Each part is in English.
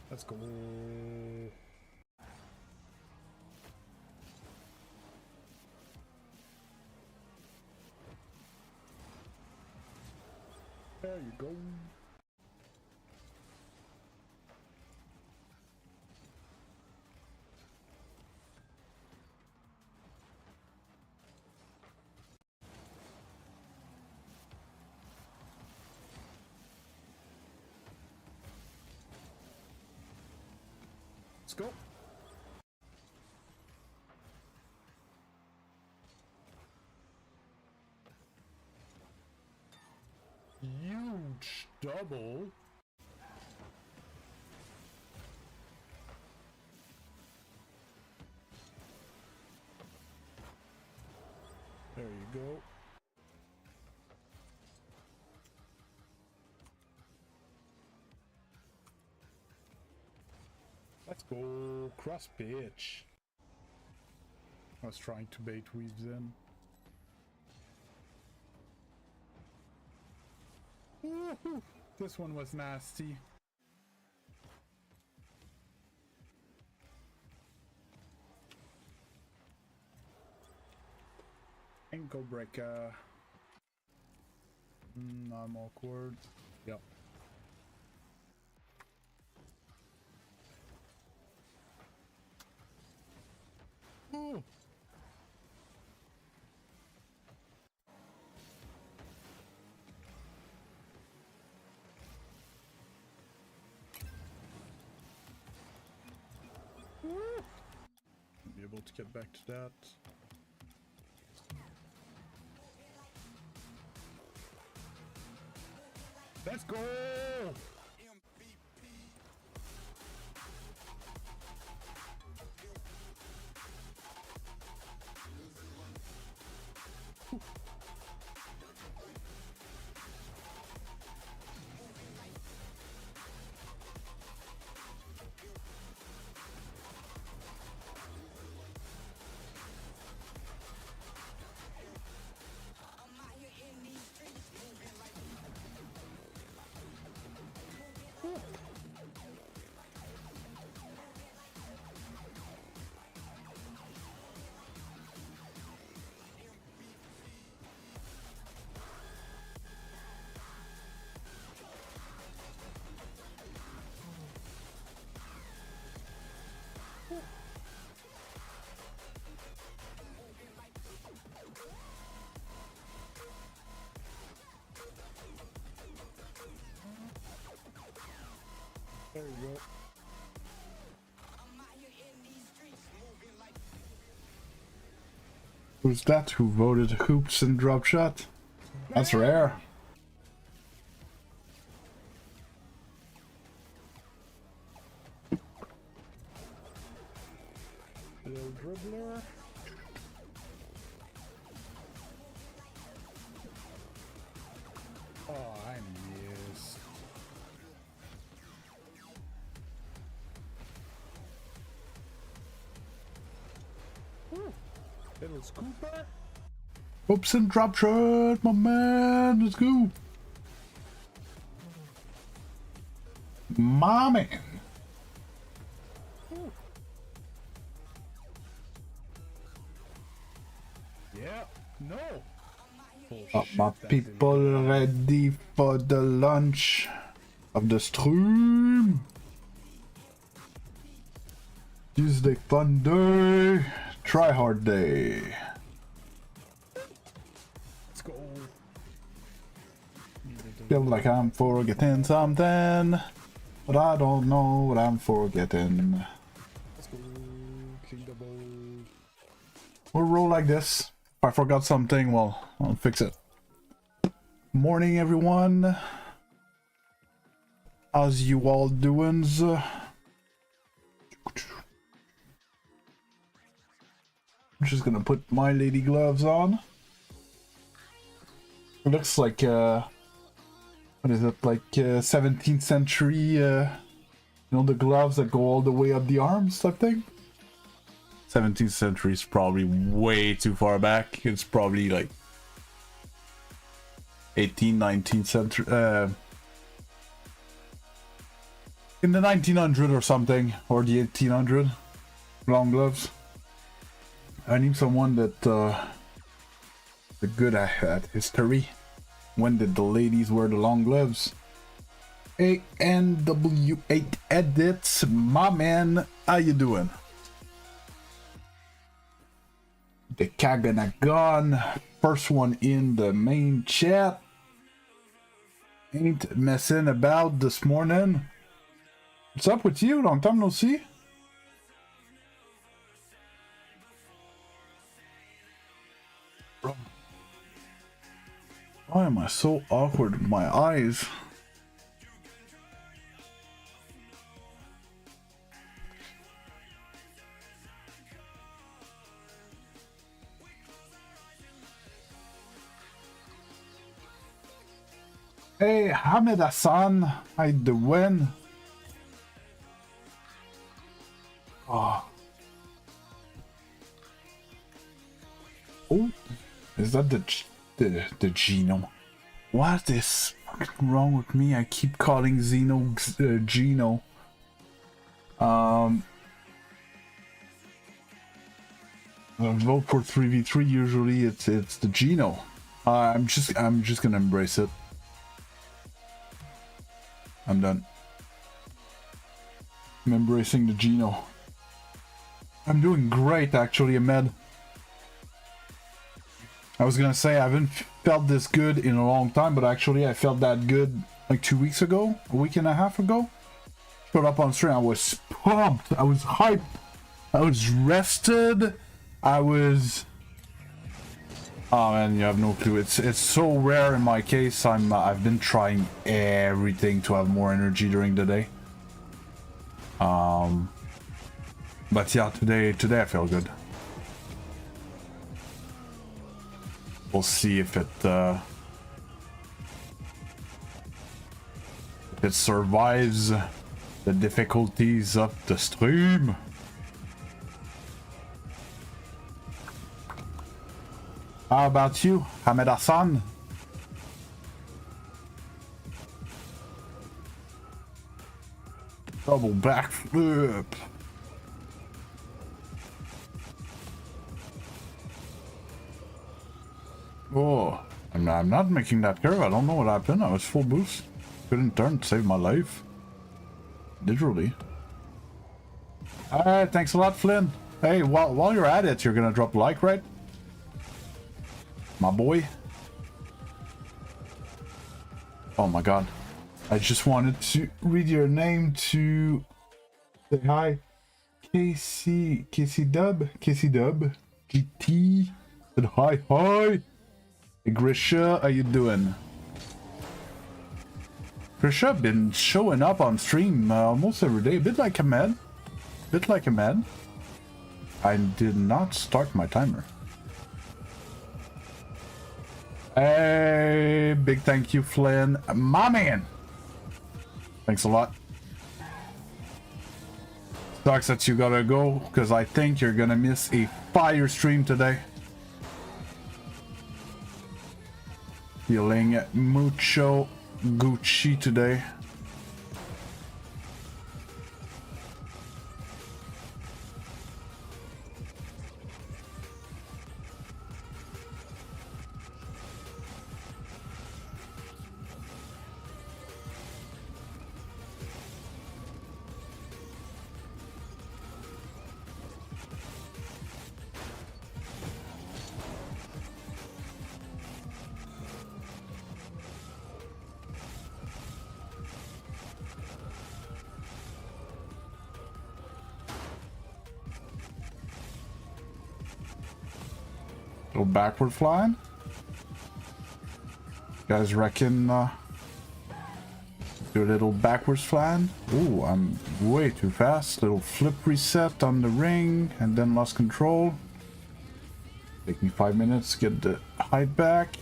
Let's go. There you go. Let's go. Huge double. There you go. Let's go. Cross pitch. I was trying to bait weaves in. Woohoo! This one was nasty. Ankle breaker. I'm awkward. Yep. Ooh. Be able to get back to that. Let's go! There you go. Who's that who voted hoops and drop shot? That's rare. Little dribbler. Oh, I missed. Little scooper. Oops and drop shot, my man. Let's go. My man. Yeah, no. My people ready for the lunch of the stream. Tuesday fun day. Try hard day. Let's go. Feel like I'm forgetting something, but I don't know what I'm forgetting. Let's go. Clean the bowl. We'll roll like this. If I forgot something, well, I'll fix it. Morning, everyone. How's you all doing? I'm just gonna put my lady gloves on. It looks like what is it, like 17th century, you know, the gloves that go all the way up the arms type thing? 17th century is probably way too far back. It's probably like 18th, 19th century, in the 1900 or something, or the 1800. Long gloves. I need someone that good at history. When did the ladies wear the long gloves? ANW8 edits, my man, how you doing? The Kaganagon, first one in the main chat. Ain't messing about this morning. What's up with you? Long time no see. Why am I so awkward with my eyes? Hey, Hamid Hassan, how you doing? Oh. Oh, is that the Geno? What is fucking wrong with me? I keep calling Geno. I vote for 3v3. Usually, it's the Geno. I'm just gonna embrace it. I'm done. I'm embracing the Geno. I'm doing great, actually, Ahmed. I was gonna say I haven't felt this good in a long time, but actually I felt that good like 2 weeks ago, a week and a half ago. Showed up on stream, I was pumped, I was hyped, I was rested, I was... Oh man, you have no clue. It's so rare in my case. I've been trying everything to have more energy during the day. But yeah, today I feel good. We'll see if it survives the difficulties of the stream. How about you, Hamid Hassan? Double backflip. Oh, I'm not making that curve. I don't know what happened. I was full boost. Couldn't turn to save my life. Literally. Alright, thanks a lot, Flynn. Hey, while you're at it, you're gonna drop a like, right? My boy. Oh my god. I just wanted to read your name to say hi. Casey Dub, GT said hi. Hey Grisha, how you doing? Grisha been showing up on stream almost every day, a bit like a man. I did not start my timer. Hey, big thank you, Flynn. My man! Thanks a lot. Sucks that you gotta go, because I think you're gonna miss a fire stream today. Feeling mucho Gucci today. Little backward flying. You guys reckon do a little backwards flying? Ooh, I'm way too fast. Little flip reset on the ring and then lost control. Take me 5 minutes to get the height back.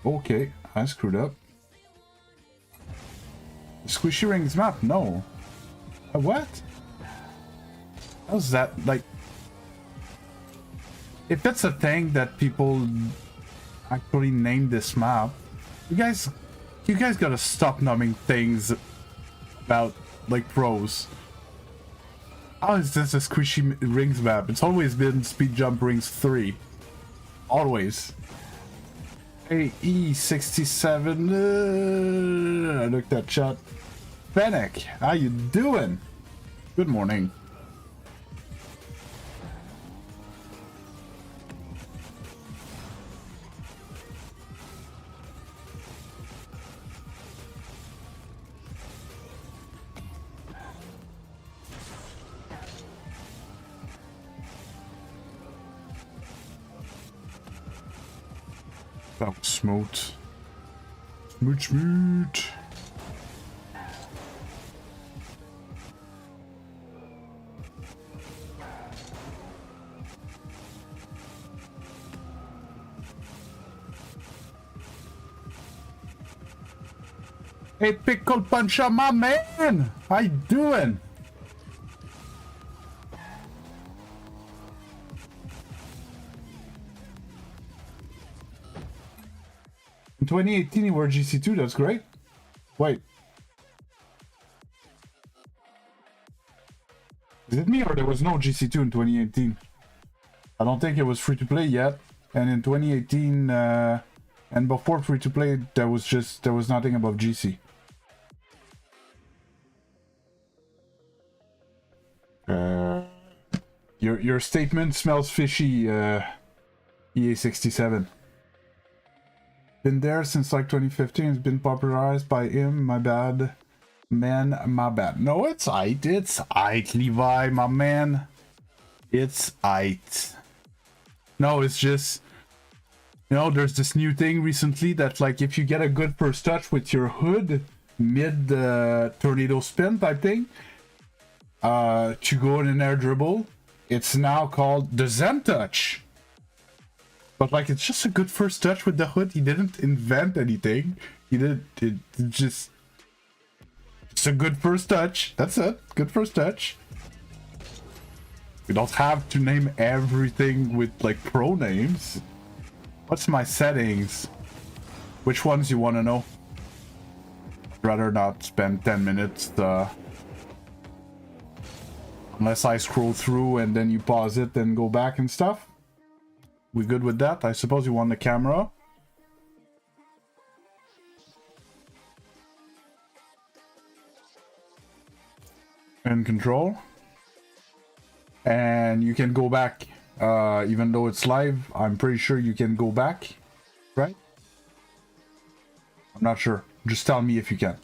Okay, I screwed up. Squishy rings map? No. What? How's that like? If it's a thing that people actually name this map, you guys gotta stop naming things about like pros. How is this a squishy rings map? It's always been speed jump rings 3. Always. Hey, E67. I looked at chat. Fennec, how you doing? Good morning. That was smooth. Smooth. Hey, Pickle Puncher, my man! How you doing? In 2018, you were GC2, that's great. Wait. Is it me or there was no GC2 in 2018? I don't think it was free to play yet. And in 2018, and before free to play, there was nothing above GC. Your statement smells fishy, EA67. Been there since like 2015. It's been popularized by him. My bad, man. My bad. No, it's aight. It's aight, Levi, my man. It's aight. No, it's just, you know, there's this new thing recently that like if you get a good first touch with your hood mid tornado spin type thing, to go in an air dribble, it's now called the Zen touch. But like it's just a good first touch with the hood. He didn't invent anything. He did it just it's a good first touch. That's it. Good first touch. We don't have to name everything with like pro names. What's my settings? Which ones you want to know? I'd rather not spend 10 minutes unless I scroll through and then you pause it and go back and stuff. We good with that? I suppose you want the camera. And control. And you can go back, even though it's live, I'm pretty sure you can go back, right? I'm not sure. Just tell me if you can.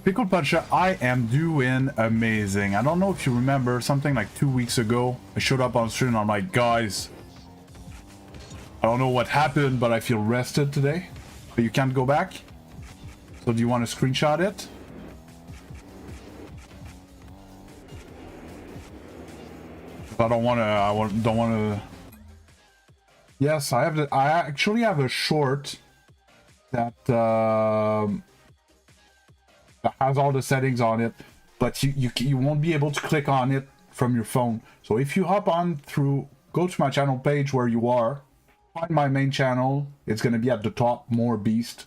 Pickle Puncher, I am doing amazing. I don't know if you remember, something like 2 weeks ago, I showed up on stream and I'm like, guys, I don't know what happened, but I feel rested today. But you can't go back? So do you want to screenshot it? I don't want to, don't want to... Yes, I actually have a short that that has all the settings on it, but you won't be able to click on it from your phone. So if you hop on through, go to my channel page where you are, find my main channel, it's going to be at the top, More Beast.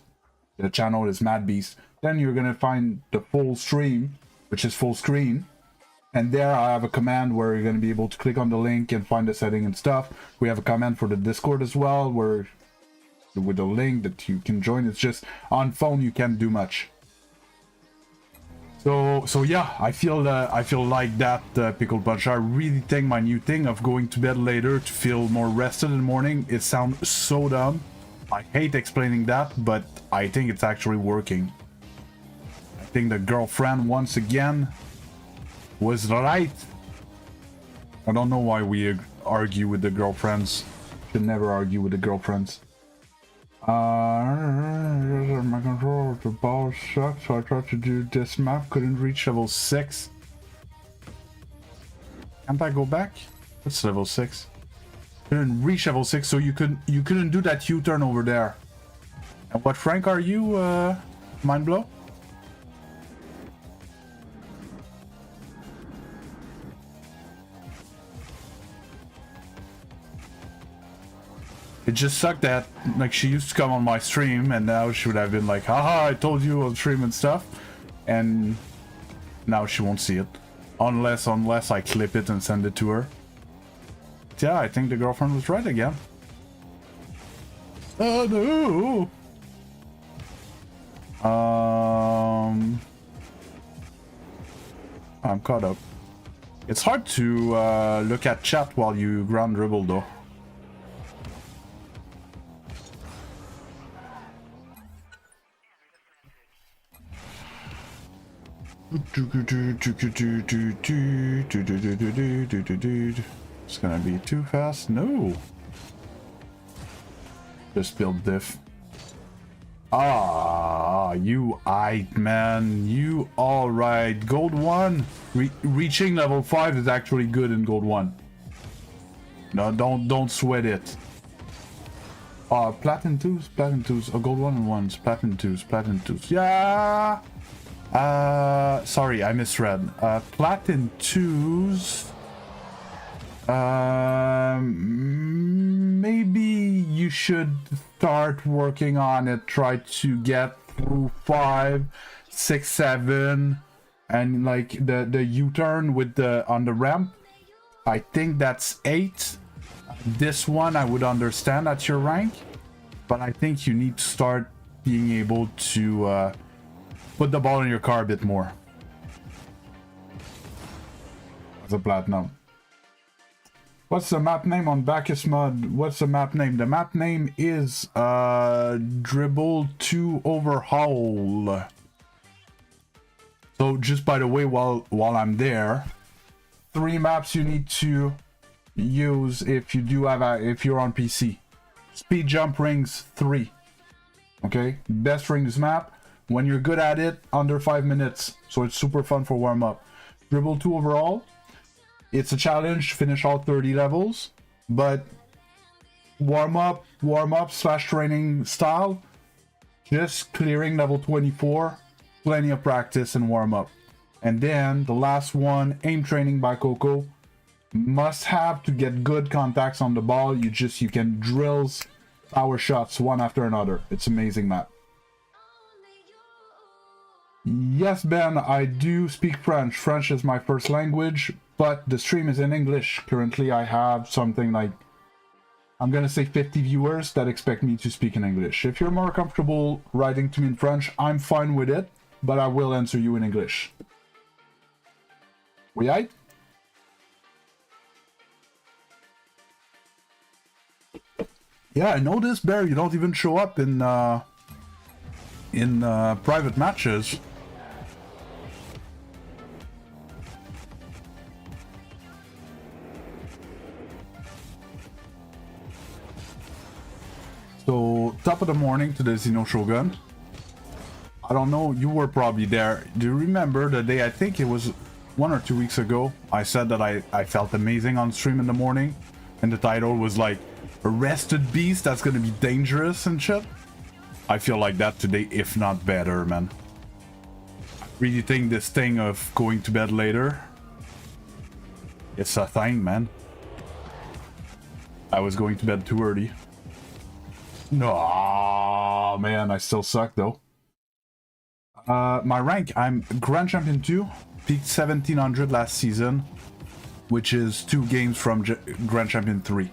The channel is Mad Beast. Then you're going to find the full stream, which is full screen. And there I have a command where you're going to be able to click on the link and find the setting and stuff. We have a command for the Discord as well, where with a link that you can join. It's just on phone you can't do much. So yeah, I feel like that, Pickle Punch. I really think my new thing of going to bed later to feel more rested in the morning, it sounds so dumb. I hate explaining that, but I think it's actually working. I think the girlfriend, once again, was right. I don't know why we argue with the girlfriends. Should never argue with the girlfriends. My control the ball sucked, so I tried to do this map, couldn't reach level 6. Can't I go back? That's level 6. Couldn't reach level 6, so you couldn't do that U-turn over there. And what rank are you, Mindblow? It just sucked that, like, she used to come on my stream, and now she would have been like, haha, I told you on stream and stuff. and now she won't see it. Unless I clip it and send it to her. But yeah, I think the girlfriend was right again. Oh no! I'm caught up. It's hard to look at chat while you ground dribble though. It's gonna be too fast. No. Just build diff. Ah, you aight, man. You alright. Gold 1. Reaching level 5 is actually good in Gold 1. No, don't sweat it. Platinum 2s, Platinum 2s. Oh, Gold 1 and 1s. Platinum 2s, Platinum 2s. Yeah! Sorry, I misread. Platinum 2s. Maybe you should start working on it. Try to get through 5, 6, 7, and like the U-turn with on the ramp. I think that's 8. This one I would understand at your rank, but I think you need to start being able to put the ball in your car a bit more. As a platinum. What's the map name on Bacchus mod? What's the map name? The map name is Dribble 2 Overhaul. So just by the way, while I'm there, 3 maps you need to use if you do have if you're on PC. Speed jump rings 3. Okay, best rings map. When you're good at it, under 5 minutes. So it's super fun for warm up. Dribble 2 Overhaul. It's a challenge to finish all 30 levels, but warm up / training style, just clearing level 24, plenty of practice and warm up. And then the last one, aim training by Coco, must have to get good contacts on the ball. You can drills power shots one after another. It's amazing map. Yes, Ben, I do speak French. French is my first language, but the stream is in English. Currently, I have something like, I'm gonna say 50 viewers that expect me to speak in English. If you're more comfortable writing to me in French, I'm fine with it, but I will answer you in English. We aight? Yeah, I noticed, Bear, you don't even show up in private matches. So, top of the morning to the Xeno Shogun. I don't know, you were probably there. Do you remember the day, I think it was 1 or 2 weeks ago, I said that I felt amazing on stream in the morning, and the title was like, Arrested Beast, that's gonna be dangerous and shit? I feel like that today, if not better, man. I really think this thing of going to bed later, it's a thing, man. I was going to bed too early. No, man, I still suck though. My rank, I'm Grand Champion 2, peaked 1700 last season, which is 2 games from Grand Champion 3.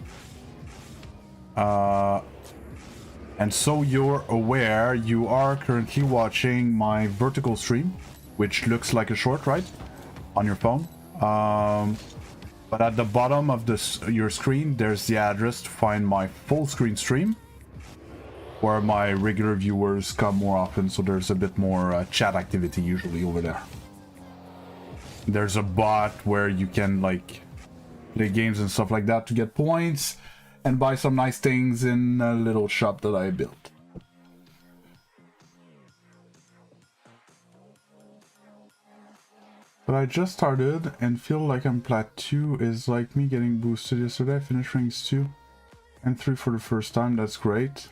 And so you're aware, you are currently watching my vertical stream, which looks like a short, right? On your phone. But at the bottom of your screen, there's the address to find my full screen stream, where my regular viewers come more often, so there's a bit more chat activity usually over there. There's a bot where you can like play games and stuff like that to get points and buy some nice things in a little shop that I built. But I just started and feel like I'm plat 2 is like me getting boosted yesterday. I finished rings 2 and 3 for the first time. That's great.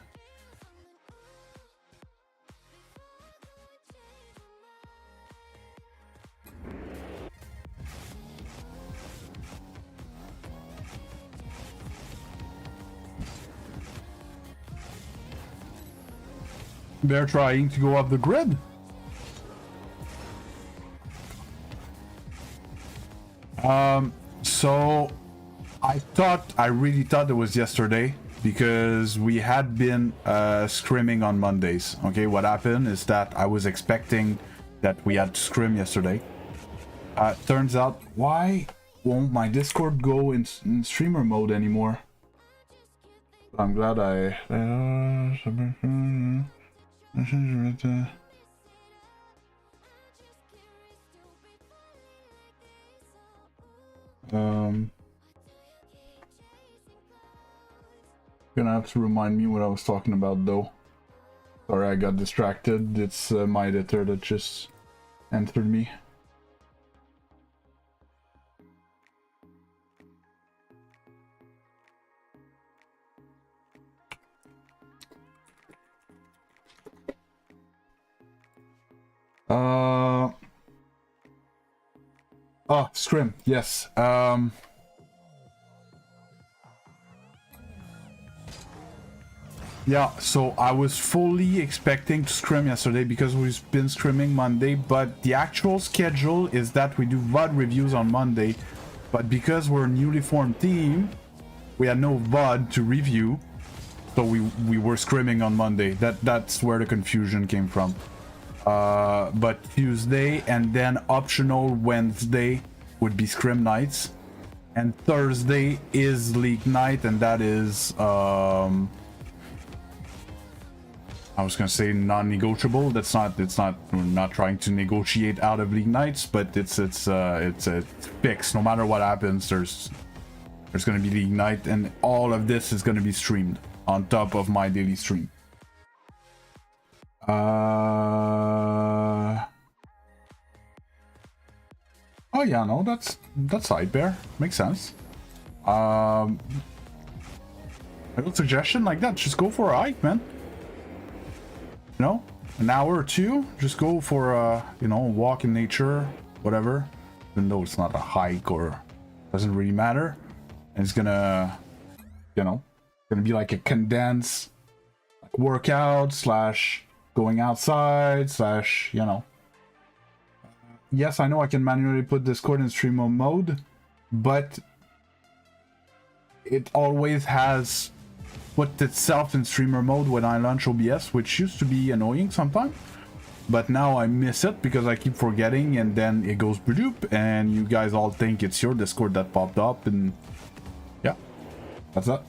They're trying to go off the grid. So I really thought it was yesterday because we had been scrimming on Mondays. Okay, what happened is that I was expecting that we had to scrim yesterday. Turns out, why won't my Discord go in streamer mode anymore? I'm glad I... Gonna have to remind me what I was talking about though. Sorry, I got distracted. It's my editor that just entered me. Oh, scrim, yes. Yeah, so I was fully expecting to scrim yesterday because we've been scrimming Monday, but the actual schedule is that we do VOD reviews on Monday, but because we're a newly formed team, we had no VOD to review, so we were scrimming on Monday. That's where the confusion came from. But Tuesday and then optional Wednesday would be scrim nights, and Thursday is league night, and that is I was gonna say non-negotiable. That's not. It's not. We're not trying to negotiate out of league nights, but it's fixed. No matter what happens, there's gonna be league night, and all of this is gonna be streamed on top of my daily stream. Oh yeah, no, that's side bear. Makes sense. A little suggestion like that. Just go for a hike, man. You know, an hour or two. Just go for a walk in nature, whatever. Even though it's not a hike or doesn't really matter. And it's gonna, gonna be like a condensed workout slash going outside slash Yes, I know I can manually put Discord in streamer mode, but it always has put itself in streamer mode when I launch OBS, which used to be annoying sometimes, but now I miss it because I keep forgetting, and then it goes bloop, and you guys all think it's your Discord that popped up, and yeah, that's that.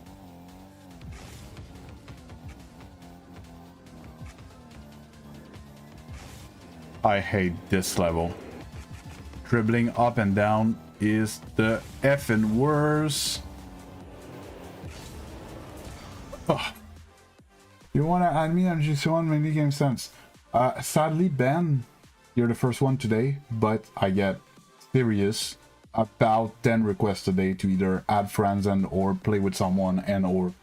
I hate this level. Dribbling up and down is the effing worst. Oh. You wanna add me on GC1 mini game sense? Sadly, Ben, you're the first one today, but I get serious about 10 requests a day to either add friends and or play with someone and or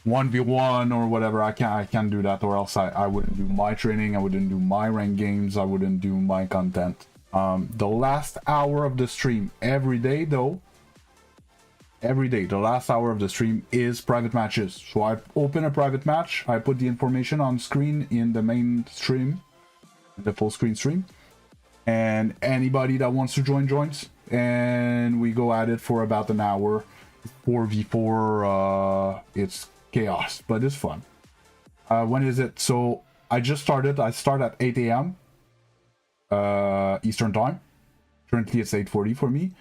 1v1 or whatever. I can't do that, or else I wouldn't do my training, I wouldn't do my ranked games, I wouldn't do my content. The last hour of the stream every day though, the last hour of the stream is private matches. So I open a private match, I put the information on screen in the main stream, the full screen stream, and anybody that wants to join joins, and we go at it for about an hour. 4v4, it's chaos, but it's fun. When is it? So I just started. I start at 8 a.m. Eastern time. Currently it's 8:40 for me,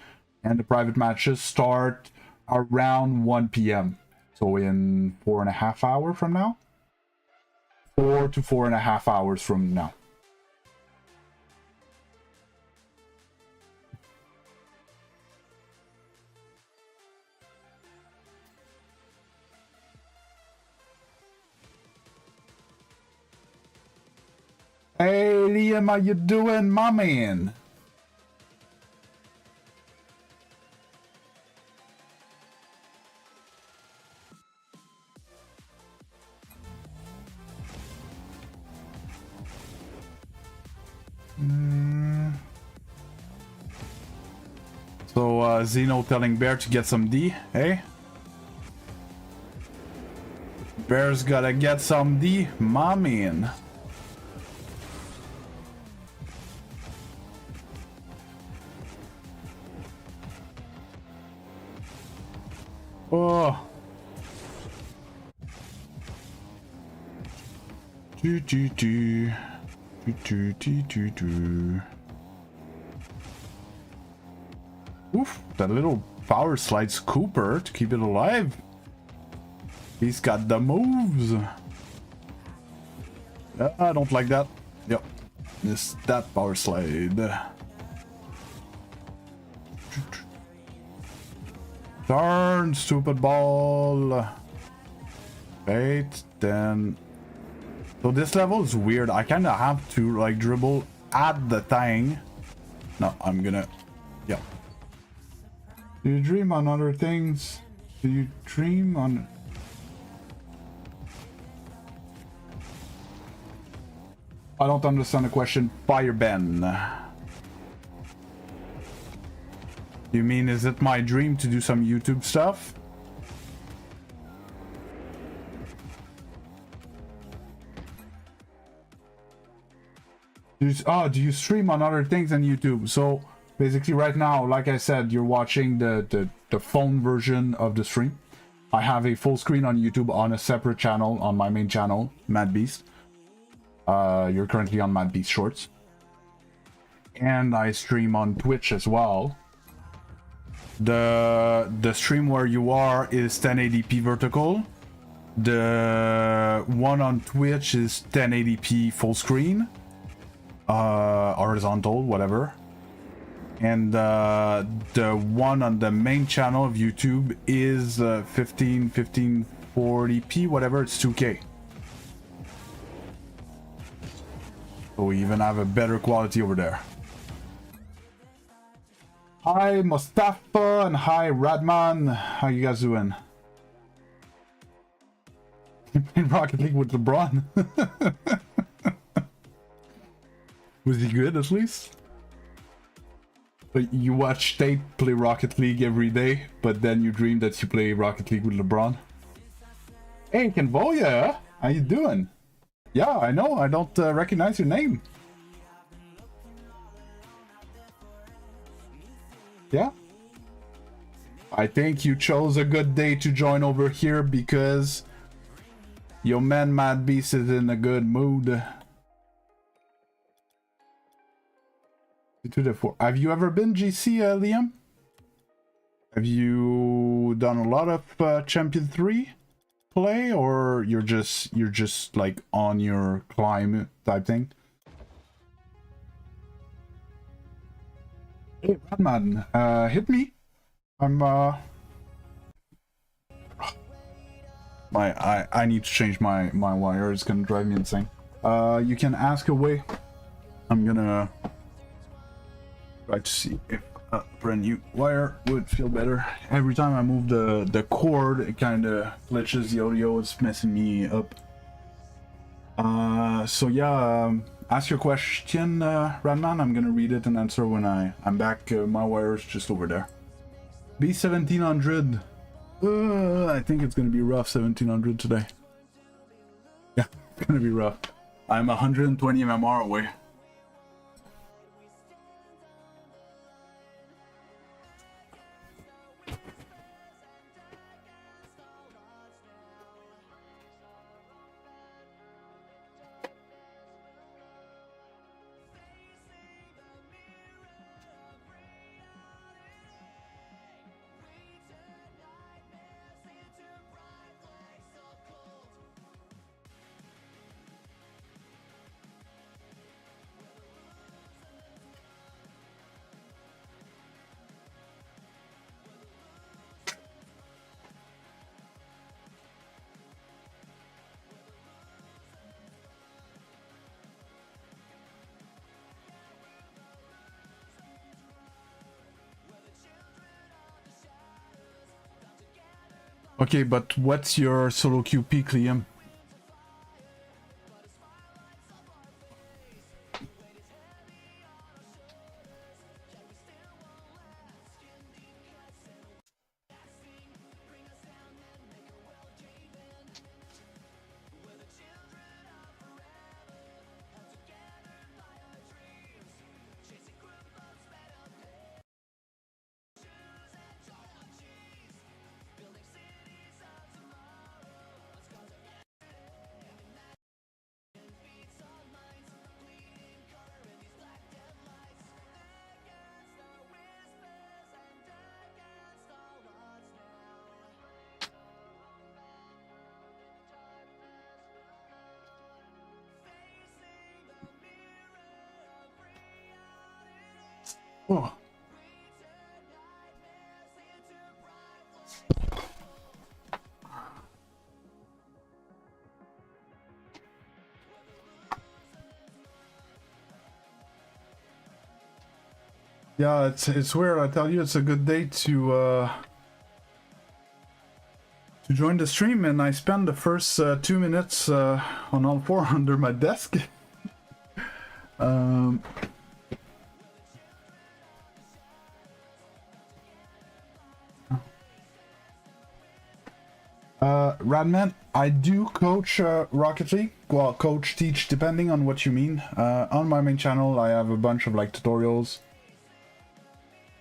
and the private matches start around 1 p.m. So in 4.5 hours from now, 4 to 4.5 hours from now. Hey Liam, how you doing, my man? So Zeno telling Bear to get some D, hey? Bear's gotta get some D, my man. Oh. Do do do. Do do do do do. Oof, that little power slide scooper to keep it alive. He's got the moves. I don't like that. Yep. That power slide. Darn stupid ball. Wait, then. So this level is weird. I kind of have to like dribble at the thing. No, I'm gonna. Yeah. Do you dream on other things? Do you dream on? I don't understand the question. Fire Ben. You mean, is it my dream to do some YouTube stuff? Do you stream on other things than YouTube? So basically right now, like I said, you're watching the phone version of the stream. I have a full screen on YouTube on a separate channel, on my main channel, Mad Beast. You're currently on Mad Beast Shorts. And I stream on Twitch as well. The stream where you are is 1080p vertical. The one on Twitch is 1080p full screen. Horizontal, whatever. And the one on the main channel of YouTube is 1540p, whatever, it's 2K. So we even have a better quality over there. Hi Mustafa and hi Radman. How you guys doing? You played Rocket League with LeBron? Was he good at least? But you watch Tate play Rocket League every day, but then you dream that you play Rocket League with LeBron? Hey Kenvoya, how you doing? Yeah, I know, I don't recognize your name. Yeah? I think you chose a good day to join over here because your man Mad Beast is in a good mood. Have you ever been GC, Liam? Have you done a lot of Champion 3 play, or you're just like on your climb type thing? Hey, Batman, hit me. I'm I need to change my wire. It's gonna drive me insane. You can ask away. I'm gonna try to see if a brand new wire would feel better. Every time I move the cord, it kind of glitches the audio. It's messing me up. So yeah, ask your question, Radman. I'm gonna read it and answer when I'm back. My wire's just over there. B1700. I think it's gonna be rough. 1700 today. Yeah, it's gonna be rough. I'm 120 mmR away. Okay, but what's your solo queue peak, Liam? Oh. Yeah, it's weird. I tell you, it's a good day to join the stream, and I spend the first 2 minutes on all four under my desk. Radman, I do coach Rocket League. Well, coach, teach, depending on what you mean. On my main channel, I have a bunch of like tutorials.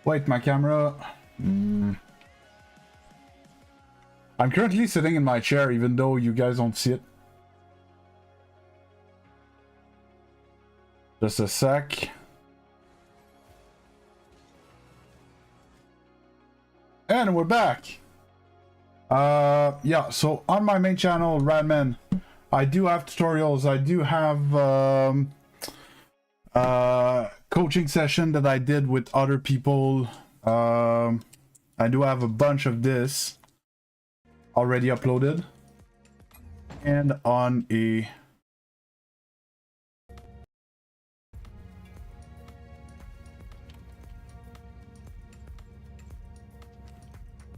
Wait, my camera. I'm currently sitting in my chair, even though you guys don't see it. Just a sec. And we're back. Yeah, so on my main channel, Radman, I do have tutorials. I do have coaching session that I did with other people. I do have a bunch of this already uploaded. And on a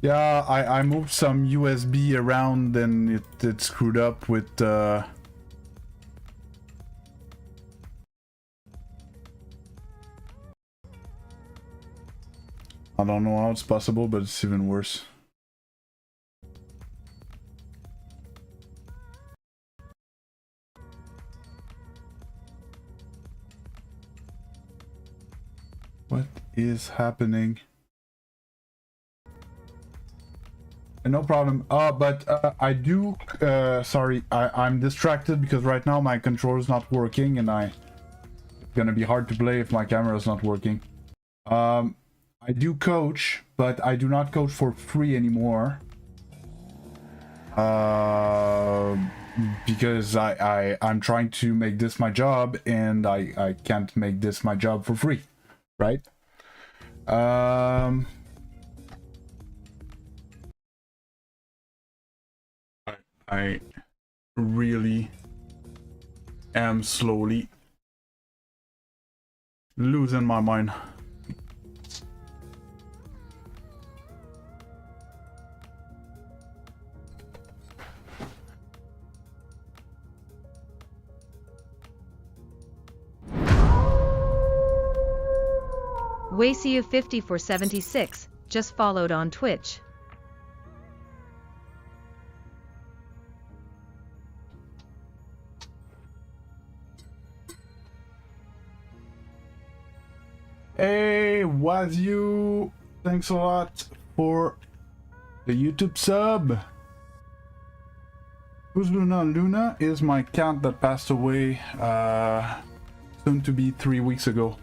yeah, I moved some USB around and it screwed up with I don't know how it's possible, but it's even worse. What is happening? No problem. But I do, sorry, I'm distracted because right now my controller is not working and it's gonna be hard to play if my camera is not working. I do coach, but I do not coach for free anymore. Because I'm trying to make this my job and I can't make this my job for free, right? I really am slowly losing my mind. WayCU5476 just followed on Twitch. Hey, was you? Thanks a lot for the YouTube sub. Who's Luna? Luna is my cat that passed away soon to be 3 weeks ago.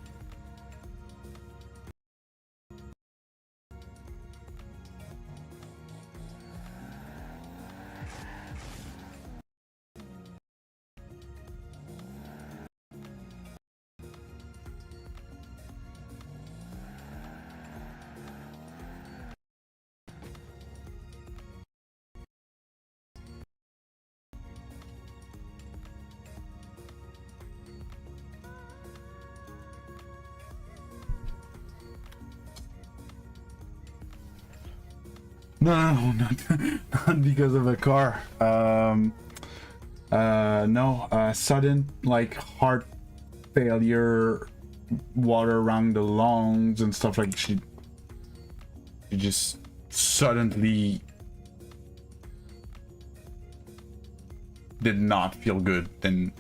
No, not because of a car. No, sudden like heart failure, water around the lungs and stuff like she just suddenly did not feel good. Then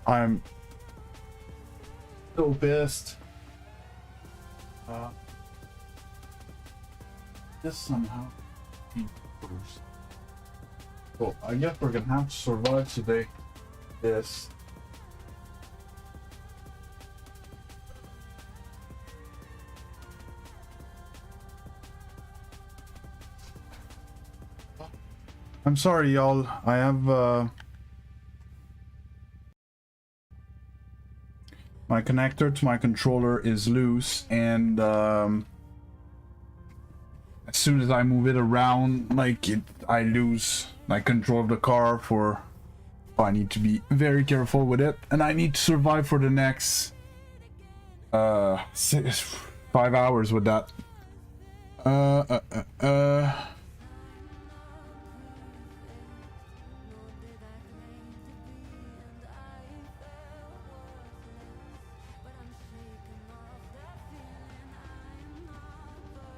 I'm so pissed. This somehow improves. Well, I guess we're gonna have to survive today. This. I'm sorry, y'all. I have my connector to my controller is loose, and as soon as I move it around, like I lose like control of the car. For I need to be very careful with it, and I need to survive for the next 5 hours with that.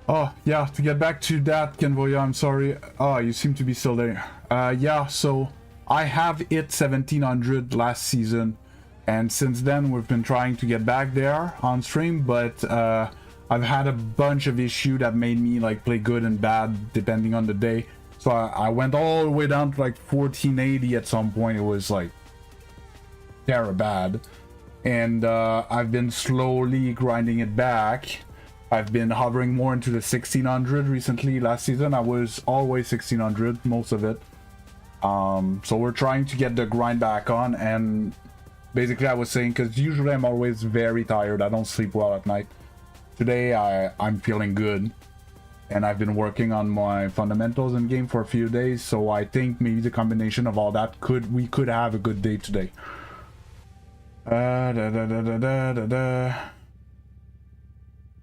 Oh, yeah, to get back to that, Kenvoya, I'm sorry. Oh, you seem to be still there. Yeah, so I have hit 1700 last season, and since then we've been trying to get back there on stream, but I've had a bunch of issues that made me like play good and bad depending on the day. So I went all the way down to like 1480 at some point. It was like terrible bad. And I've been slowly grinding it back. I've been hovering more into the 1600 recently. Last season I was always 1600, most of it. So we're trying to get the grind back on, and basically I was saying, because usually I'm always very tired, I don't sleep well at night. Today I'm feeling good, and I've been working on my fundamentals in game for a few days, so I think maybe the combination of all that we could have a good day today.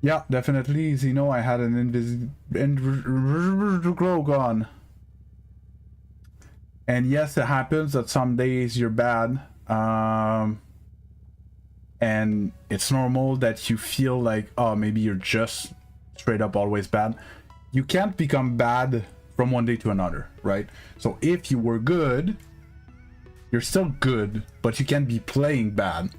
Yeah, definitely, Zeno, I had an invisible gone. And yes, it happens that some days you're bad. And it's normal that you feel like, oh, maybe you're just straight up always bad. You can't become bad from one day to another, right? So if you were good, you're still good, but you can't be playing bad.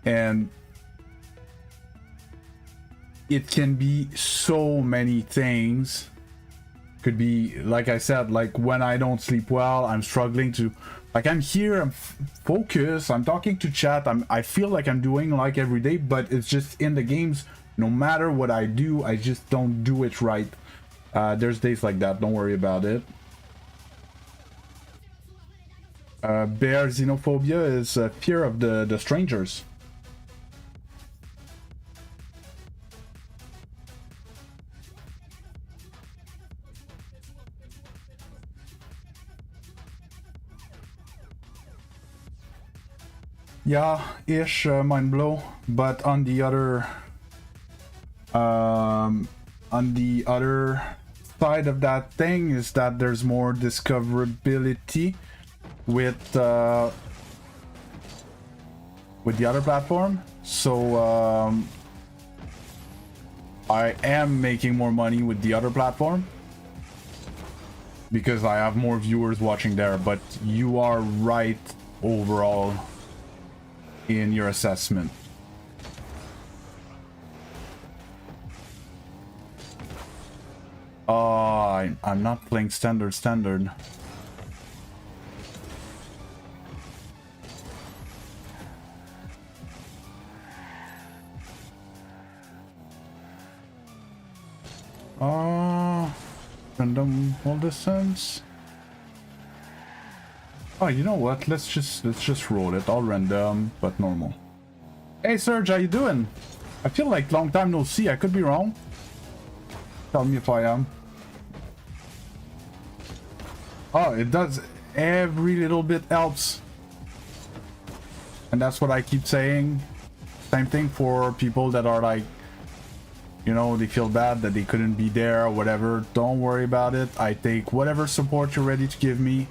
And it can be so many things. Could be, like I said, like when I don't sleep well, I'm struggling to, like I'm here, I'm focused, I'm talking to chat, I feel like I'm doing like every day, but it's just in the games, no matter what I do, I just don't do it right. There's days like that, don't worry about it. Bear xenophobia is fear of the strangers. Yeah, ish, mind blow, but on the other side of that thing is that there's more discoverability with the other platform. So I am making more money with the other platform because I have more viewers watching there, but you are right overall in your assessment. I'm not playing standard. Random hold distance. Oh, you know what? Let's just roll it. All random, but normal. Hey Serge, how you doing? I feel like long time no see. I could be wrong. Tell me if I am. Oh, it does. Every little bit helps. And that's what I keep saying. Same thing for people that are like, you know, they feel bad that they couldn't be there or whatever. Don't worry about it. I take whatever support you're ready to give me.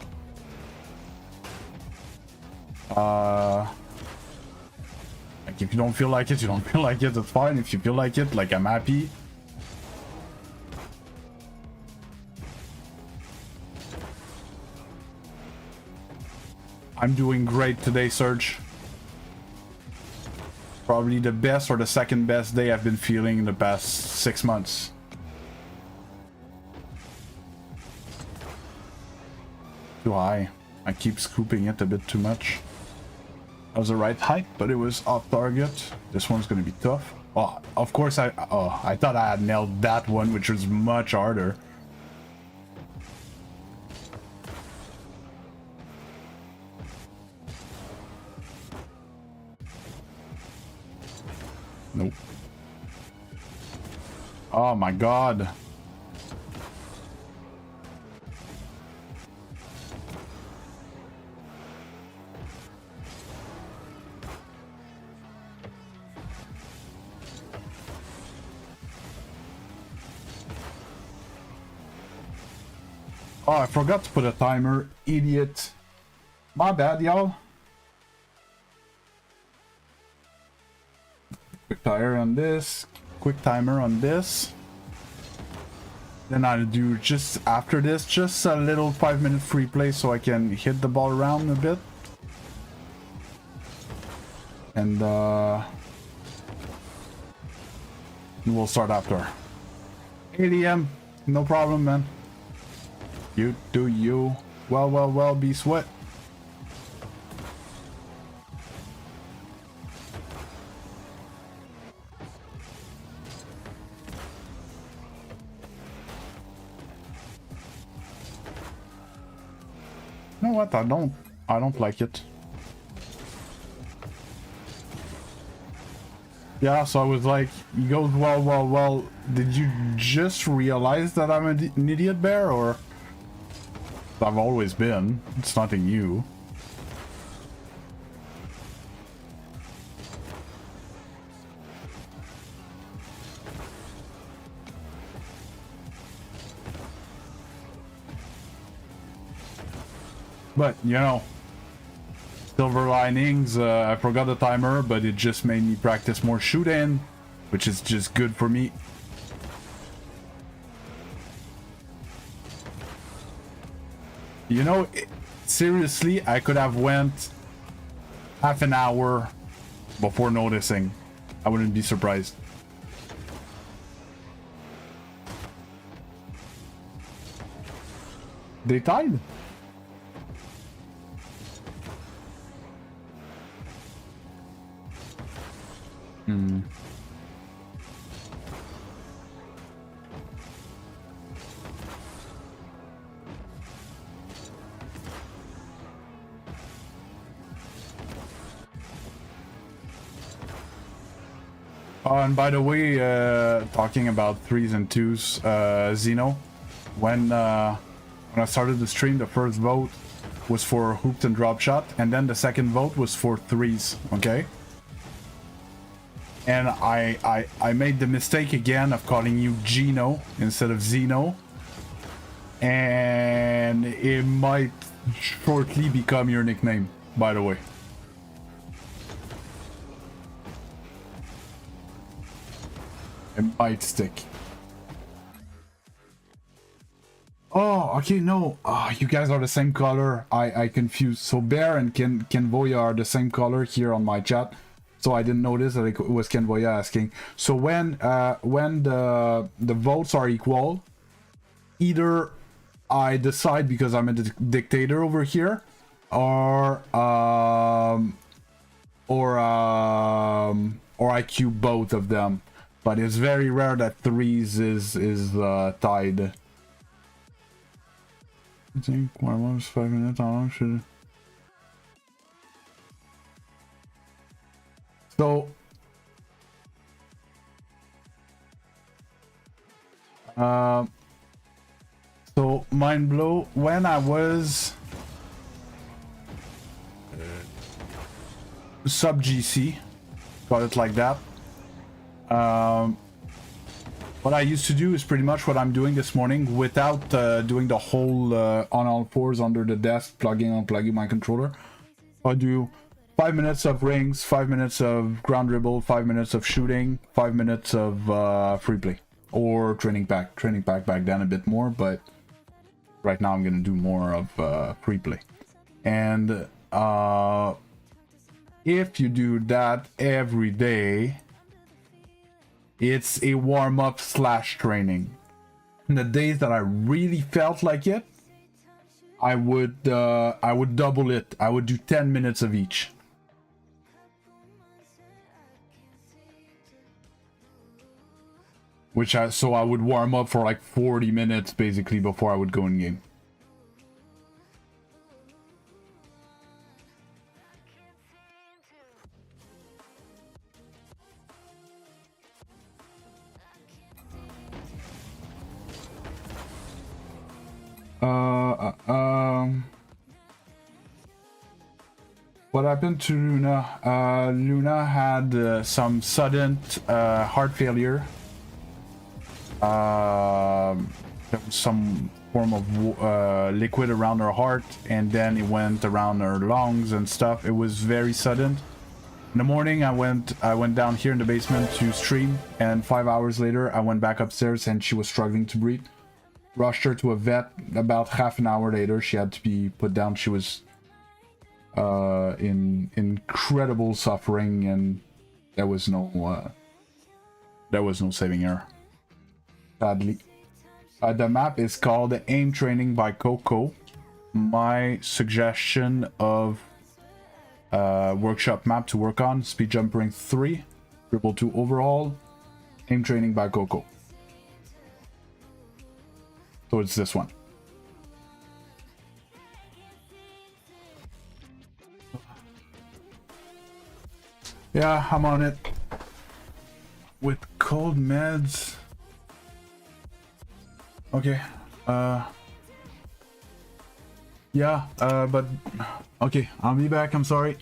Like if you don't feel like it, you don't feel like it, that's fine. If you feel like it, like I'm happy. I'm doing great today, Serge. Probably the best or the second best day I've been feeling in the past 6 months. Too high. I keep scooping it a bit too much. That was the right height, but it was off target. This one's gonna be tough. Oh, of course I thought I had nailed that one, which was much harder. Nope. Oh my god. Oh, I forgot to put a timer, idiot. My bad, y'all. Quick tire on this, quick timer on this. Then I'll do just after this, just a little 5-minute free play so I can hit the ball around a bit. And we'll start after. 8 AM, no problem, man. You do you. Well, be sweat. You know what? I don't like it. Yeah, so I was like, he goes, well, did you just realize that I'm an idiot bear, or? I've always been. It's nothing new. But, you know, silver linings, I forgot the timer, but it just made me practice more shooting, which is just good for me. You know, seriously, I could have went half an hour before noticing. I wouldn't be surprised. They tied. Oh, and by the way, talking about 3s and 2s, Zeno, when I started the stream, the first vote was for hooped and drop shot, and then the second vote was for 3s, okay? And I made the mistake again of calling you Gino instead of Zeno, and it might shortly become your nickname, by the way. It might stick. Oh, okay, no. You guys are the same color. I confused. So Bear and Ken Voya are the same color here on my chat. So I didn't notice that it was Ken Voya asking. So when the votes are equal, either I decide because I'm a dictator over here, or I cube both of them. But it's very rare that 3s is tied. I think 1 was 5 minutes. How long should it? So so mind blow, when I was sub GC, call it like that. What I used to do is pretty much what I'm doing this morning without doing the whole on all fours under the desk, unplugging my controller. I do 5 minutes of rings, 5 minutes of ground dribble, 5 minutes of shooting, 5 minutes of free play or training pack. Training pack back then a bit more, but right now I'm gonna do more of free play. And if you do that every day, it's a warm-up slash training. And the days that I really felt like it, I would double it. I would do 10 minutes of each. So I would warm up for like 40 minutes basically before I would go in game. What happened to Luna? Luna had some sudden heart failure. There was some form of liquid around her heart, and then it went around her lungs and stuff. It was very sudden. In the morning, I went down here in the basement to stream, and 5 hours later, I went back upstairs, and she was struggling to breathe. Rushed her to a vet. About half an hour later, she had to be put down. She was in incredible suffering, and there was no saving her. Sadly. The map is called Aim Training by Coco. My suggestion of workshop map to work on: Speed Jumpering 3, 222 Overhaul, Aim Training by Coco. So it's this one. Yeah, I'm on it. With cold meds. Okay. Yeah, but okay, I'll be back. I'm sorry.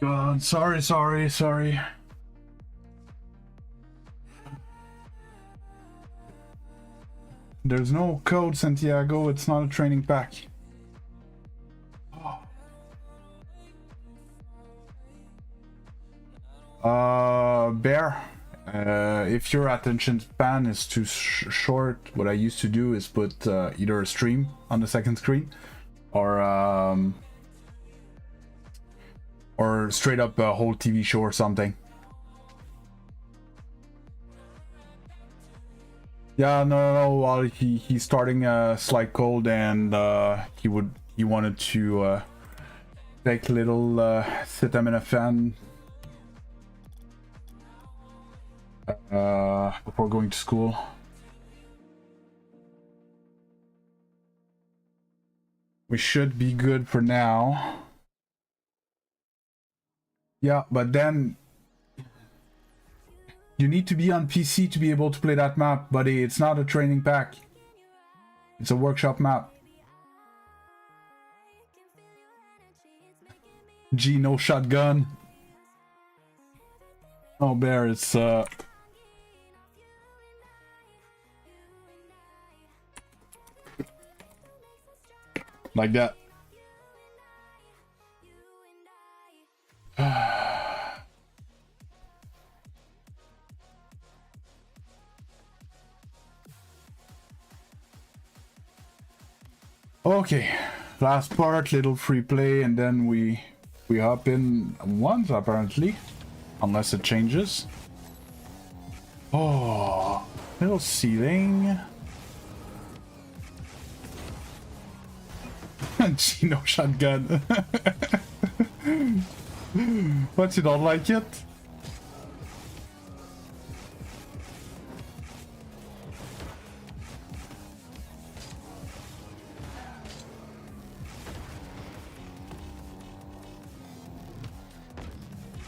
God, sorry. There's no code, Santiago. It's not a training pack. Bear. If your attention span is too short, what I used to do is put either a stream on the second screen, or straight up a whole TV show or something. Yeah, no. Well, he's starting a slight cold, and he wanted to take a little acetaminophen before going to school. We should be good for now. Yeah, but then you need to be on PC to be able to play that map, buddy. It's not a training pack. It's a workshop map. G, no shotgun. Oh, Bear, it's like that. Okay, last part, little free play, and then we hop in once apparently, unless it changes. Oh, little ceiling. Gee, no shotgun. What, you don't like it?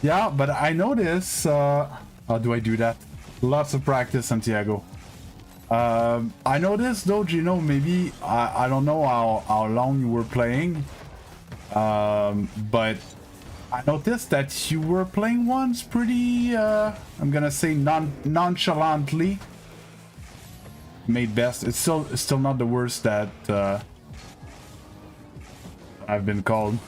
Yeah, but I notice, how do I do that? Lots of practice, Santiago. I noticed though, Gino, maybe, I don't know how long you were playing, but I noticed that you were playing once pretty, I'm gonna say nonchalantly. Made best. It's still not the worst that I've been called.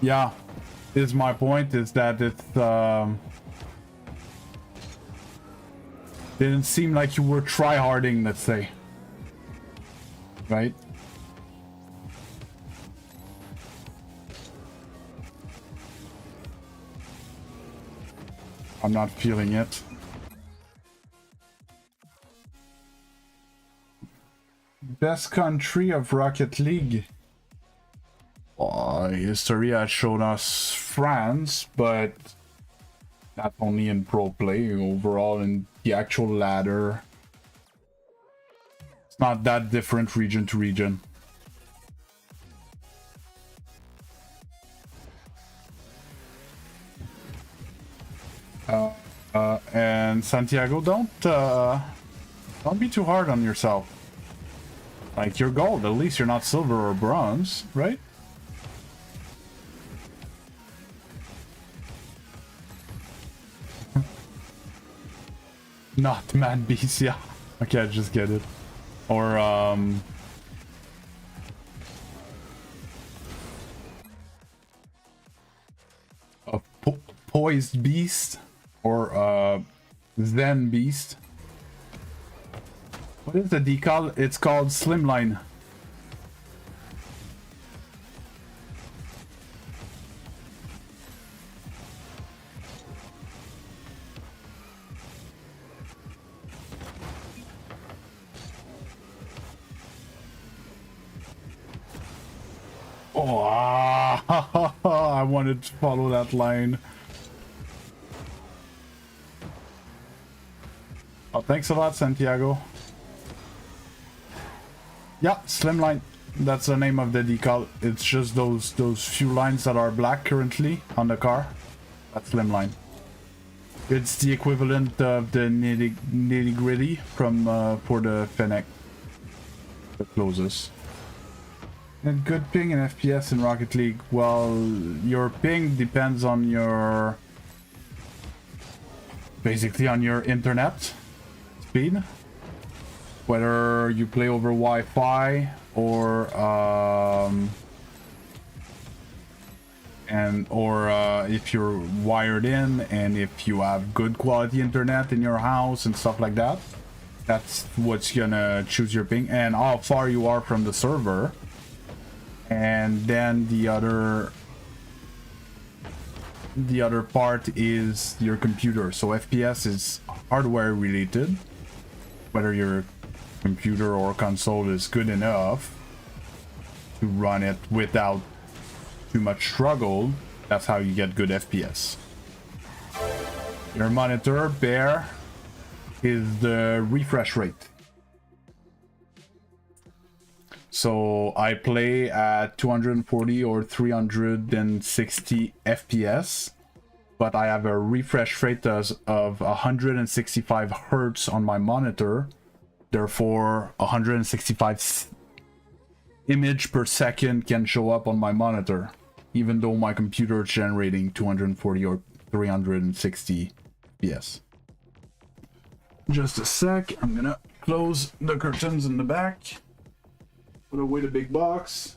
Yeah, is my point, is that it didn't seem like you were tryharding, let's say. Right? I'm not feeling it. Best country of Rocket League. History has shown us France, but not only in pro play, overall in the actual ladder. It's not that different region to region. And Santiago, don't be too hard on yourself. Like, you're gold, at least you're not silver or bronze, right? Not man beast, yeah. Okay, I just get it. Or a poised beast, or Zen beast. What is the decal? It's called Slimline. Oh, I wanted to follow that line. Oh, thanks a lot, Santiago. Yeah, Slimline. That's the name of the decal. It's just those few lines that are black currently on the car. That's Slimline. It's the equivalent of the nitty gritty from for the Fennec. The closest. And good ping and FPS in Rocket League. Well, your ping depends on your... basically on your internet speed. Whether you play over Wi-Fi or if you're wired in, and if you have good quality internet in your house and stuff like that. That's what's gonna choose your ping and how far you are from the server. And then the other part is your computer. So FPS is hardware related. Whether your computer or console is good enough to run it without too much struggle, that's how you get good FPS. Your monitor, Bear, is the refresh rate. So I play at 240 or 360 FPS, but I have a refresh rate of 165 Hertz on my monitor. Therefore, 165 image per second can show up on my monitor, even though my computer is generating 240 or 360 FPS. Just a sec, I'm gonna close the curtains in the back. Put away the big box.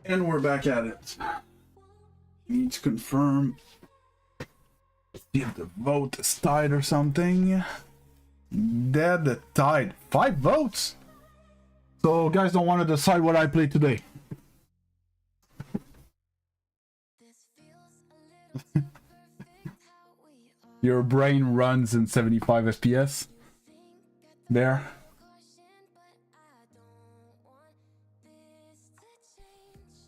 And we're back at it. Need to confirm if the vote is tied or something. Dead tied. 5 votes. So guys don't want to decide what I play today. Your brain runs in 75 FPS. There.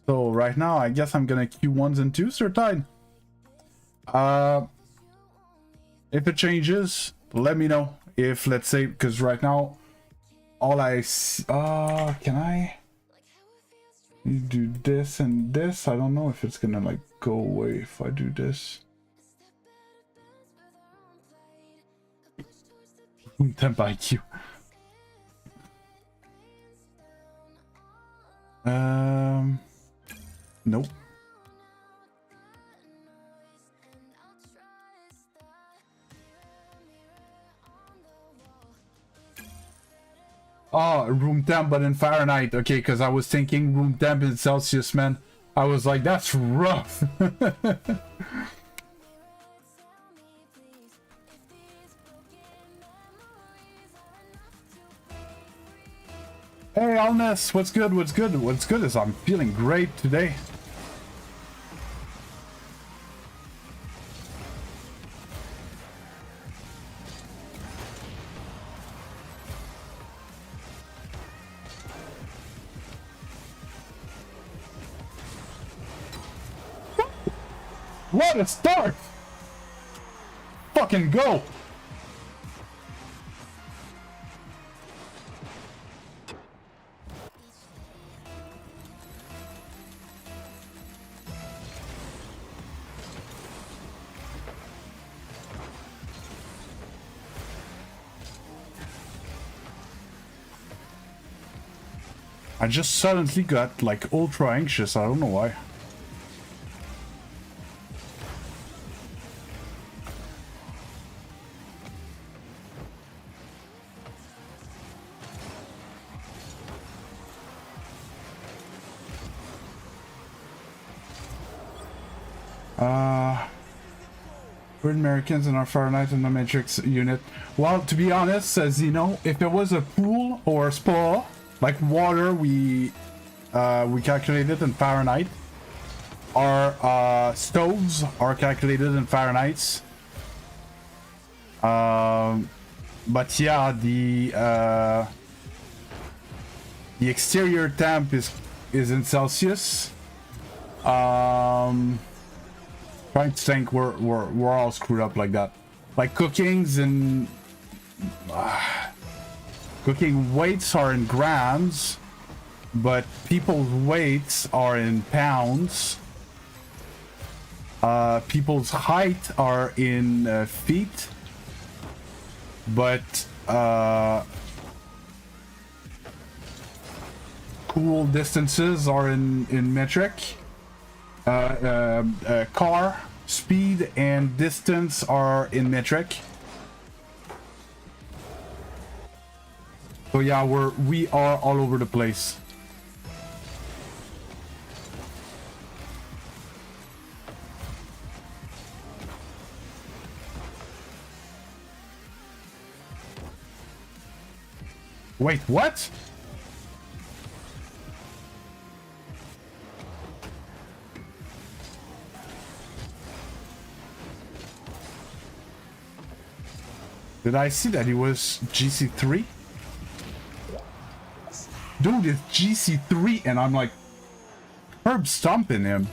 So right now, I guess I'm gonna queue 1s and 2s or tied. If it changes, let me know. If, let's say, because right now, all I see... can I do this and this? I don't know if it's gonna, like, go away if I do this. Temp IQ. Nope. Oh, room temp, but in Fahrenheit. Okay, because I was thinking room temp in Celsius, man. I was like, that's rough. Hey, Alness, what's good? What's good? What's good is I'm feeling great today. What a start! Fucking go! I just suddenly got like ultra anxious, I don't know why. We're Americans in our Fahrenheit and the Matrix unit. Well, to be honest, as you know, if it was a pool or a spa, like water, we calculate it in Fahrenheit. Our stoves are calculated in Fahrenheit. But yeah, the exterior temp is in Celsius. Trying to think, we're all screwed up like that. Like cookings and cooking weights are in grams, but people's weights are in pounds. People's height are in feet, but cool distances are in metric. Car speed and distance are in metric. So yeah, we are all over the place. Wait, what? Did I see that he was GC3? Dude, it's GC3 and I'm like herb stomping him.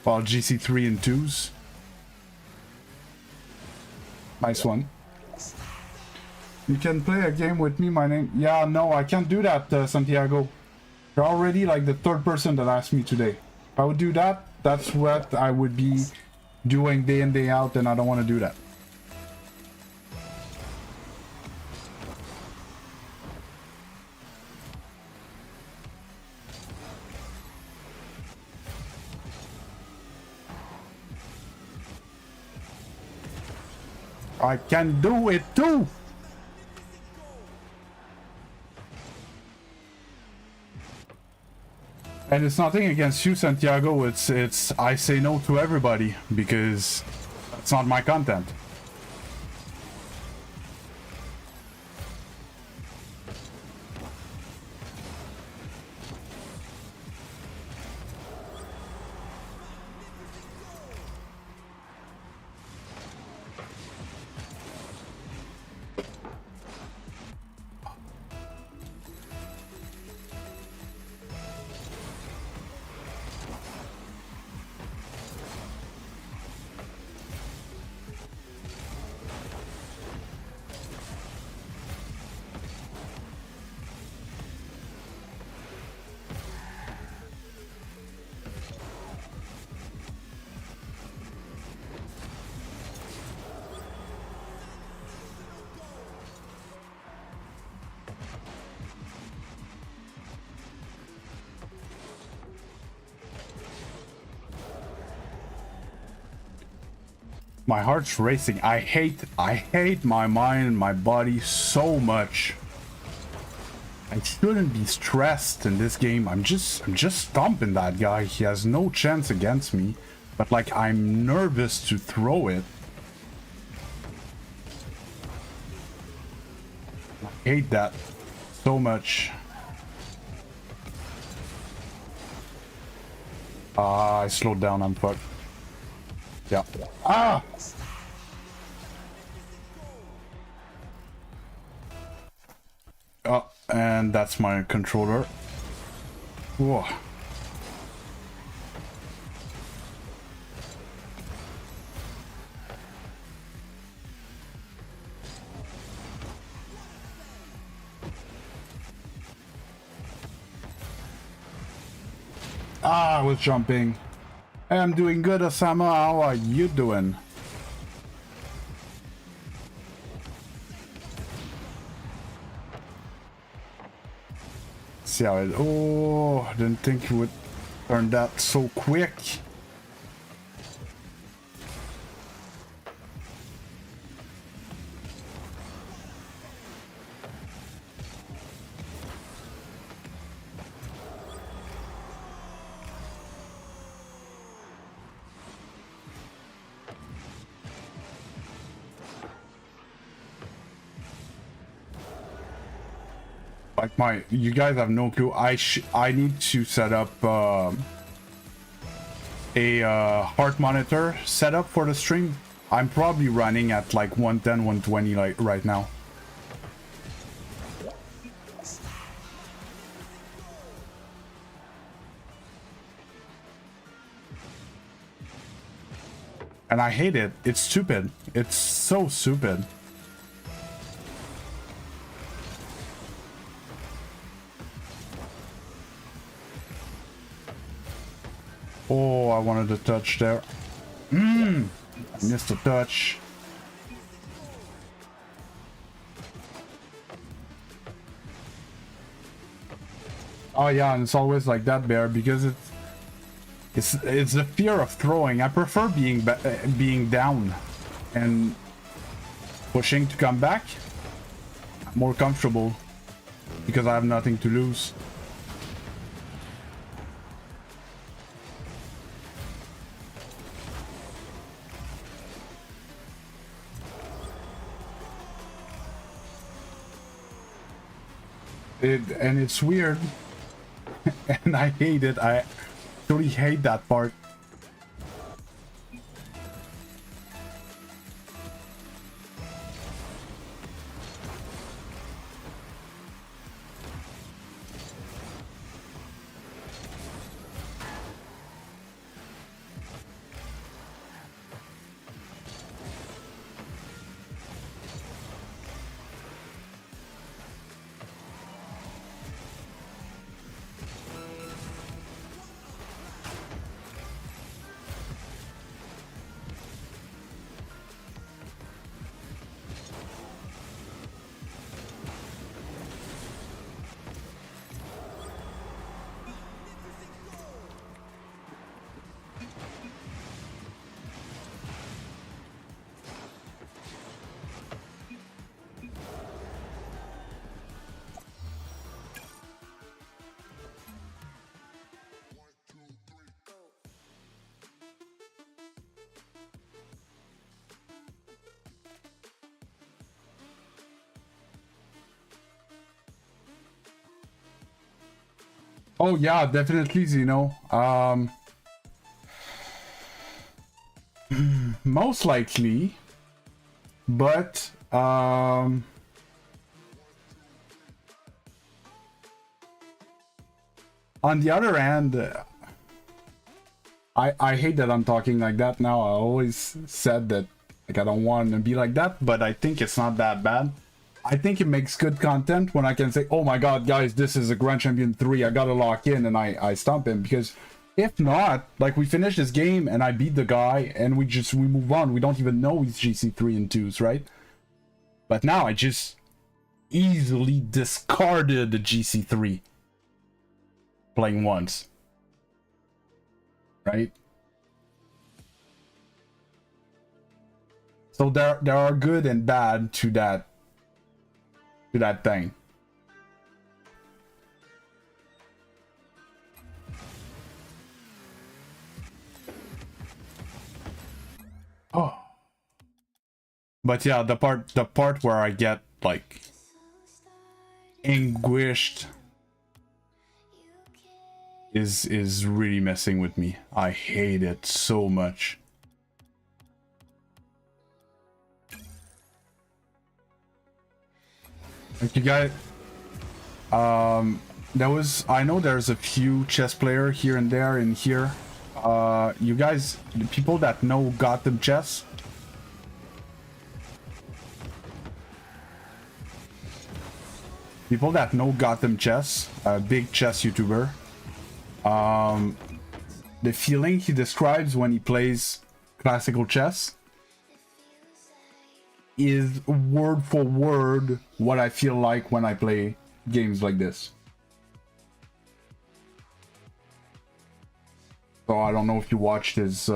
Well, GC3 and 2s. Nice one. You can play a game with me, my name... Yeah, no, I can't do that, Santiago. You're already like the third person that asked me today. If I would do that, that's what I would be doing day in, day out, and I don't want to do that. I can do it too! And it's nothing against you, Santiago, it's I say no to everybody because it's not my content. My heart's racing. I hate my mind and my body so much. I shouldn't be stressed in this game. I'm just stomping that guy. He has no chance against me. But like, I'm nervous to throw it. I hate that so much. I slowed down, I'm fucked. Yeah. Ah! Oh, and that's my controller. Whoa. Ah, I was jumping. I'm doing good, Osama. How are you doing? See how it... Oh, I didn't think it would turn that so quick. Like you guys have no clue. I need to set up a heart monitor setup for the stream. I'm probably running at like 110, 120 like right now. And I hate it. It's stupid. It's so stupid. Oh, I wanted to touch there. I missed a touch. Oh yeah, and it's always like that, Bear, because it's the fear of throwing. I prefer being down and pushing to come back. I'm more comfortable because I have nothing to lose. And it's weird, and I hate it. I really hate that part. Oh yeah, definitely, Zeno. Most likely, but on the other hand, I hate that I'm talking like that now. I always said that like I don't want to be like that, but I think it's not that bad. I think it makes good content when I can say, oh my god, guys, this is a Grand Champion 3, I gotta lock in, and I stomp him. Because if not, like, we finish this game and I beat the guy and we move on. We don't even know he's GC3 and 2s, right? But now I just easily discarded the GC3 playing once, right? So there are good and bad to that thing. Oh, but yeah, the part where I get like anguished is really messing with me. I hate it so much. Like, you guys, I know there's a few chess player here and there in here. You guys, the people that know Gotham Chess, a big chess YouTuber, the feeling he describes when he plays classical chess is word for word what I feel like when I play games like this. So I don't know if you watched his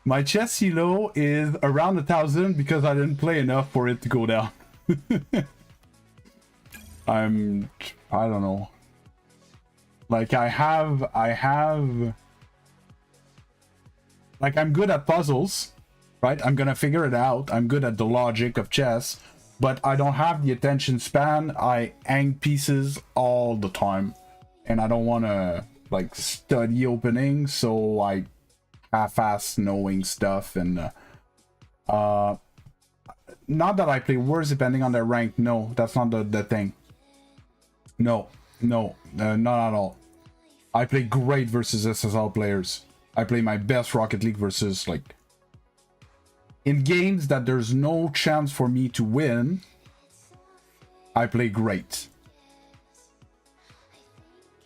my chess elo is around 1,000 because I didn't play enough for it to go down. I don't know. Like I have like, I'm good at puzzles, right? I'm gonna figure it out. I'm good at the logic of chess, but I don't have the attention span. I hang pieces all the time, and I don't want to like study openings, so I half-ass knowing stuff. And not that I play worse depending on their rank. No, that's not the thing. No, not at all. I play great versus SSL players. I play my best Rocket League versus, like, in games that there's no chance for me to win, I play great.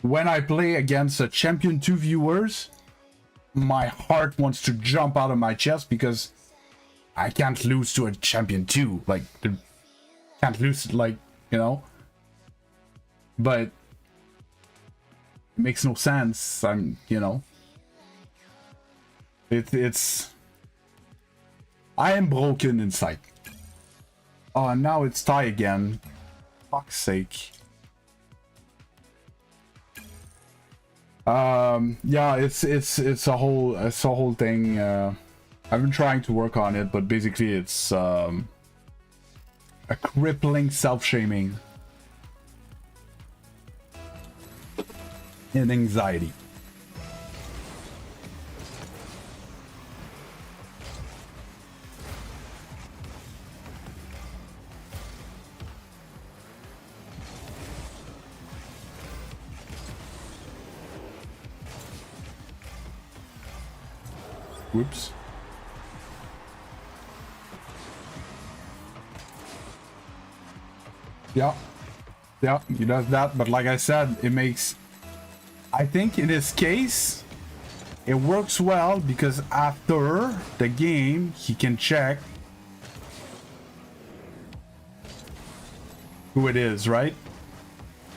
When I play against a Champion 2 viewers, my heart wants to jump out of my chest because I can't lose to a Champion 2. Like, can't lose, like, you know? But it makes no sense. I'm, you know. It's... I am broken inside. Oh, and now it's tie again. Fuck's sake. Yeah, it's a whole thing. I've been trying to work on it, but basically it's a crippling self-shaming and anxiety. Whoops. Yeah, he does that, but like I said, it makes... I think in this case, it works well because after the game, he can check who it is, right?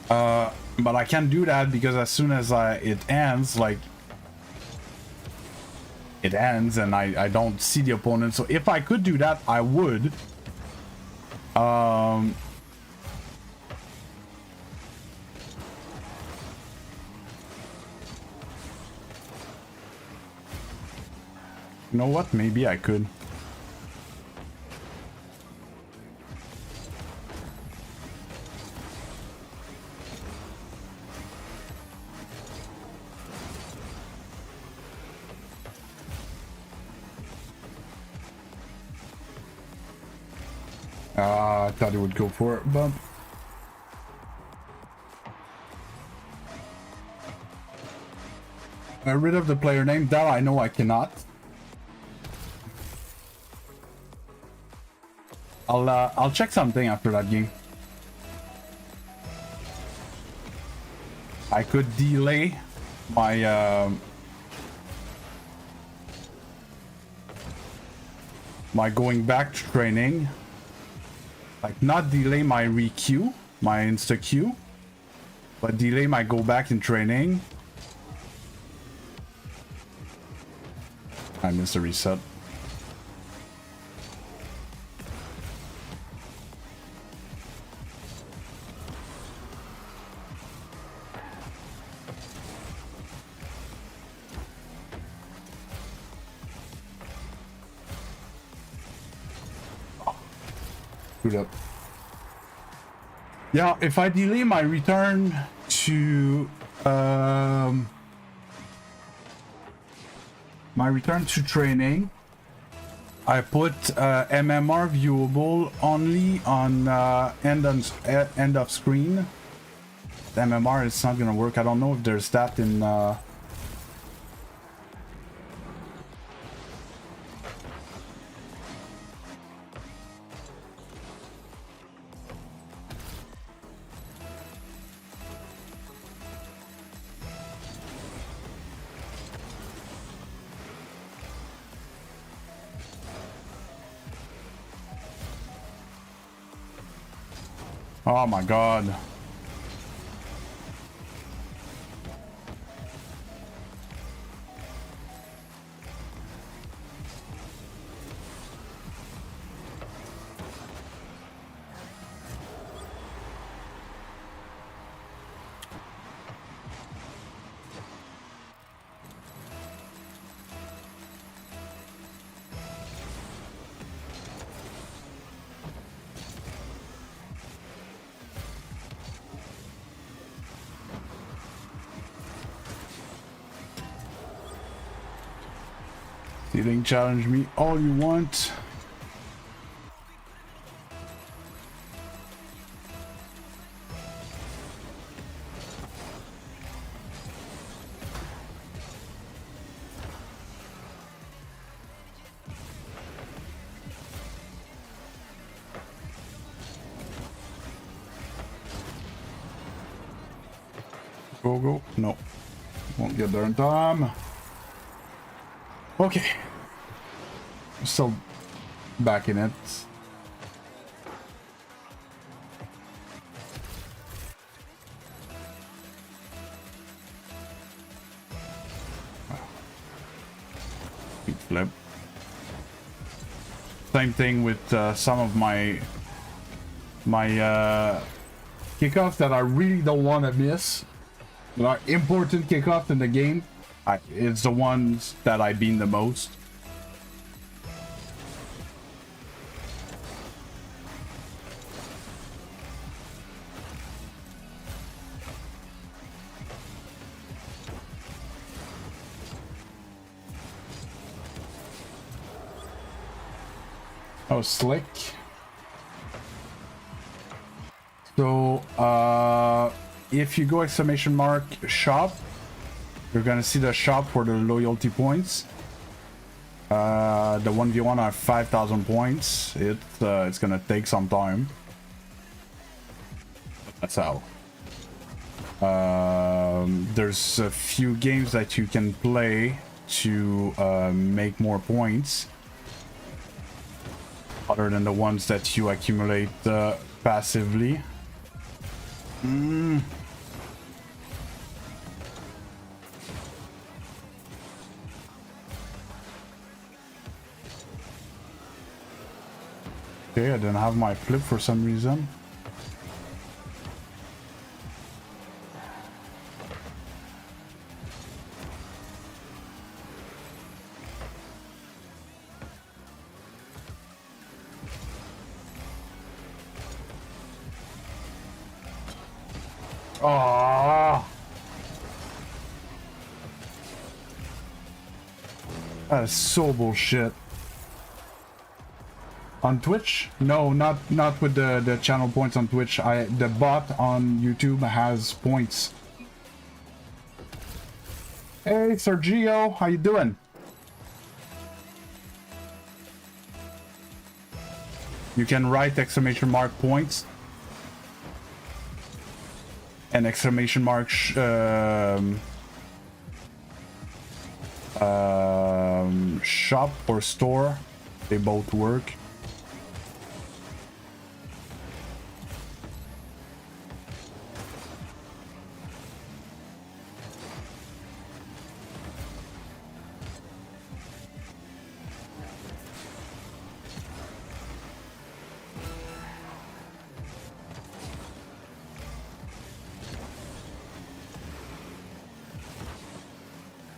But I can't do that because as soon as it ends, like... It ends and I don't see the opponent. So if I could do that, I would. You know what? Maybe I could. I thought he would go for it, but... rid of the player name. That I know I cannot. I'll check something after that game. I could delay my my going back to training. Like, not delay my re-queue, my insta-queue, but delay my go back in training. I missed a reset. Screwed up. Yeah, if I delay my return to training, I put MMR viewable only on end of screen. The MMR is not gonna work. I don't know if there's that in Oh my god. You can challenge me all you want. Go, go. No. Won't get there in time. Okay. Still back in it. Flip. Same thing with some of my kickoffs that I really don't want to miss. That are important kickoffs in the game. It's the ones that I beat the most. Oh, slick. So, if you go exclamation mark shop, you're gonna see the shop for the loyalty points. The 1v1 are 5,000 points. It's gonna take some time. That's how. There's a few games that you can play to make more points, other than the ones that you accumulate passively. Okay, I didn't have my flip for some reason. Ah, that is so bullshit. On Twitch? No, not with the channel points on Twitch. The bot on YouTube has points. Hey Sergio, how you doing? You can write exclamation mark points and exclamation mark shop or store. They both work.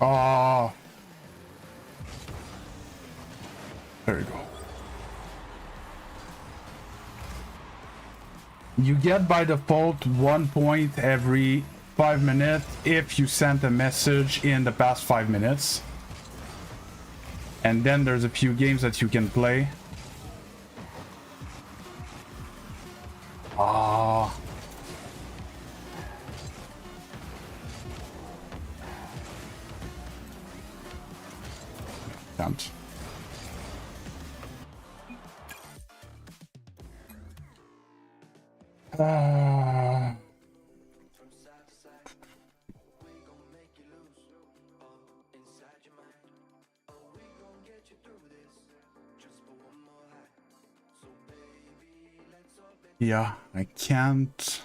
Ah, there you go. You get by default 1 point every 5 minutes if you sent a message in the past 5 minutes. And then there's a few games that you can play. Ah. Can't. Yeah, I can't.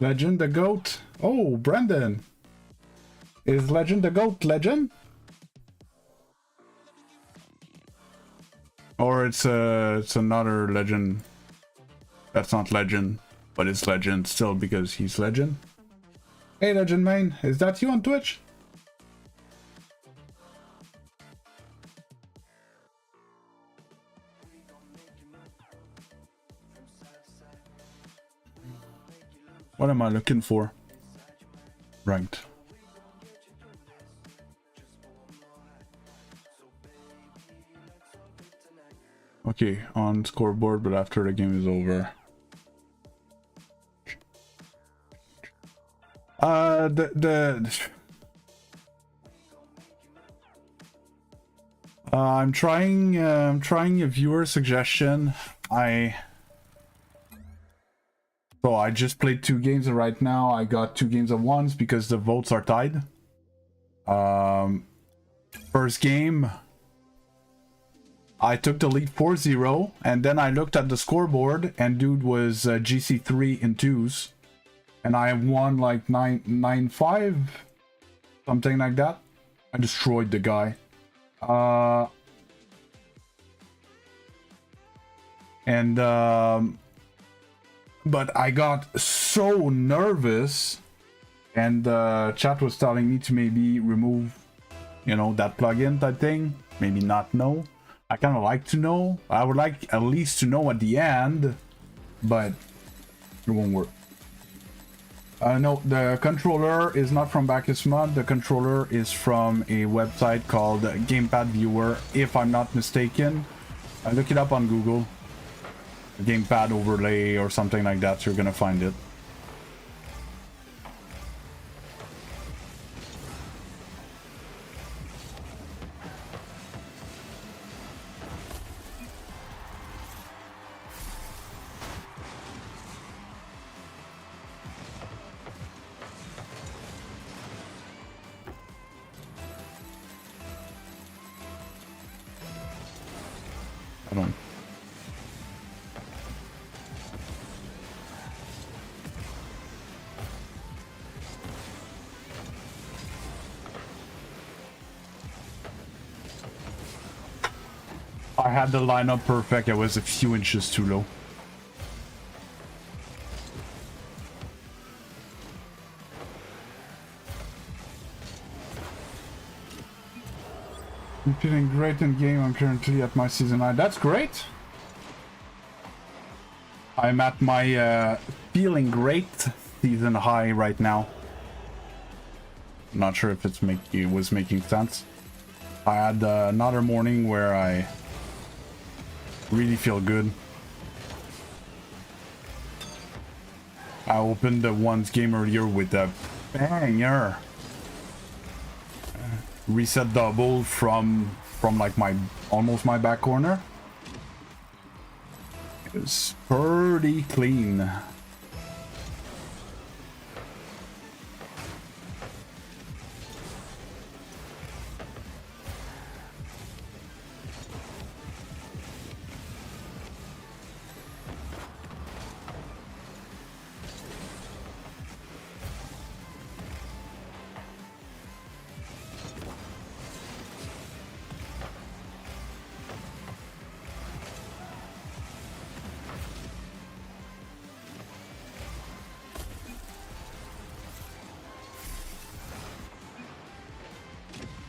Legend, the goat. Oh, Brandon. Is Legend the GOAT, Legend? Or it's another Legend that's not Legend, but it's Legend still because he's Legend. Hey Legend Main, is that you on Twitch? What am I looking for? Ranked. Okay, on scoreboard, but after the game is over. I'm trying a viewer suggestion. So I just played 2 games and right now I got 2 games at once because the votes are tied. First game, I took the lead 4-0 and then I looked at the scoreboard and dude was GC3 in 2s. And I won like 9-5, something like that. I destroyed the guy. But I got so nervous, and chat was telling me to maybe remove, you know, that plugin type thing. Maybe not know. I kind of like to know. I would like at least to know at the end, but it won't work. No, the controller is not from Bacchus Mod. The controller is from a website called Gamepad Viewer, if I'm not mistaken. I look it up on Google. Gamepad overlay or something like that, so you're gonna find it. I don't. I had the lineup perfect. It was a few inches too low. I'm feeling great in game. I'm currently at my season 9. That's great. I'm at my feeling great season high right now. Not sure if it was making sense. I had another morning where I really feel good. I opened the ones game earlier with a banger. Reset double from like almost my back corner. It was pretty clean.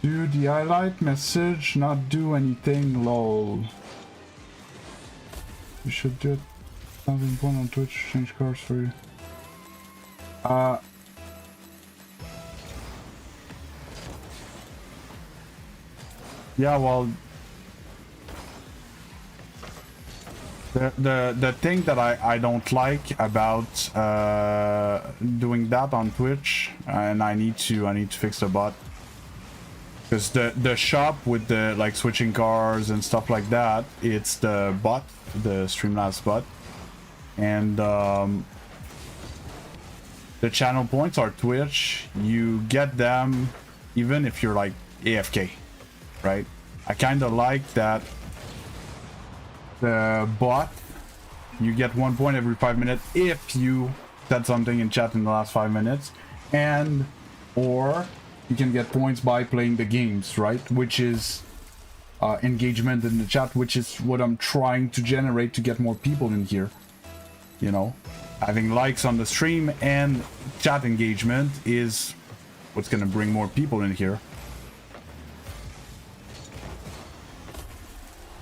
Do the highlight message not do anything, lol. You should do it. Something fun on Twitch, change cars for you. Yeah, well, the thing that I don't like about doing that on Twitch, and I need to fix the bot. Because the shop with the like switching cars and stuff like that, it's the bot, the Streamlabs bot, and the channel points are Twitch. You get them even if you're like AFK, right? I kind of like that the bot, you get 1 point every 5 minutes if you said something in chat in the last 5 minutes, and or you can get points by playing the games, right? Which is engagement in the chat, which is what I'm trying to generate to get more people in here. You know, having likes on the stream and chat engagement is what's gonna bring more people in here.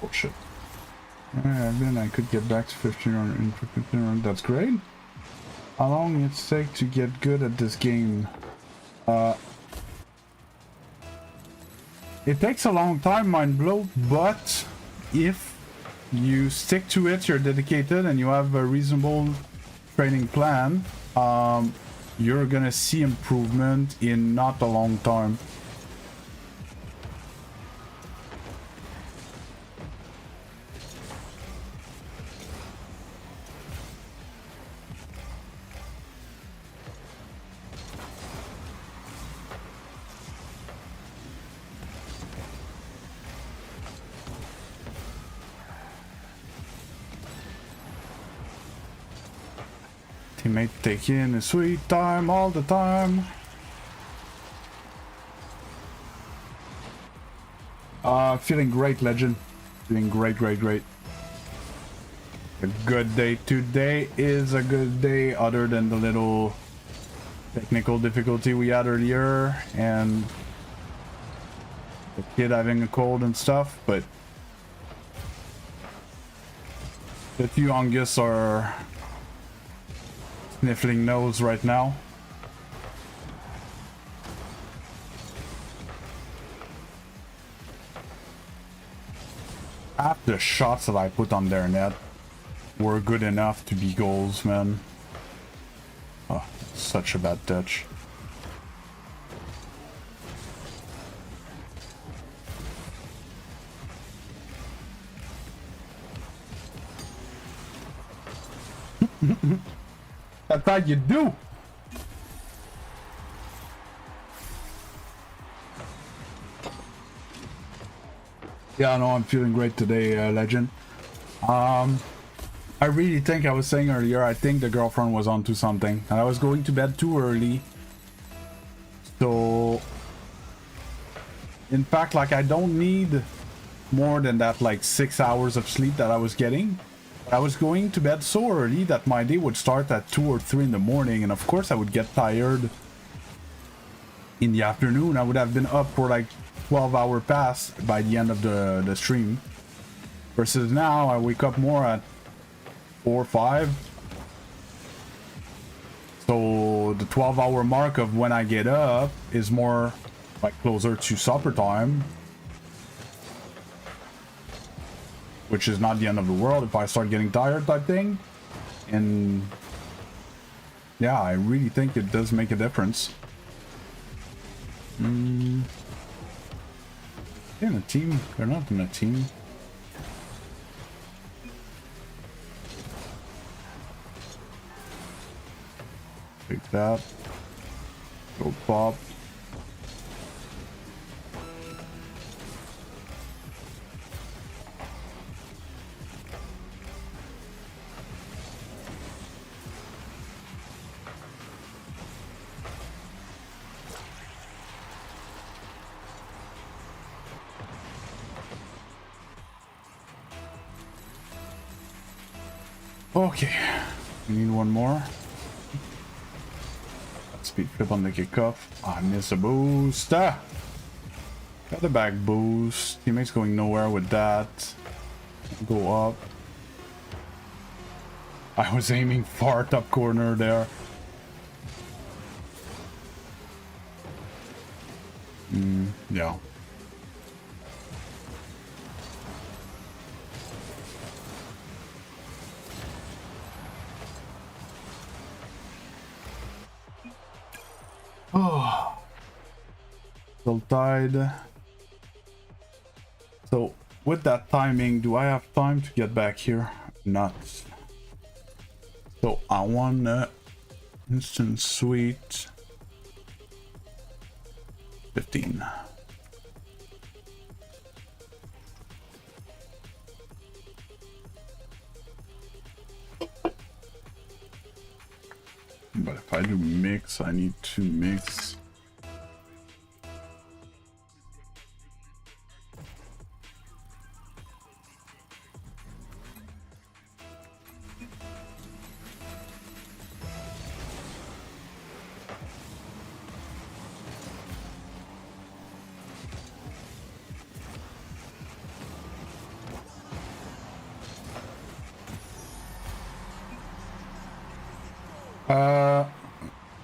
Oh shit. Then I could get back to 15 in 15. That's great. How long it take to get good at this game? It takes a long time, mind blow, but if you stick to it, you're dedicated, and you have a reasonable training plan, you're gonna see improvement in not a long time. Teammate taking a sweet time all the time. Feeling great, Legend. Feeling great. A good day. Today is a good day, other than the little technical difficulty we had earlier and the kid having a cold and stuff, but the two Angus are sniffling nose right now. Half the shots that I put on their net were good enough to be goals, man. Oh, such a bad touch. That's how you do. Yeah, no, I'm feeling great today, Legend. I really think, I was saying earlier, I think the girlfriend was onto something. And I was going to bed too early. So, in fact, like, I don't need more than that, like, 6 hours of sleep that I was getting. I was going to bed so early that my day would start at 2 or 3 in the morning, and of course I would get tired in the afternoon. I would have been up for like 12-hour pass by the end of the stream. Versus now, I wake up more at 4 or 5. So the 12-hour mark of when I get up is more like closer to supper time. Which is not the end of the world if I start getting tired type thing. And yeah, I really think it does make a difference. They're in a team. They're not in a team. Take that. Go pop. Okay, we need one more. Speed flip on the kickoff. I miss a boost. Got the back boost. Teammates going nowhere with that. Go up. I was aiming far top corner there. Yeah. Oh, still tied. So with that timing, do I have time to get back here? Not. So I want instant sweet 15. But if I do mix, I need to mix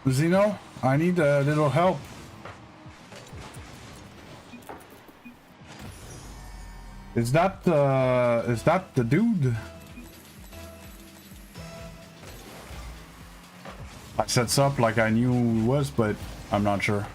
Zeno, I need a little help. Is that the dude? I set up like I knew who he was, but I'm not sure.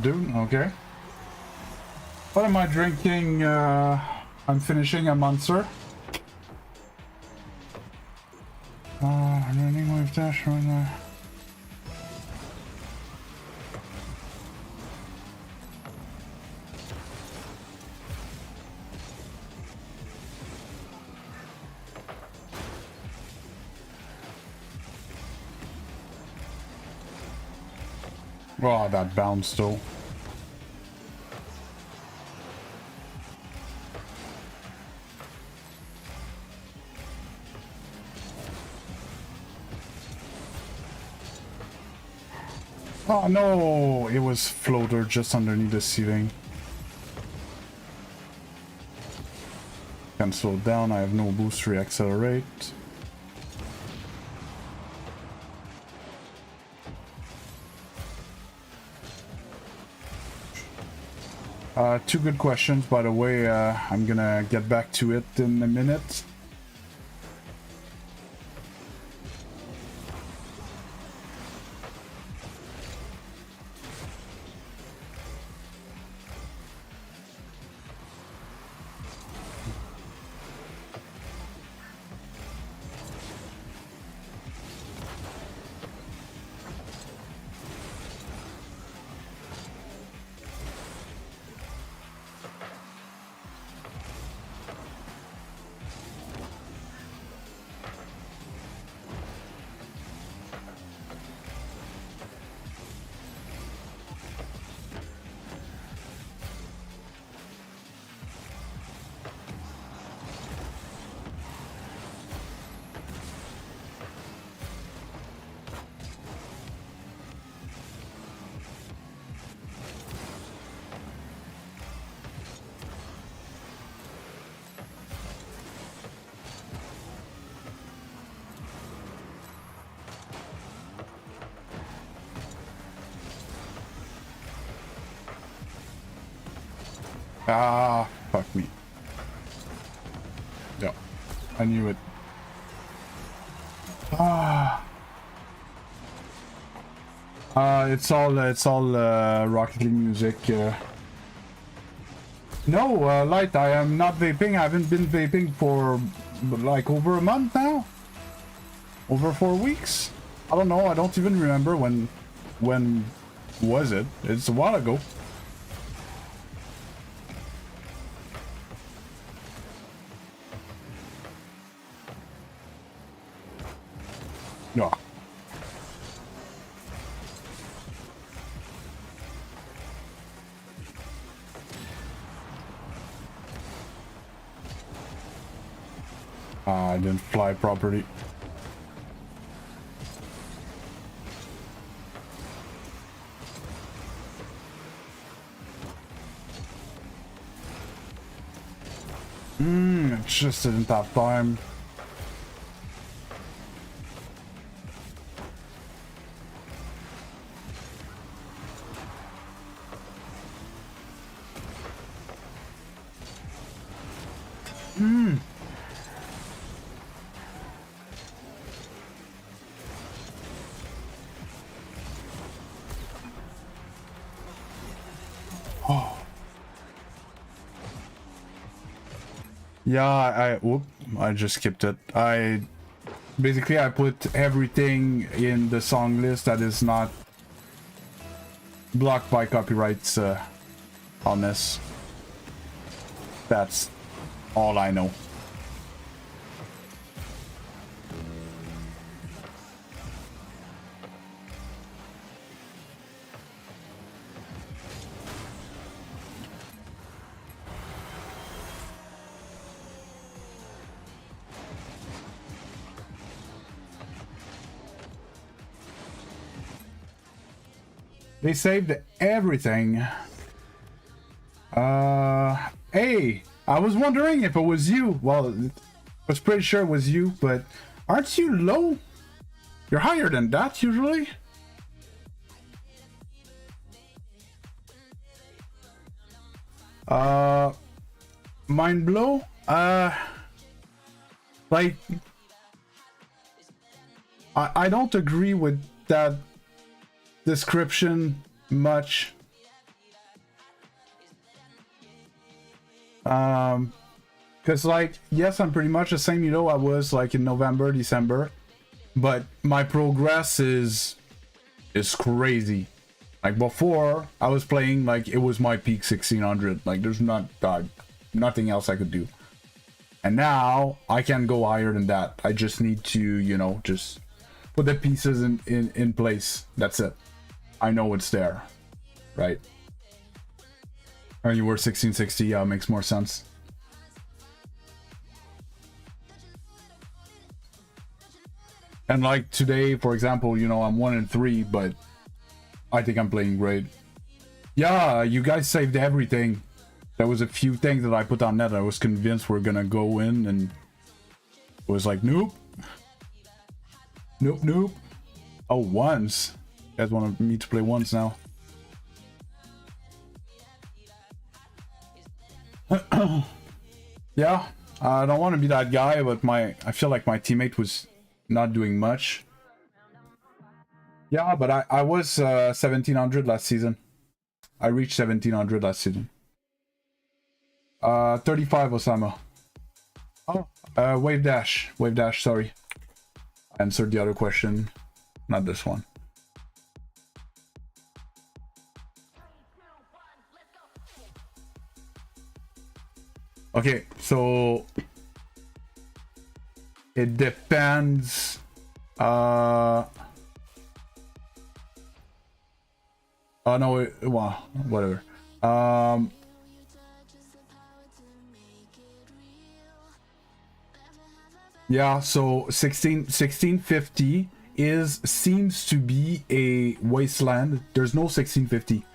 Dude, okay. What am I drinking? I'm finishing a Monster. I'm running with dash right now. Oh, that bounced though. Oh no, it was floater just underneath the ceiling. Can slow down, I have no boost to reaccelerate. Two good questions, by the way. I'm gonna get back to it in a minute. Ah, fuck me. Yeah, I knew it. Ah. It's all Rocket League music. No, Light, I am not vaping. I haven't been vaping for like over a month now. Over 4 weeks. I don't know. I don't even remember when was it? It's a while ago. No. I didn't fly properly. It just didn't have time. Yeah, I just skipped it. I put everything in the song list that is not blocked by copyrights on this. That's all I know. They saved everything. Hey, I was wondering if it was you. Well, I was pretty sure it was you, but aren't you low? You're higher than that usually. Mind blow? Like, I don't agree with that description much. Because like, yes, I'm pretty much the same, you know, I was like in November, December, but my progress is crazy. Like before, I was playing like it was my peak 1600. Like there's nothing else I could do. And now I can go higher than that. I just need to, you know, just put the pieces in place. That's it. I know it's there, right? And you were 1660. Yeah, makes more sense. And like today, for example, you know, I'm 1-3, but I think I'm playing great. Yeah, you guys saved everything. There was a few things that I put on net. I was convinced we're gonna go in, and it was like, nope. Nope, nope. Oh, once. You guys want me to play once now? Yeah, I don't want to be that guy, but I feel like my teammate was not doing much. Yeah, but I was 1700 last season. I reached 1700 last season. 35 Osama. Oh, wave dash, sorry. I answered the other question, not this one. Okay, so it depends. Oh no, well, whatever. Yeah, so 1650 seems to be a wasteland. There's no 1650.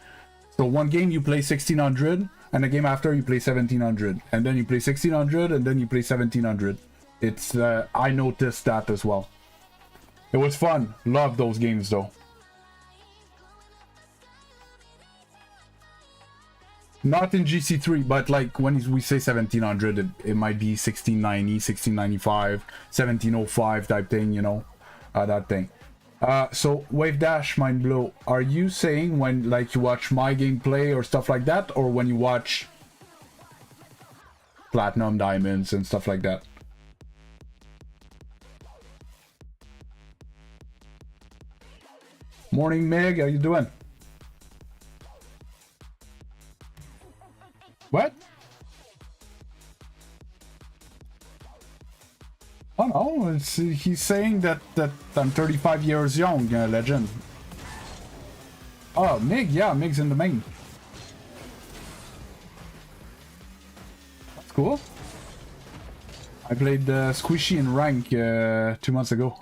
So one game you play 1600, and the game after you play 1700, and then you play 1600, and then you play 1700. It's I noticed that as well. It was fun. Love those games though. Not in GC3, but like when we say 1700, it might be 1690, 1695, 1705 type thing, you know, that thing. So Wave Dash, Mind Blow, are you saying when like you watch my gameplay or stuff like that, or when you watch Platinum, Diamonds and stuff like that? Morning Meg, how you doing? What? Oh no, he's saying that I'm 35 years young, Legend. Oh, Mig, yeah, Mig's in the main. That's cool. I played Squishy in rank 2 months ago.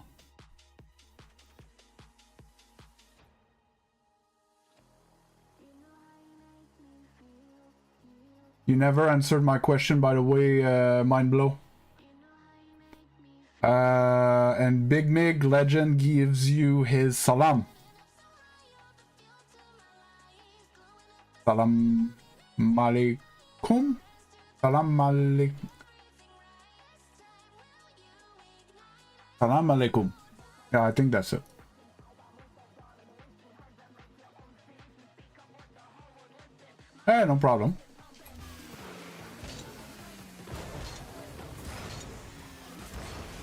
You never answered my question, by the way, Mind Blow. And Big Mig Legend gives you his salam. Salam alaikum. Salam alaikum. Salam alaikum. Yeah, I think that's it. Eh, no problem.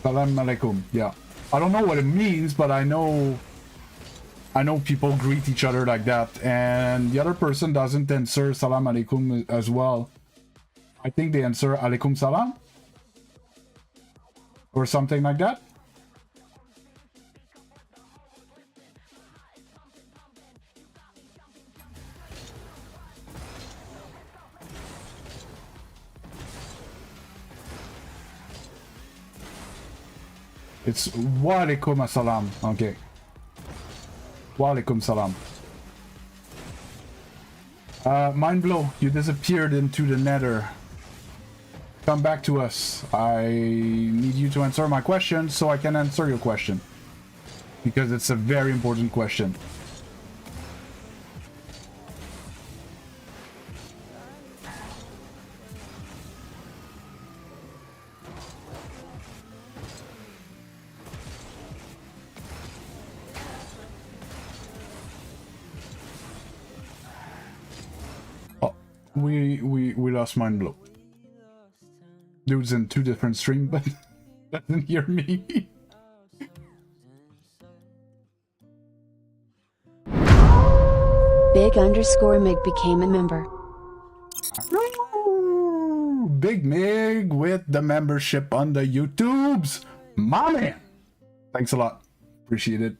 Salam alaikum. Yeah. I don't know what it means, but I know people greet each other like that, and the other person doesn't answer salam alaikum as well. I think they answer alaikum salam or something like that. It's wa alaikum assalam. Okay. Wa alaikum salam. Mindblow, you disappeared into the nether. Come back to us. I need you to answer my question so I can answer your question. Because it's a very important question. Oh, we lost Mindblow. Dude's in 2 different streams, but doesn't hear me. Big_Mig became a member. Big Mig with the membership on the YouTubes. My man. Thanks a lot. Appreciate it.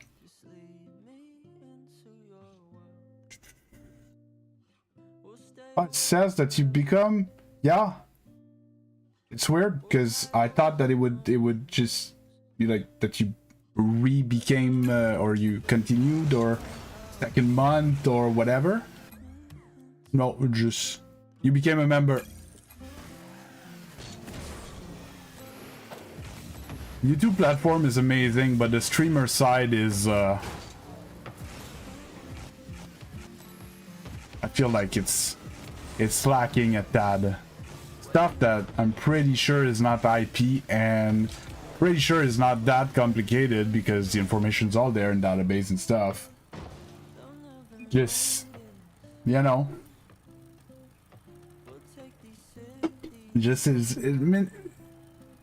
Oh, it says that you become... Yeah. It's weird because I thought that it would just be like that you re-became or you continued or second month or whatever. No, just you became a member. YouTube platform is amazing, but the streamer side is I feel like it's lacking at that stuff that I'm pretty sure is not IP and pretty sure is not that complicated because the information's all there in database and stuff. Just, you know, just is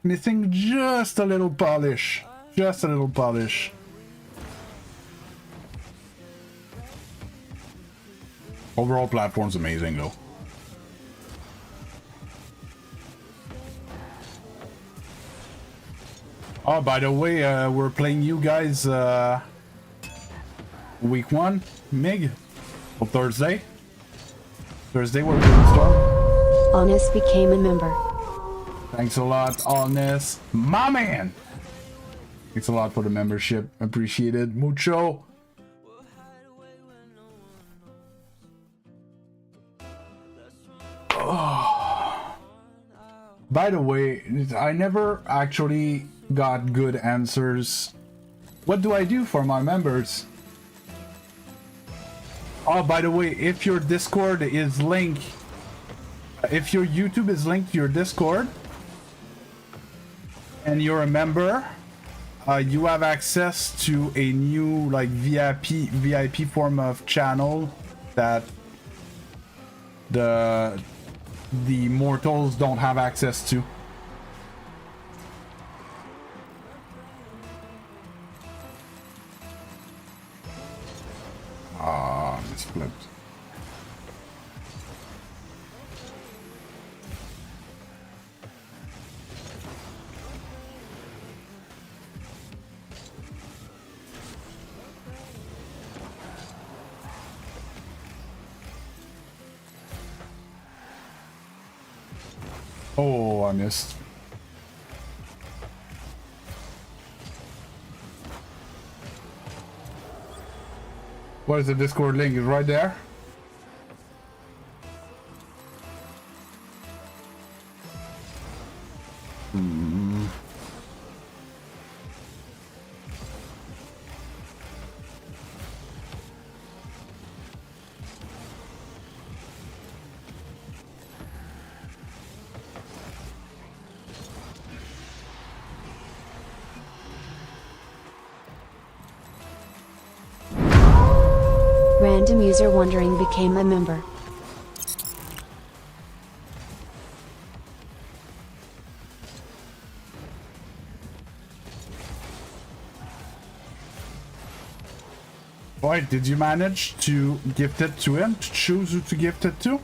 missing just a little polish. Just a little polish. Overall platform's amazing though. Oh, by the way, we're playing you guys week 1, Mig, on Thursday. Thursday we're playing Storm. Honest became a member. Thanks a lot, Honest. My man! Thanks a lot for the membership. Appreciate it. Mucho. Oh. By the way, I never actually got good answers. What do I do for my members? Oh, by the way, if your Discord is linked, if your YouTube is linked to your Discord and you're a member, you have access to a new like VIP form of channel that the mortals don't have access to. Ah, misflipped. Oh, I missed. What is the Discord link? Is right there. Random user wondering became a member. Why did you manage to gift it to him? To choose who to gift it to?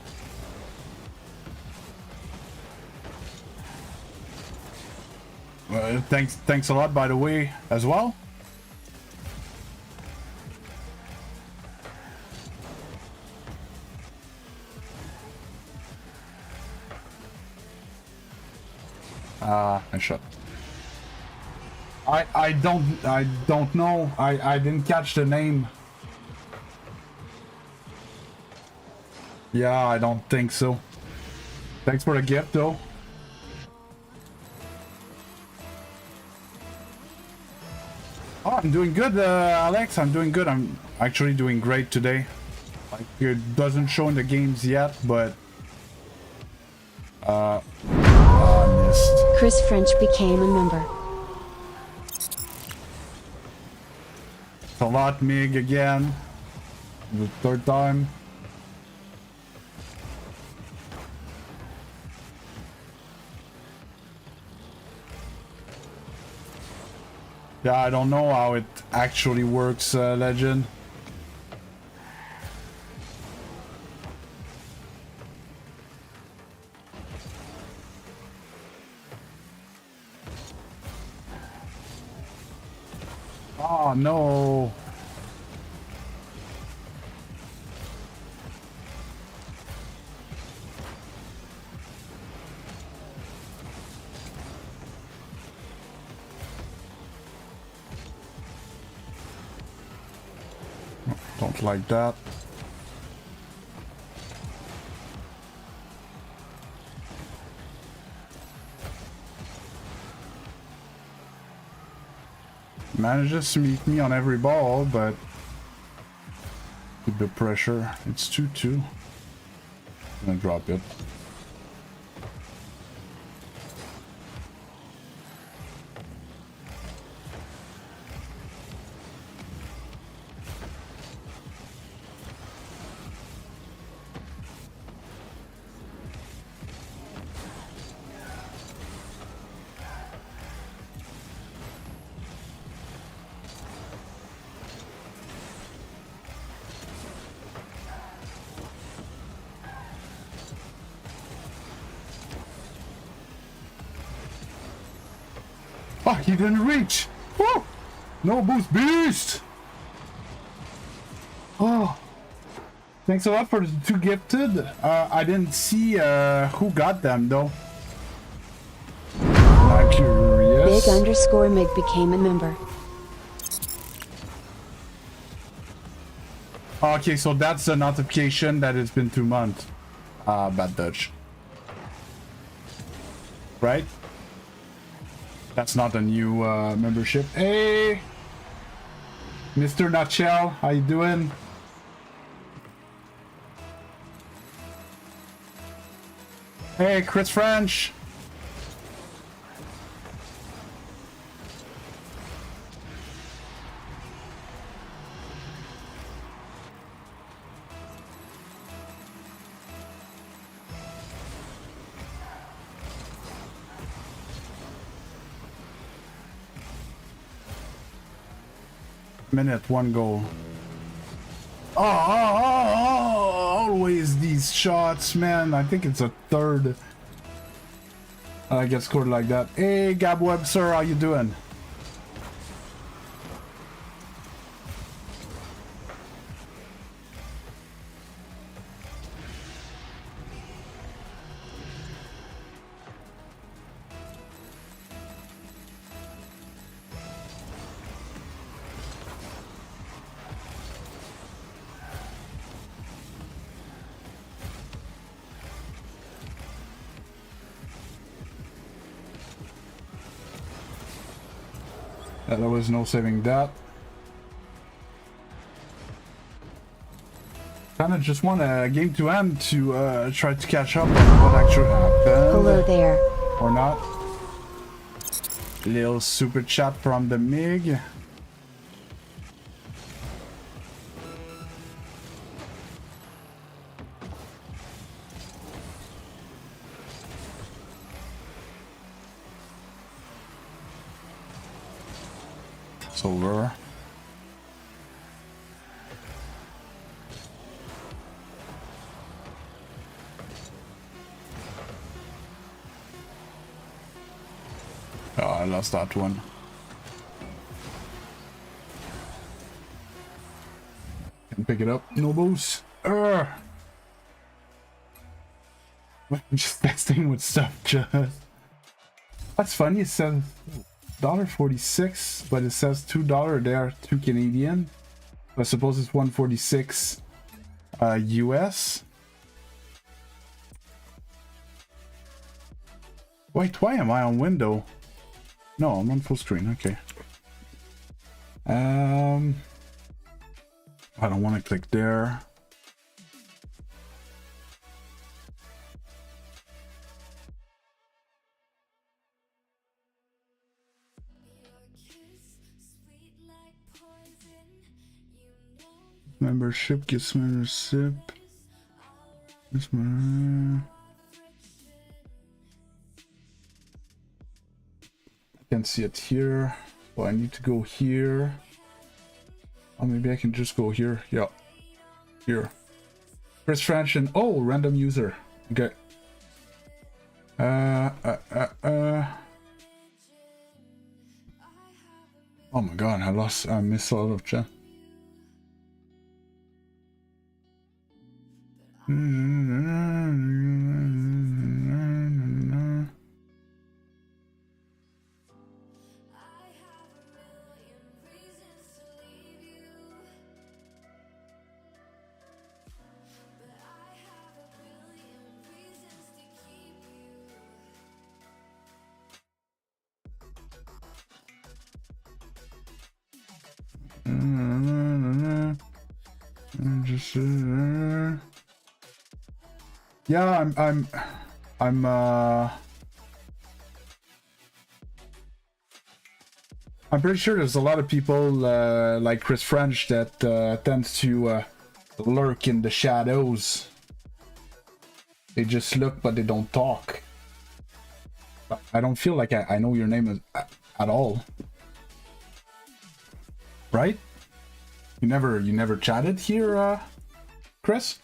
Thanks a lot, by the way, as well. I shot. I don't know. I didn't catch the name. Yeah, I don't think so. Thanks for the gift, though. Oh, I'm doing good, Alex. I'm doing good. I'm actually doing great today. Like, it doesn't show in the games yet, but... I missed. Chris French became a member. It's a lot, Mig, again. The third time. Yeah, I don't know how it actually works, Legend. Oh, no. Don't like that. Manages to meet me on every ball, but keep the pressure. It's 2-2. I'm gonna drop it. Oh, he didn't reach. Woo! No boost beast. Oh, thanks a lot for the 2 gifted. I didn't see who got them though. I'm curious. Big_Mig became a member. Okay, so that's a notification that it's been 2 months. Bad Dutch. Right? That's not a new membership. Hey! Mr. Nutshell, how you doing? Hey, Chris French! Minute, 1 goal. Oh, always these shots, man. I think it's a third. I get scored like that. Hey, Gab Webster, how you doing? There was no saving that. Kinda just want a game to end to try to catch up on what actually happened. Hello there. Or not. Little super chat from the MiG. It's over. Oh, I lost that one. Can pick it up. No boost. Just testing with stuff. Just. That's funny. It says $1.46, but it says $2 there, 2 Canadian. I suppose it's 146 US. Wait, why am I on window? No, I'm on full screen. Okay. I don't want to click there. Membership gets membership. This one. I can see it here. Well, I need to go here. Oh, maybe I can just go here. Yeah. Here. Chris French and oh, random user. Okay. Oh my god, I missed a lot of chat. Just yeah, I'm pretty sure there's a lot of people like Chris French that tends to lurk in the shadows. They just look, but they don't talk. I don't feel like I know your name at all. Right? You never chatted here, Chris?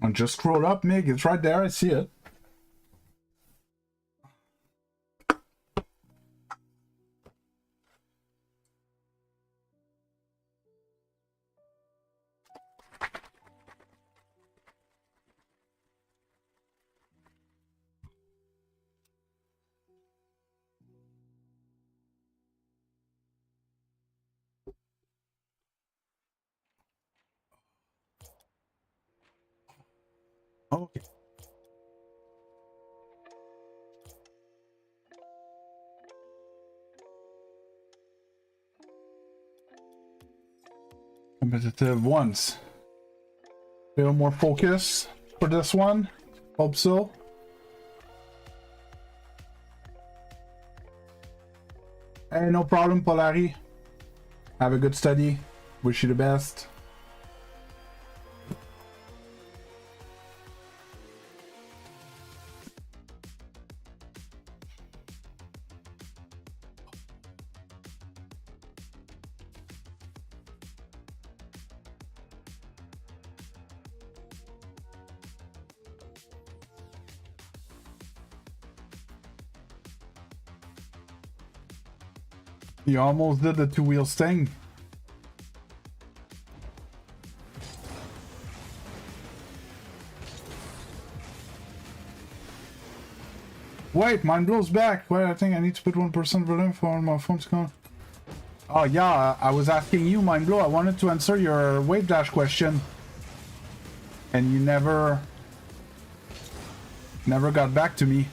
I just scroll up, Mig. It's right there. I see it. Okay. Competitive ones. A little more focus for this one. Hope so. Hey, no problem, Polari. Have a good study. Wish you the best. You almost did the 2 wheels thing. Wait, mine blows back. Wait, I think I need to put 1% volume for my phone's gone. Oh yeah, I was asking you, Mind Blow. I wanted to answer your wave dash question. And you never got back to me.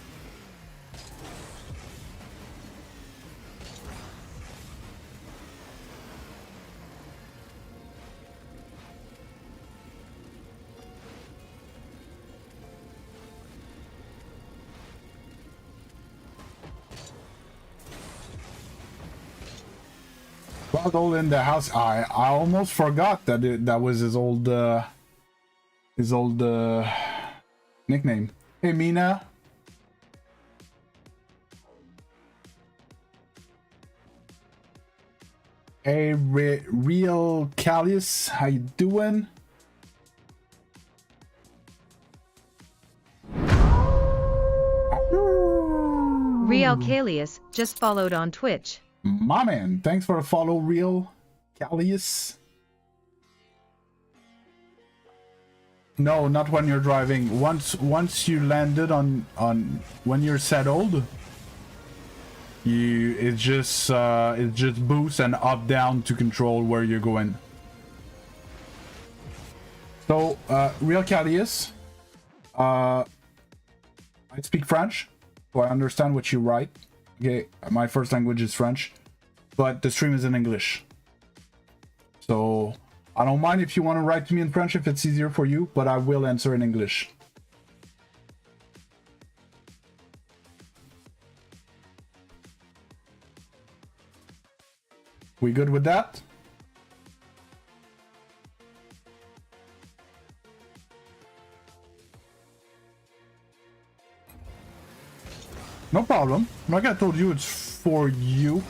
Boggle in the house. I almost forgot that that was his old nickname. Hey Mina. Hey Real Callius, how you doing? Real Callius just followed on Twitch. My man, thanks for the follow, Real Callius. No, not when you're driving. Once you landed on when you're settled, it just boosts and up down to control where you're going. So real Callius, I speak French, so I understand what you write. Okay, my first language is French, but the stream is in English. So I don't mind if you want to write to me in French if it's easier for you, but I will answer in English. We good with that? No problem. Like I told you, it's for you.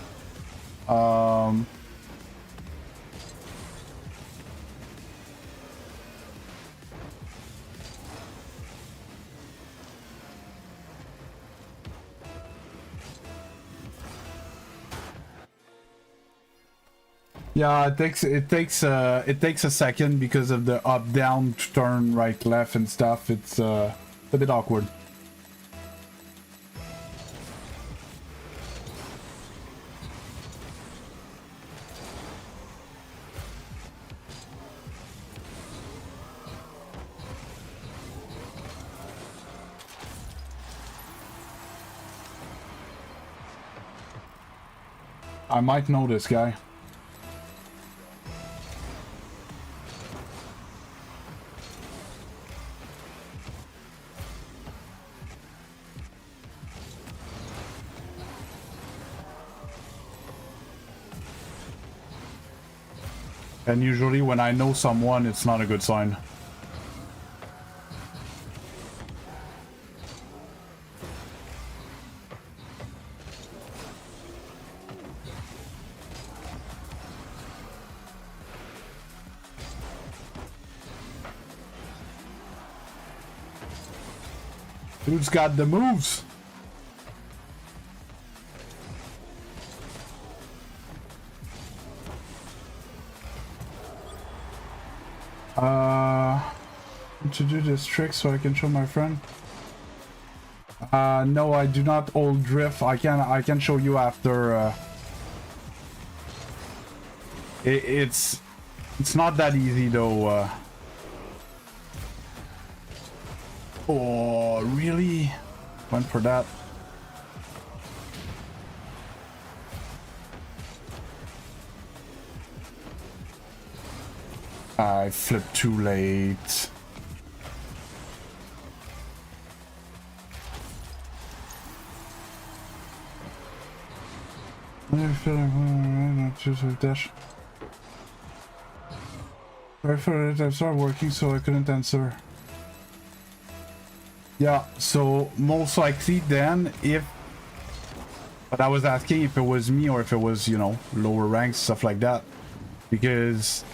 Yeah, it takes a second because of the up down turn right left and stuff. It's a bit awkward. I might know this guy. And usually when I know someone, it's not a good sign. Dude's got the moves. To do this trick so I can show my friend. No, I do not hold drift. I can show you after. It's not that easy though. Oh, really? Went for that. I flipped too late. I feel like not just with dash. I felt it started working, so I couldn't answer. Yeah, so most likely then, if... But I was asking if it was me or if it was, you know, lower ranks, stuff like that. Because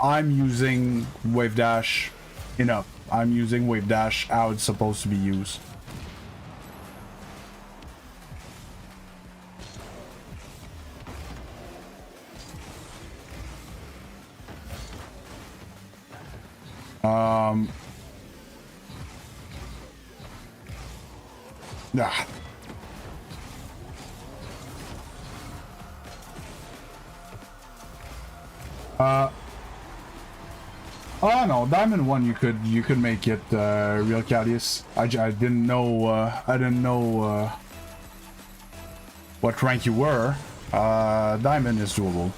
I'm using wave dash enough. I'm using wave dash how it's supposed to be used. Ah. Oh no, Diamond 1 you could make it real Callius. I didn't know what rank you were. Diamond is doable.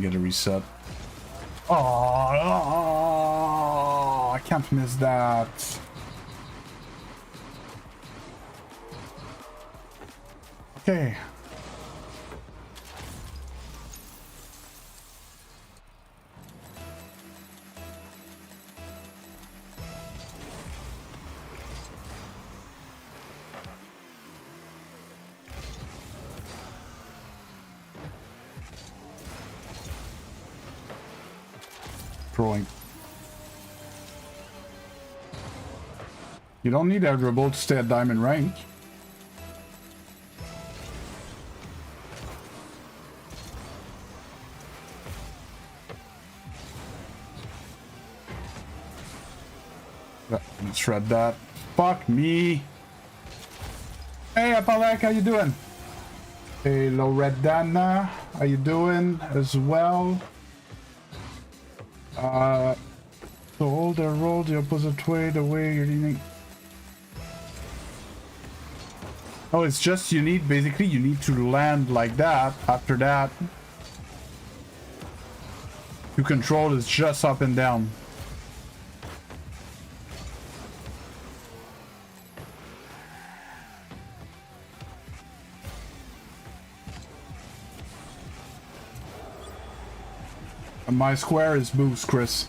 Get a reset. Oh, I can't miss that. Okay. Throwing. You don't need a dribble to stay at diamond rank. Shred that. Fuck me. Hey, Apalek, how you doing? Hey, Loredana, how you doing as well? So hold or roll the opposite way, the way you're leaning. Oh, it's just you need, basically, you need to land like that. After that, to control is just up and down. And my square is boost, Chris.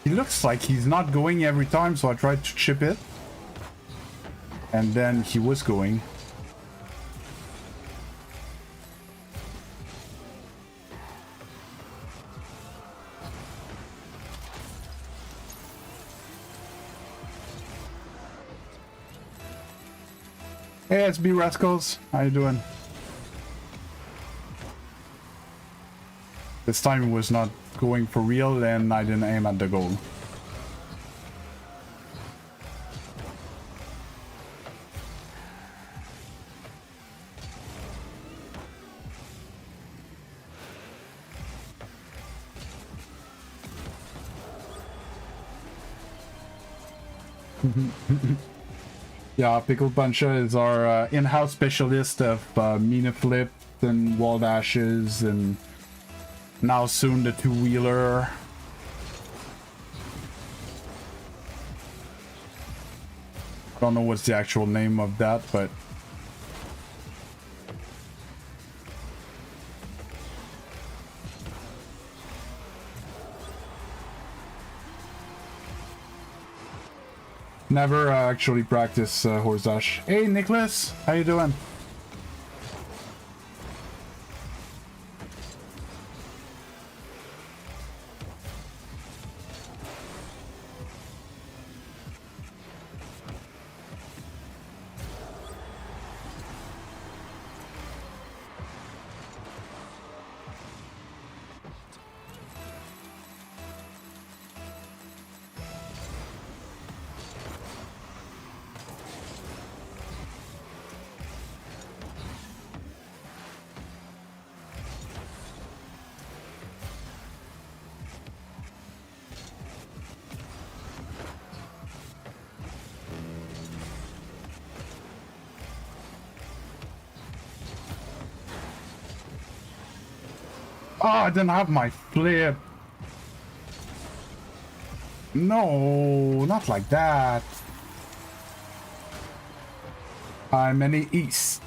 He looks like he's not going every time, so I tried to chip it. And then he was going. Hey, it's B Rascals. How you doing? This time it was not going for real and I didn't aim at the goal. Yeah, Pickle Puncher is our in-house specialist of Mina Flip and wall dashes and now soon the two-wheeler. I don't know what's the actual name of that, but never actually practice horse dash. Hey Nicholas, how you doing? Oh, I didn't have my flip. No, not like that. I'm in the east.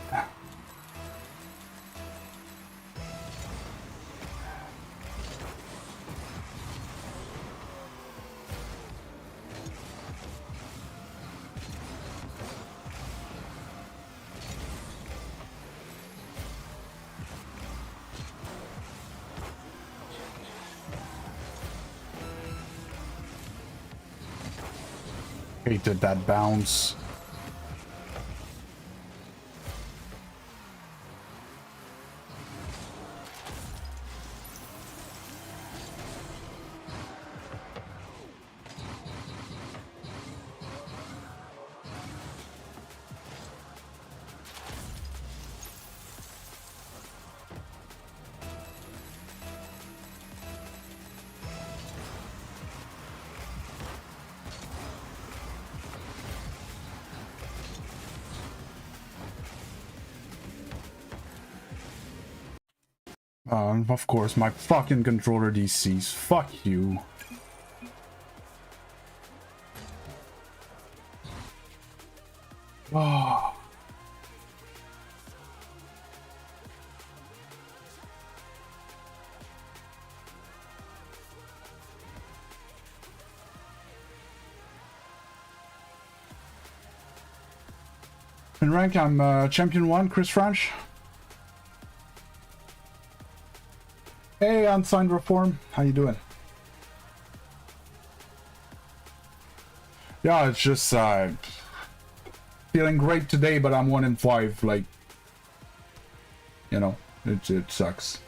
Hated that bounce. Of course, my fucking controller DCs. Fuck you. Oh. In rank, I'm champion 1, Chris French. Hey, Unsigned Reform, how you doing? Yeah, it's just feeling great today, but I'm 1-5. Like, you know, it sucks.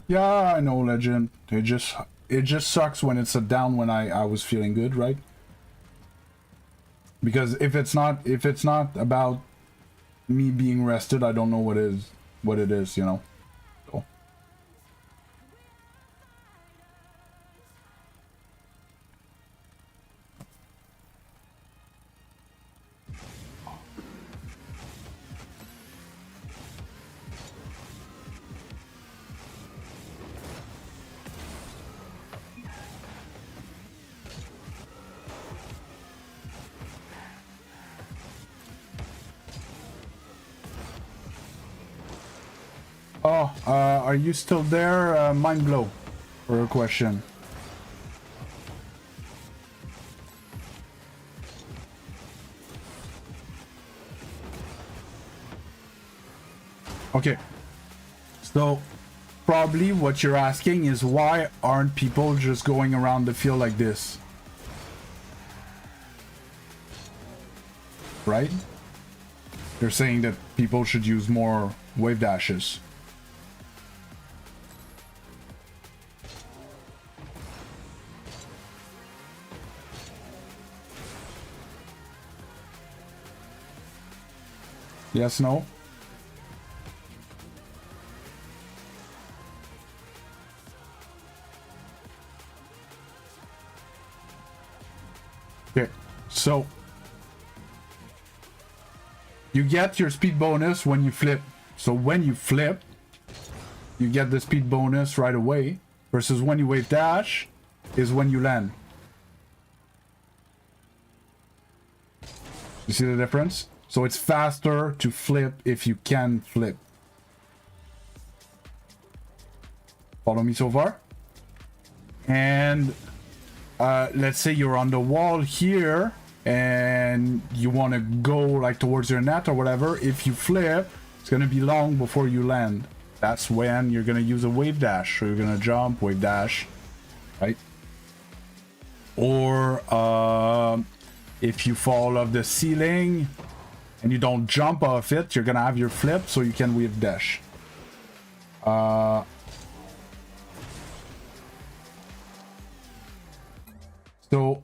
Yeah, I know, Legend. It just sucks when it's a down when I was feeling good, right? Because if it's not about me being rested, I don't know what it is, you know. So. Oh, are you still there? Mind blow for a question. Okay. So, probably what you're asking is why aren't people just going around the field like this? Right? They're saying that people should use more wave dashes. Yes, no? Okay, so you get your speed bonus when you flip. So when you flip, you get the speed bonus right away, versus when you wave dash is when you land. You see the difference? So it's faster to flip if you can flip. Follow me so far? And let's say you're on the wall here and you want to go like towards your net or whatever. If you flip, it's going to be long before you land. That's when you're going to use a wave dash. So you're going to jump, wave dash, right? Or if you fall off the ceiling and you don't jump off it, you're going to have your flip so you can wave dash. So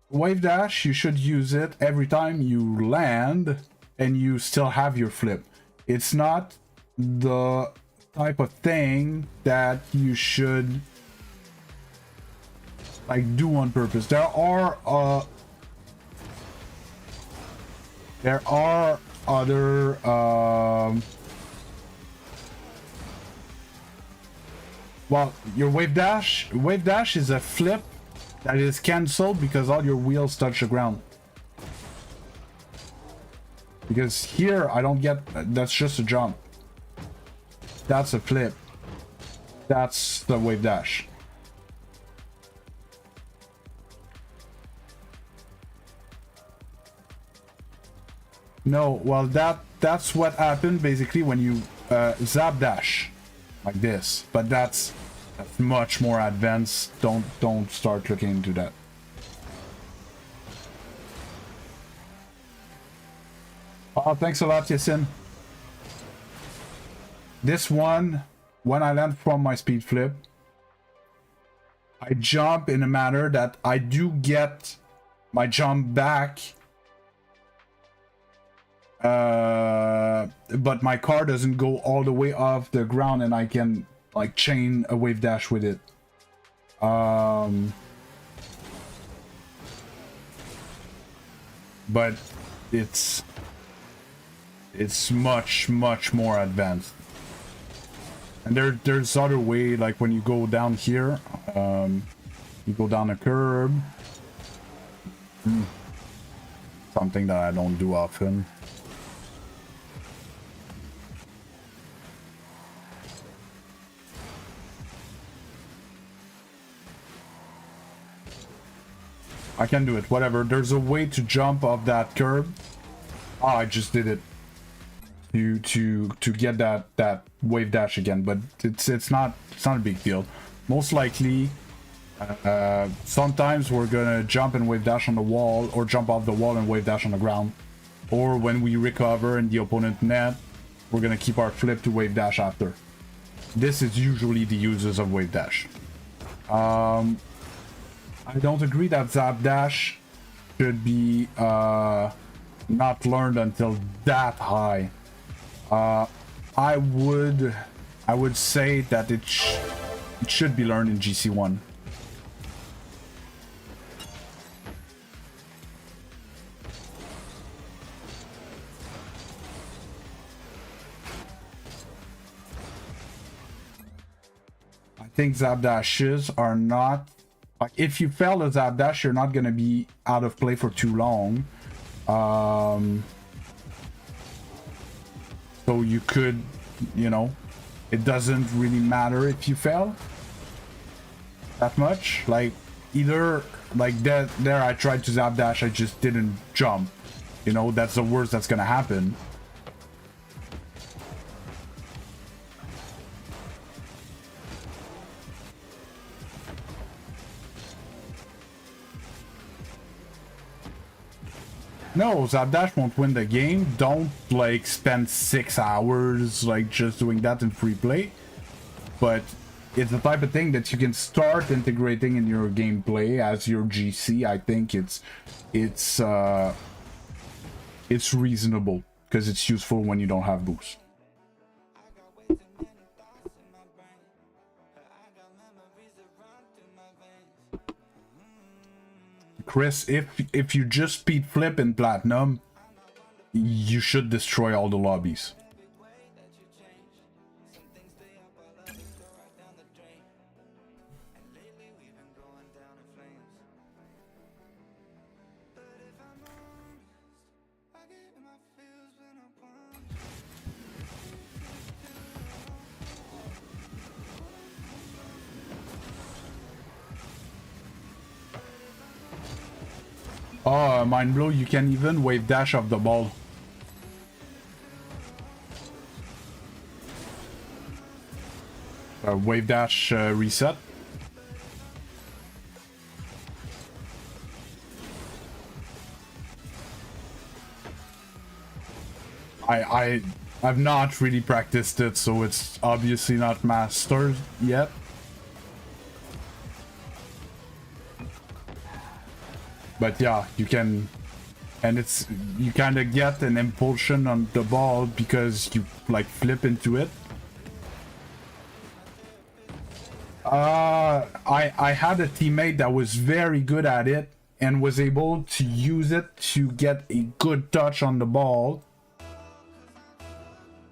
wave dash, you should use it every time you land and you still have your flip. It's not the type of thing that you should like do on purpose. There are other well, your wave dash is a flip that is cancelled because all your wheels touch the ground. Because here I don't get, that's just a jump. That's a flip. That's the wave dash. No, well that's what happened basically when you zap dash like this, but that's much more advanced. Don't start looking into that. Oh, thanks a lot, Yasin. This one, when I land from my speed flip, I jump in a manner that I do get my jump back, but my car doesn't go all the way off the ground and I can like chain a wave dash with it. But it's much more advanced. And there's other way, like when you go down here, you go down a curb. Something that I don't do often. I can do it. Whatever. There's a way to jump off that curb. Oh, I just did it. To get that wave dash again, but it's not a big deal. Most likely, sometimes we're gonna jump and wave dash on the wall, or jump off the wall and wave dash on the ground. Or when we recover in the opponent net, we're gonna keep our flip to wave dash after. This is usually the uses of wave dash. I don't agree that zap dash should be not learned until that high. I would say that it should be learned in GC1. I think zap dashes are not, like, if you fail a zap dash, you're not gonna be out of play for too long. So you could, you know, it doesn't really matter if you fail that much. Like, either, like, there I tried to zap dash, I just didn't jump. You know, that's the worst that's gonna happen. No, zap dash won't win the game. Don't, like, spend 6 hours, like, just doing that in free play. But it's the type of thing that you can start integrating in your gameplay as your GC. I think it's reasonable, because it's useful when you don't have boost. Chris, if you just speed flip in Platinum, you should destroy all the lobbies. Oh, mind blow, you can even wave dash off the ball. Wave dash reset. I've not really practiced it, so it's obviously not mastered yet. But yeah, you can, and it's, you kind of get an impulsion on the ball because you, like, flip into it. I had a teammate that was very good at it and was able to use it to get a good touch on the ball,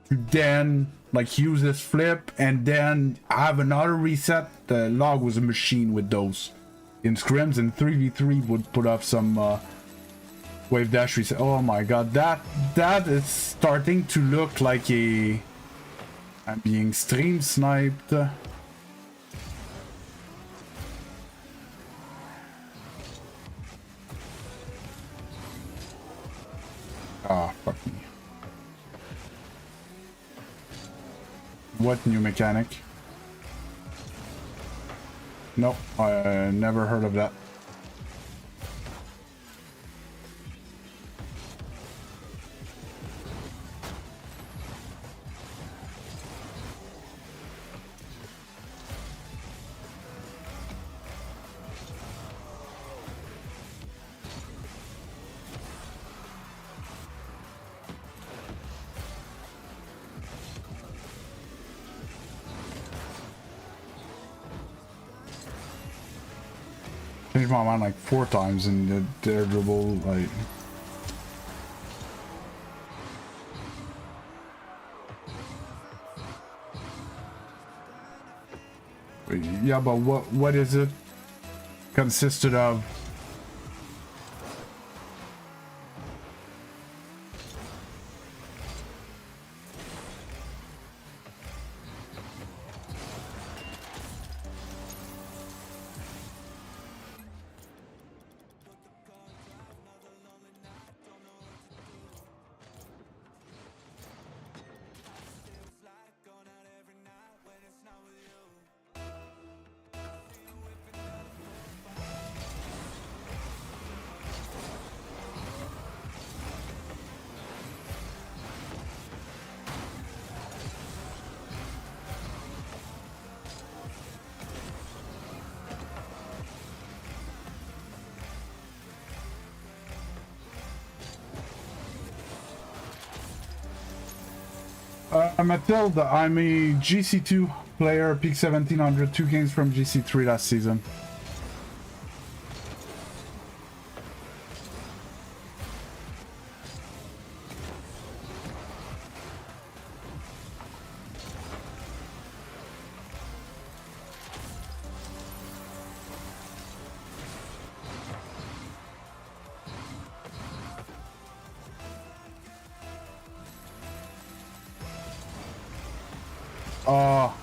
to then, like, use this flip and then have another reset. The log was a machine with those. In scrims and 3v3 would put up some wave dash reset. Oh my god, that is starting to look like a... I'm being stream sniped. Ah, fuck me. What new mechanic? Nope, I never heard of that. Changed my mind like 4 times in the Daredevil, like... Yeah, but what is it consisted of? I'm Matilda. I'm a GC2 player, peak 1700, 2 games from GC3 last season. Oh,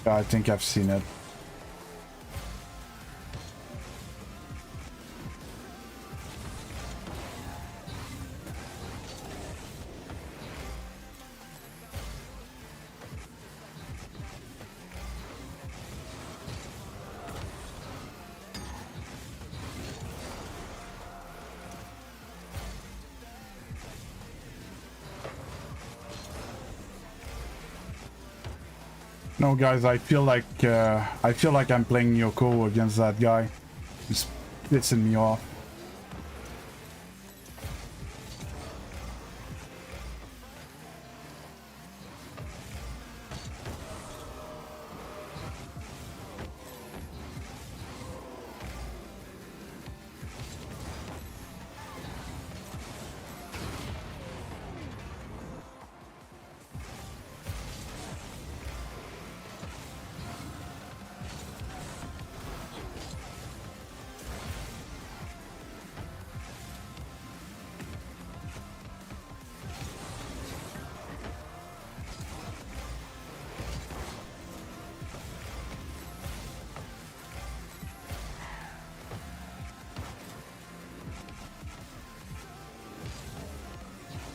I think I've seen it. No, guys, I feel like I'm playing Yoko against that guy. He's pissing me off.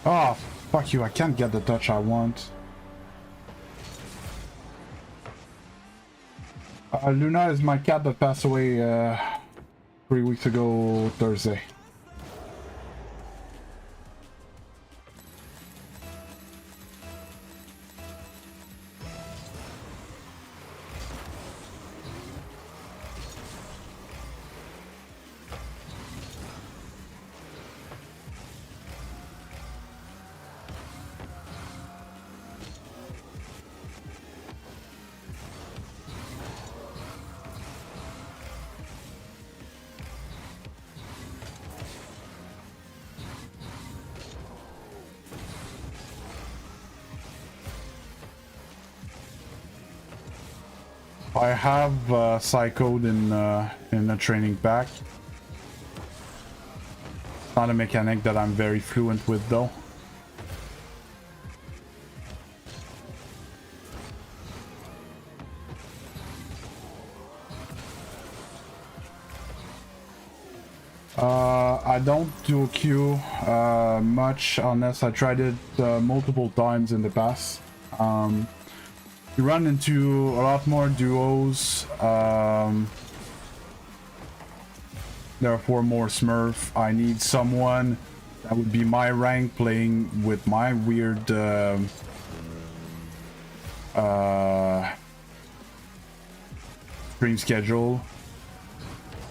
Oh, fuck you, I can't get the touch I want. Luna is my cat that passed away 3 weeks ago Thursday. I have Psychode in a training pack. Not a mechanic that I'm very fluent with though. I don't do Q much unless I tried it multiple times in the past. You run into a lot more duos. Therefore more Smurf. I need someone that would be my rank playing with my weird stream schedule,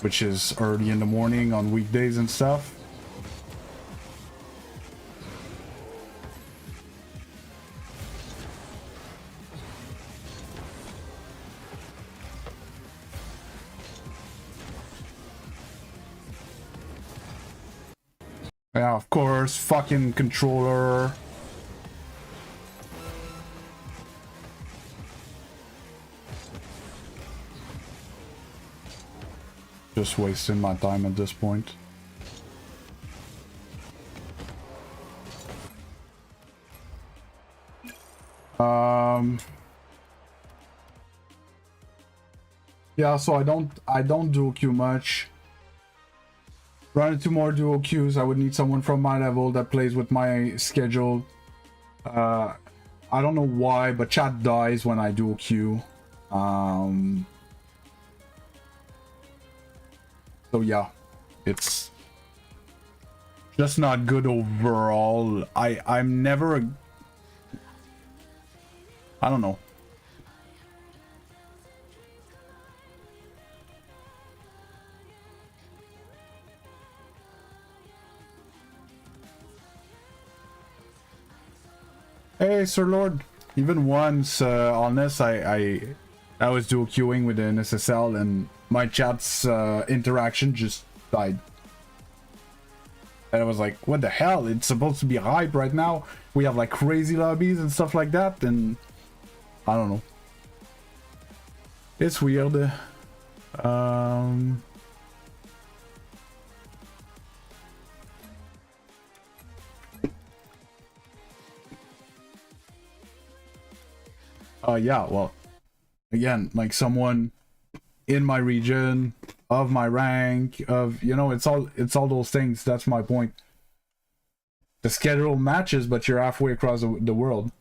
which is early in the morning on weekdays and stuff. Yeah, of course, fucking controller. Just wasting my time at this point. Yeah, so I don't dual queue much. Run into more dual queues, I would need someone from my level that plays with my schedule. I don't know why, but chat dies when I dual queue. So yeah, it's just not good overall. I'm never I don't know. Hey, Sir Lord. Even once, honest, I was dual queuing with an SSL and my chat's interaction just died. And I was like, what the hell? It's supposed to be hype right now. We have like crazy lobbies and stuff like that, and I don't know. It's weird. Yeah, well, again, like someone in my region, of my rank, of, you know, it's all those things. That's my point. The schedule matches, but you're halfway across the world.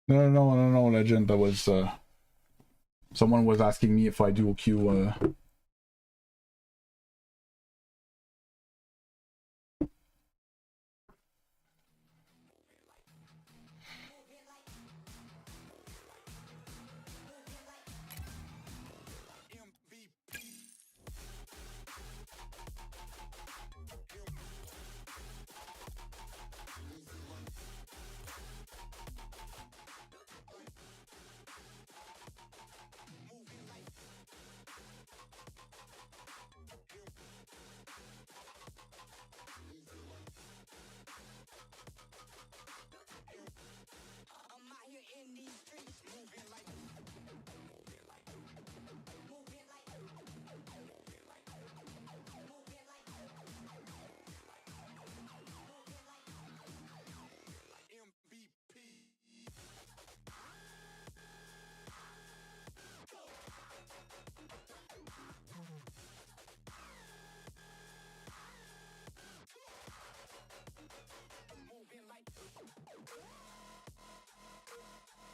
No, Legend. That was someone was asking me if I dual queue.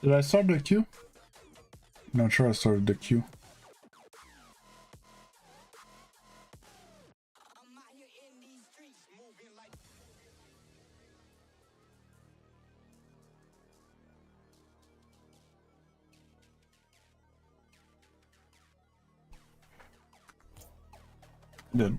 Did I start the queue? Not sure I started the queue. Did.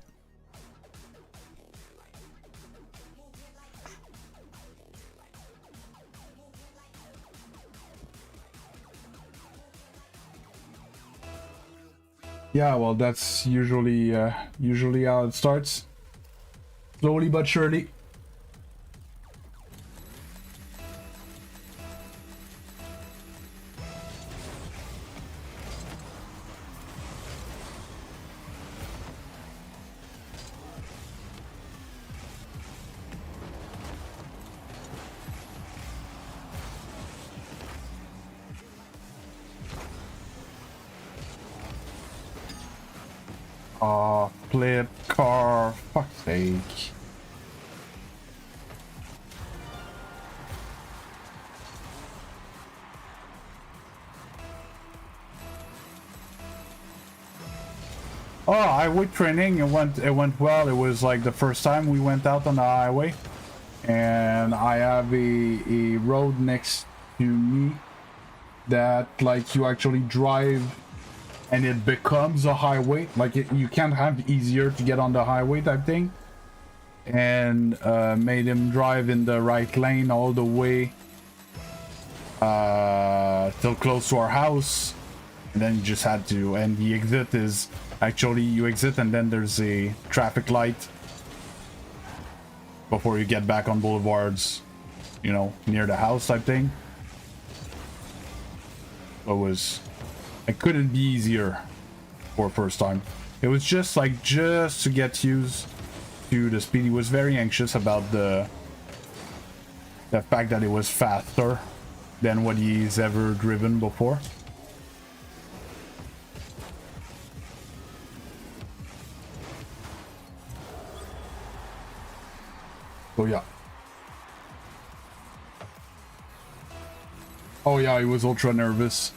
Yeah, well, that's usually how it starts. Slowly but surely. Flip car, fuck's sake. Oh, highway training, it went well. It was like the first time we went out on the highway, and I have a road next to me that like you actually drive and it becomes a highway. Like you can't have easier to get on the highway type thing, and made him drive in the right lane all the way till close to our house, and then you just had to, and the exit is actually you exit and then there's a traffic light before you get back on boulevards, you know, near the house type thing. It couldn't be easier for first time. It was just to get used to the speed. He was very anxious about the fact that it was faster than what he's ever driven before. So yeah. Oh yeah, he was ultra nervous.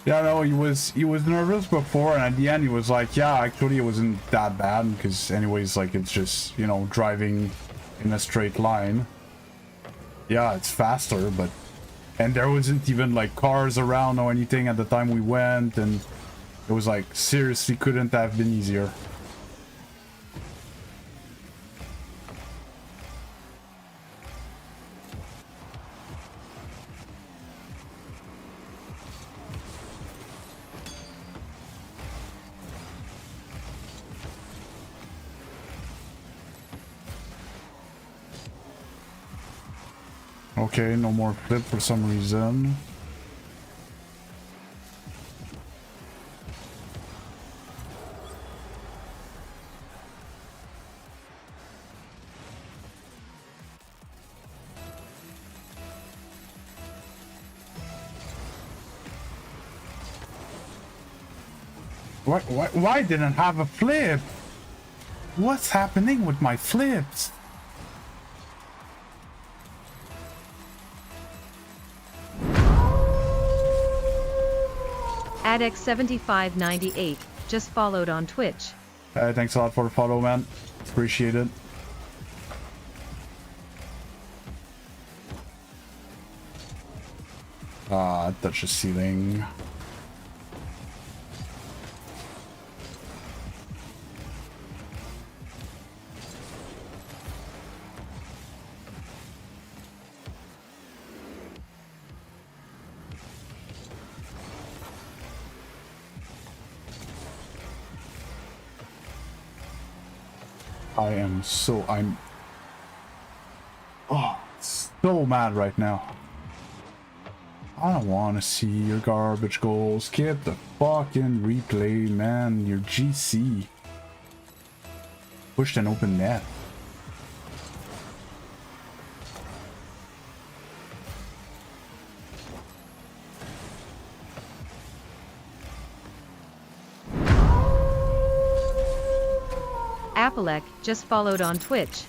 Yeah, no, he was nervous before, and at the end he was like, yeah, actually it wasn't that bad, because anyways, like, it's just, you know, driving in a straight line. Yeah, it's faster, but... And there wasn't even, like, cars around or anything at the time we went, and it was like, seriously couldn't have been easier. Okay, no more flip for some reason. Why didn't I have a flip? What's happening with my flips? AdX7598 just followed on Twitch. Thanks a lot for the follow, man. Appreciate it. Touch the ceiling. I'm so mad right now. I don't want to see your garbage goals. Skip the fucking replay, man. Your GC. Pushed an open net. Apelec just followed on Twitch.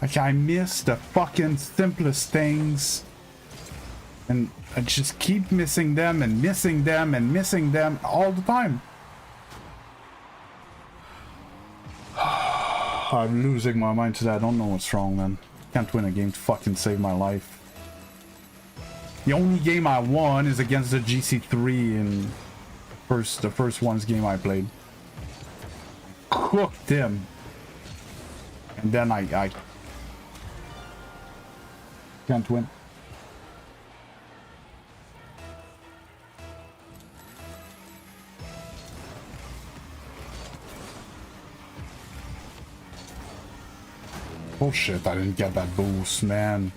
Like, I miss the fucking simplest things. And I just keep missing them and missing them and missing them all the time. I'm losing my mind today. I don't know what's wrong, man. Can't win a game to fucking save my life. The only game I won is against the GC3 in the first one's game I played. Cooked him. And then I can't win. Oh shit, I didn't get that boost, man.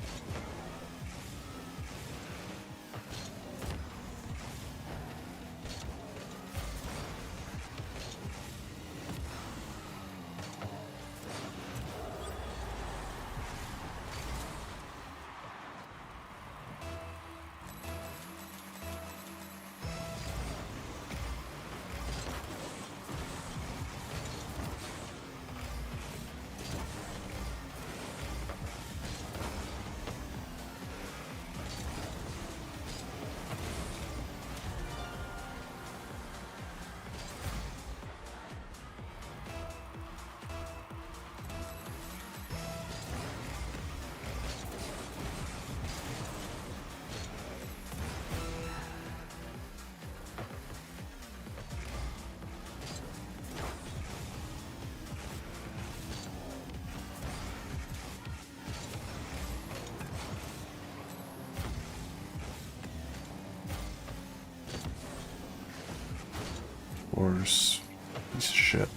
Piece of shit.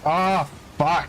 Ah, fuck.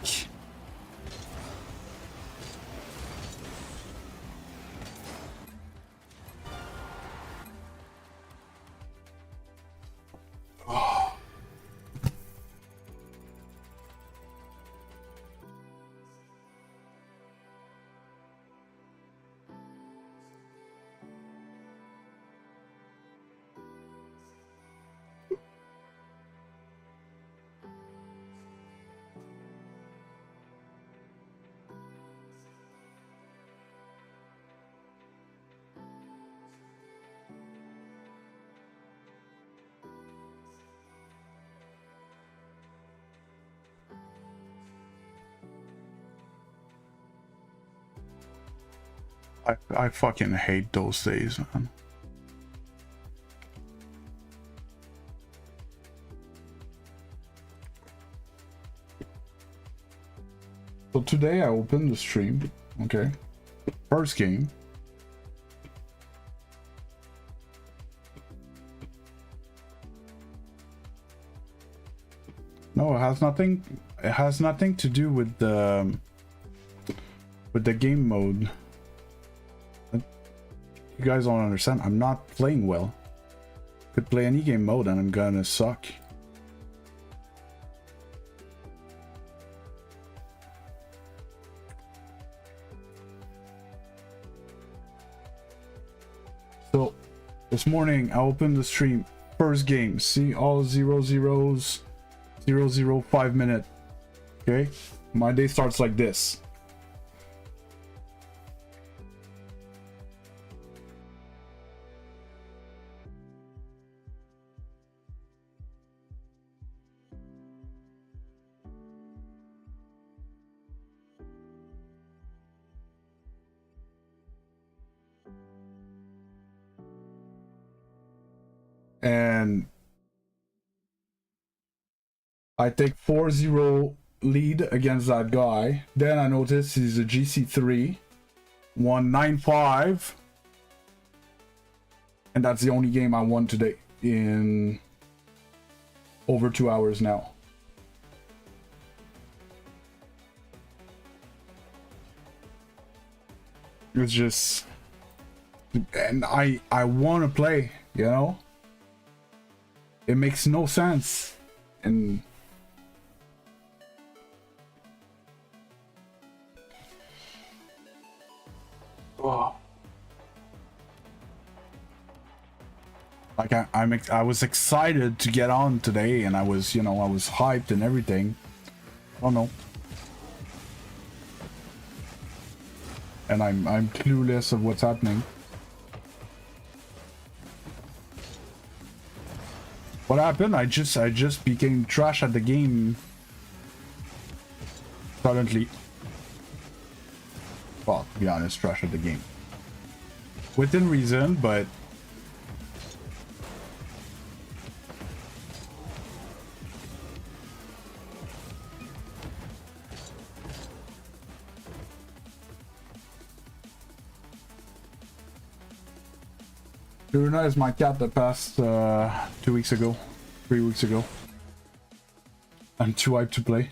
I fucking hate those days, man. So today I opened the stream, okay? First game. No, it has nothing to do with the game mode. You guys don't understand. I'm not playing well. Could play any game mode and I'm gonna suck. So this morning I opened the stream. First game. See all 0-0s. 0-0 5-minute. Okay? My day starts like this. And I take 4-0 lead against that guy. Then I notice he's a GC3, 195, and that's the only game I won today in over 2 hours now. It's just, and I want to play, you know. It makes no sense, and oh. Like I was excited to get on today, and I was, you know, I was hyped and everything. Oh no. And I'm clueless of what's happening. What happened? I just became trash at the game suddenly. Well, to be honest, trash at the game. Within reason, but Luna is my cat that passed 2 weeks ago, 3 weeks ago. I'm too hyped to play.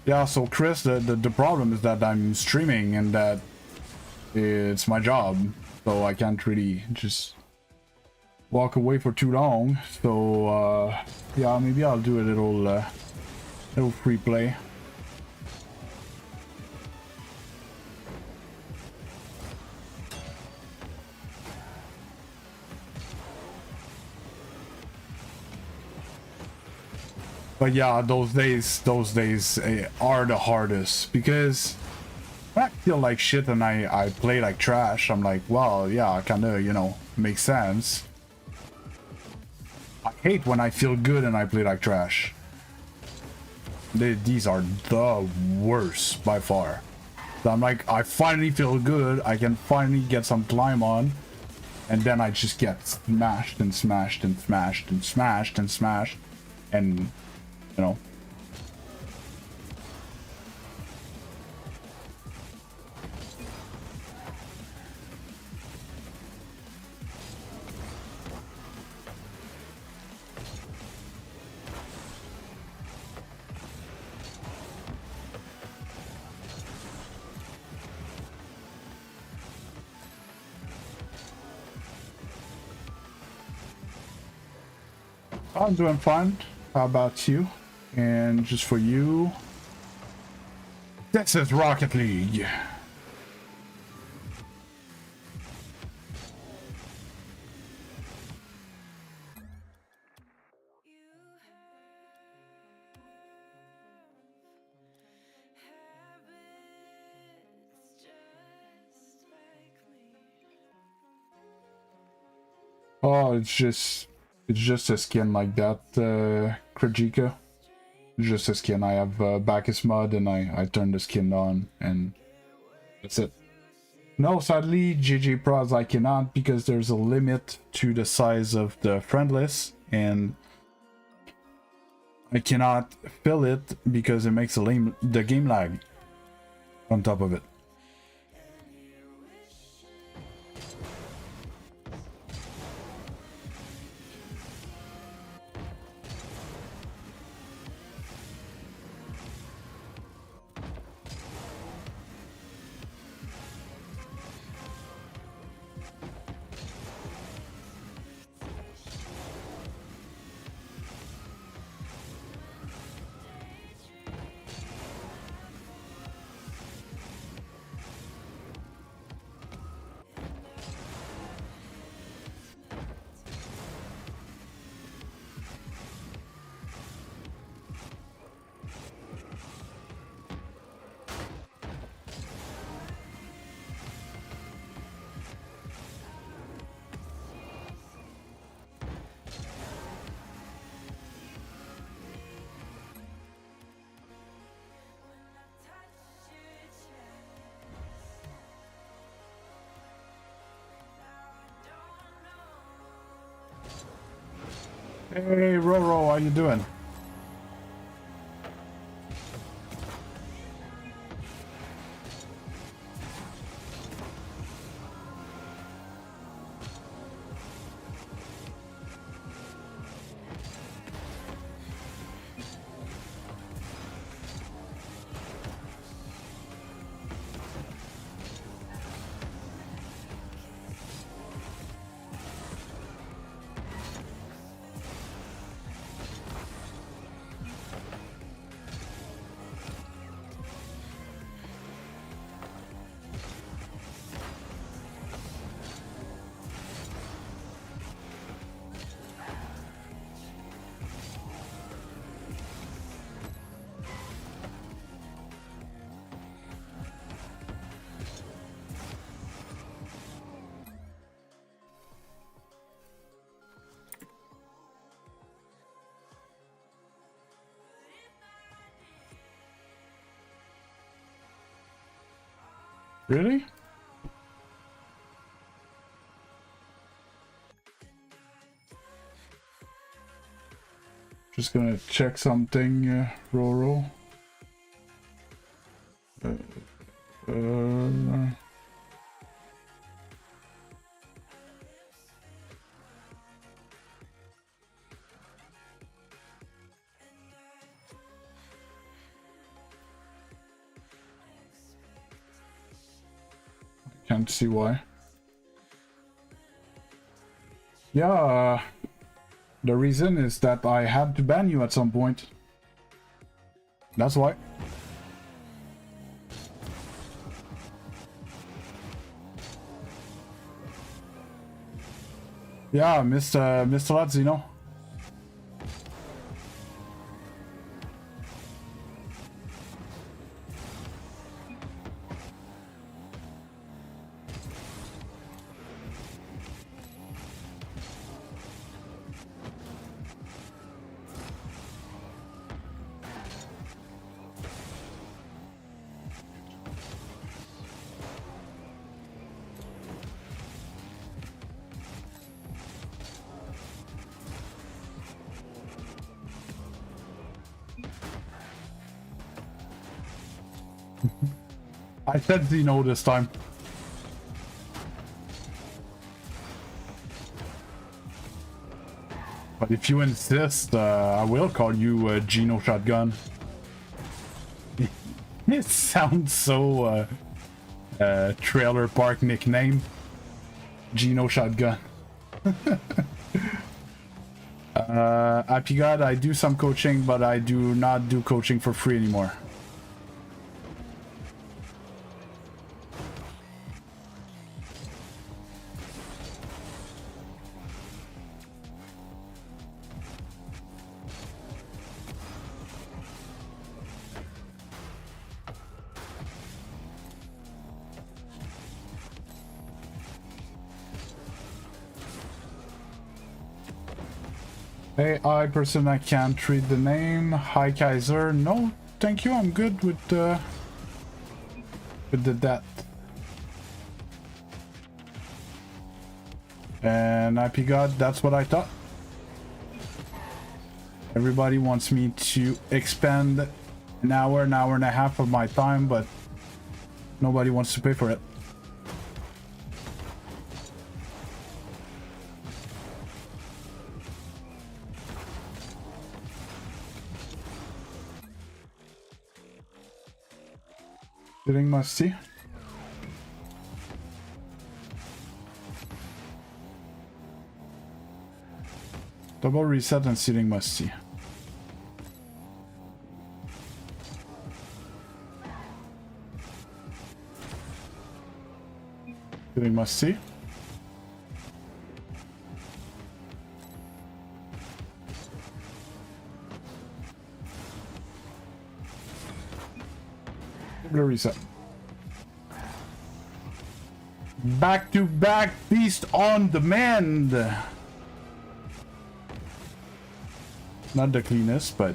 Yeah, so Chris, the problem is that I'm streaming and that it's my job, so I can't really just walk away for too long. So yeah, maybe I'll do a little free play. But yeah, those days are the hardest, because when I feel like shit and I play like trash, I'm like, well, yeah, kinda, you know, makes sense. I hate when I feel good and I play like trash. These are the worst by far. So I'm like, I finally feel good, I can finally get some climb on, and then I just get smashed and smashed and smashed and smashed and smashed, and you know. I'm doing fine. How about you? And just for you, this is Rocket League. Oh, it's just a skin like that, Krajika. Just a skin. I have Bacchus mod and I turn the skin on and that's it. No, sadly, GG Pros I cannot because there's a limit to the size of the friend list and I cannot fill it because it makes the game lag on top of it. Hey, Roro, how you doing? Really? Just gonna check something, Roro. Can't see why. Yeah, the reason is that I had to ban you at some point. That's why. Yeah, Mr. Lazino. I said Zeno this time. But if you insist, I will call you Geno Shotgun. It sounds so trailer park nickname. Geno Shotgun. Happy God, I do some coaching, but I do not do coaching for free anymore. Hey, I person, I can't read the name. Hi, Kaiser. No, thank you. I'm good with the death. And IP God, that's what I thought. Everybody wants me to expend an hour and a half of my time, but nobody wants to pay for it. Sitting musty. Double reset and sitting musty. Sitting musty. Reset. Back to back feast on demand. Not the cleanest, but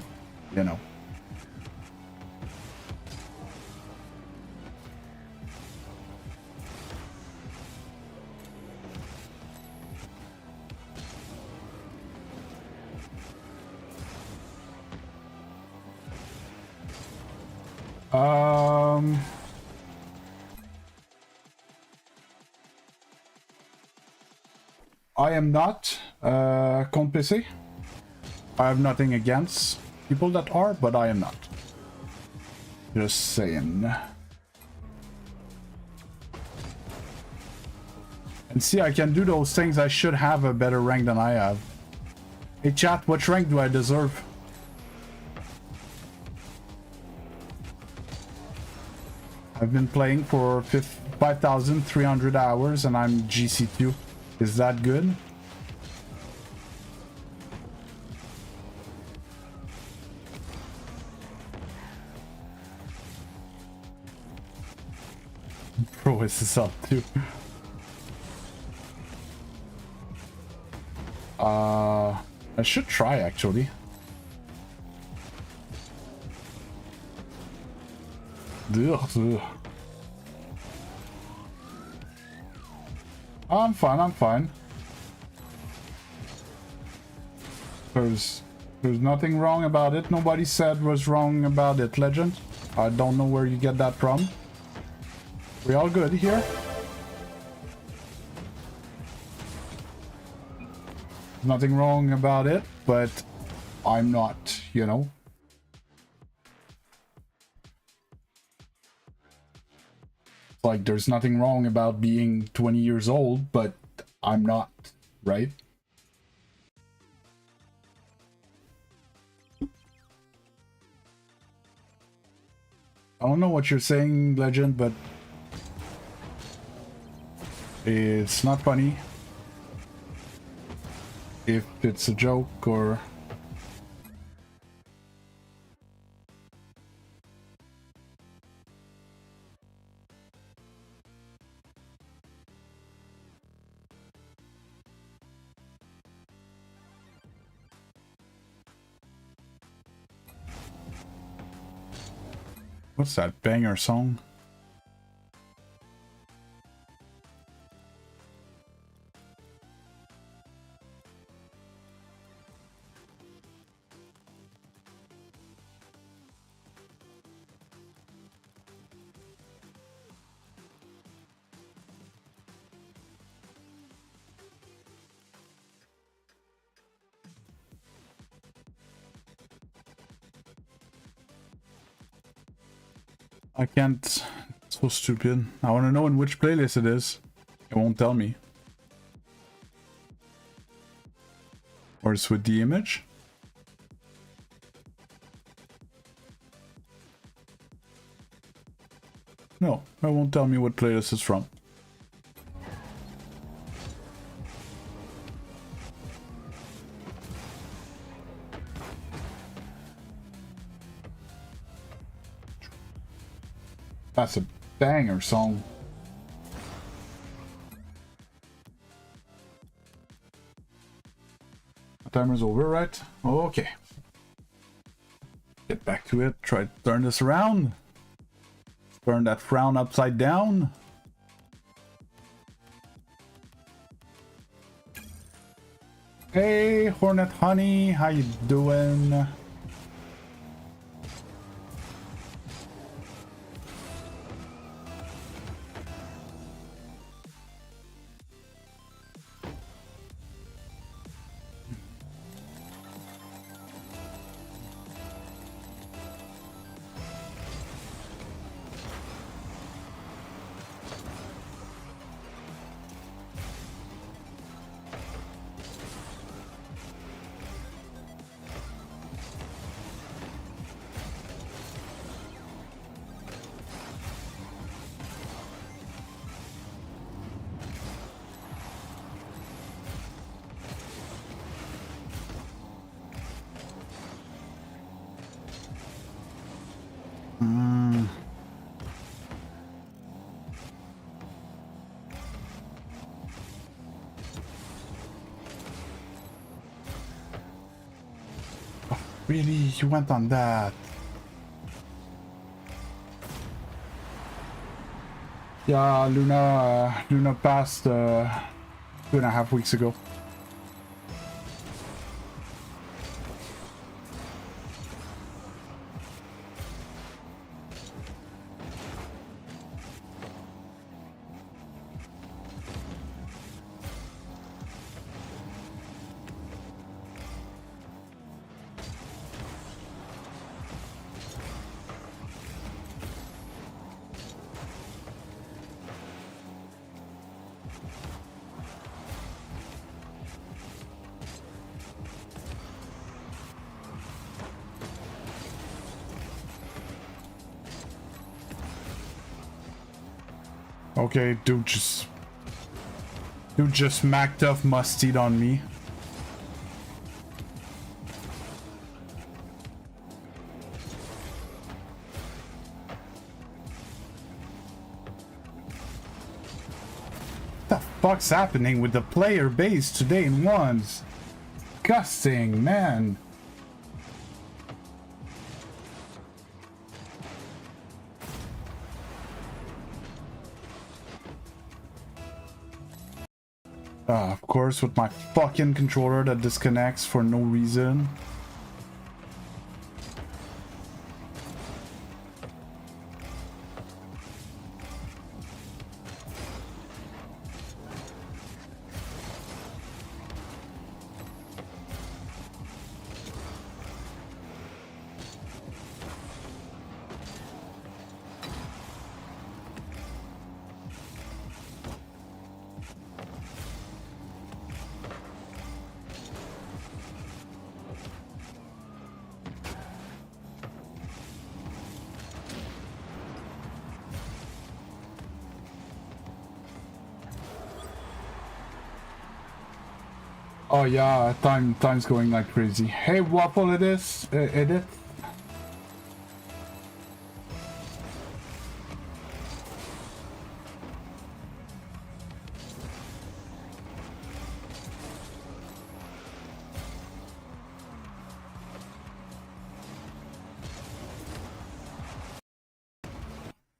you know. I am not complicit. I have nothing against people that are, but I am not. Just saying. And see, I can do those things. I should have a better rank than I have. Hey chat, what rank do I deserve? I've been playing for 5,300 hours and I'm GC2. Is that good? Pro SSL too. I should try actually. Ugh. I'm fine. There's nothing wrong about it. Nobody said was wrong about it, Legend. I don't know where you get that from. We all good here? Nothing wrong about it, but I'm not, you know. Like, there's nothing wrong about being 20 years old, but I'm not, right? I don't know what you're saying, Legend, but it's not funny. If it's a joke or... What's that banger song? I can't. It's so stupid. I want to know in which playlist it is. It won't tell me. Or it's with the image? No, it won't tell me what playlist it's from. That's a banger song. The timer's over, right? Okay. Get back to it. Try to turn this around. Turn that frown upside down. Hey, Hornet Honey, how you doing? Really? You went on that? Yeah, Luna passed 2.5 weeks ago. Okay, dude just smacked off Mustard on me. What the fuck's happening with the player base today in ones? Disgusting, man. Of course, with my fucking controller that disconnects for no reason. Oh yeah, time's going like crazy. Hey, Waffle, it is edit.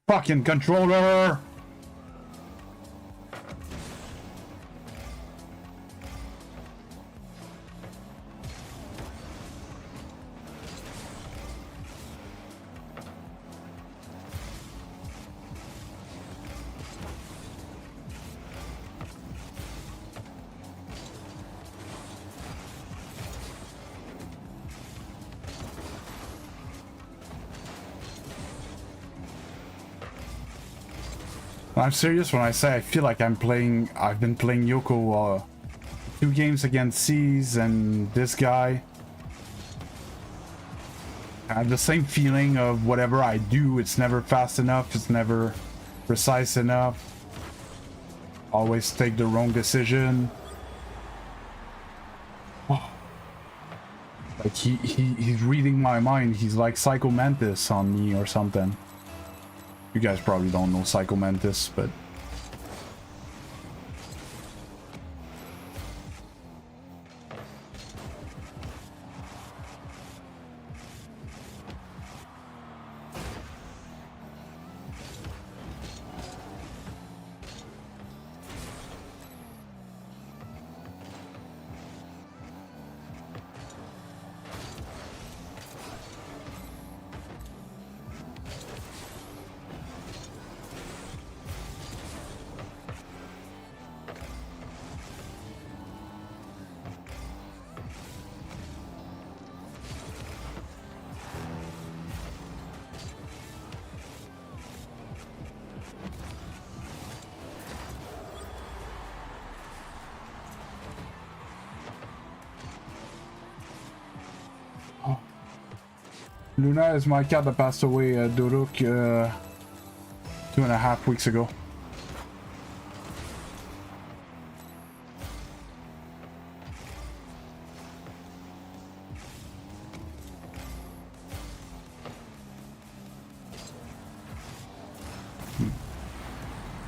Fucking controller. I'm serious when I say I feel like I've been playing Yoko 2 games against C's and this guy. I have the same feeling of whatever I do, it's never fast enough, it's never precise enough. Always take the wrong decision. Oh. Like he's reading my mind. He's like Psycho Mantis on me or something. You guys probably don't know Psycho Mantis, but Luna is my cat that passed away, Doruk, 2.5 weeks ago.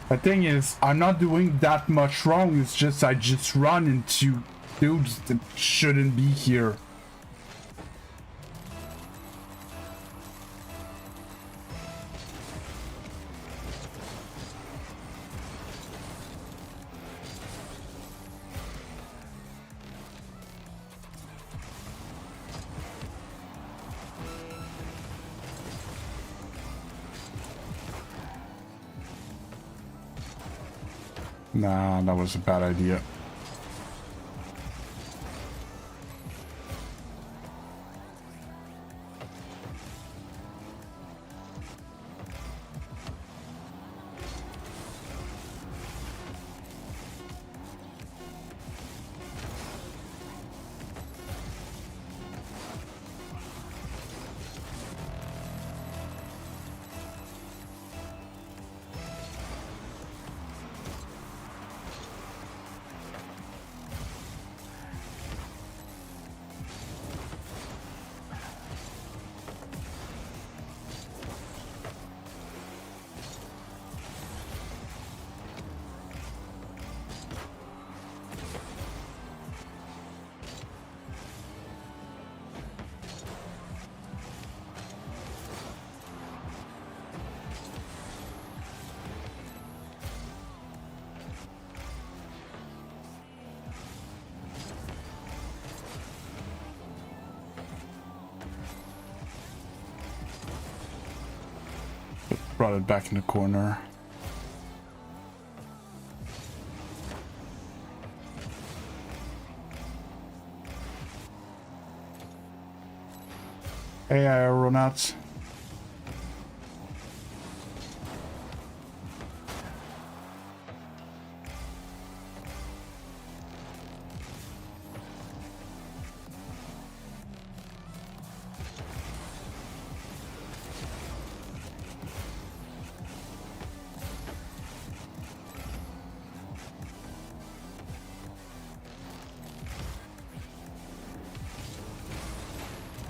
The thing is, I'm not doing that much wrong, it's just I just run into dudes that shouldn't be here. Nah, that was a bad idea. Brought it back in the corner. Hey, aeronauts.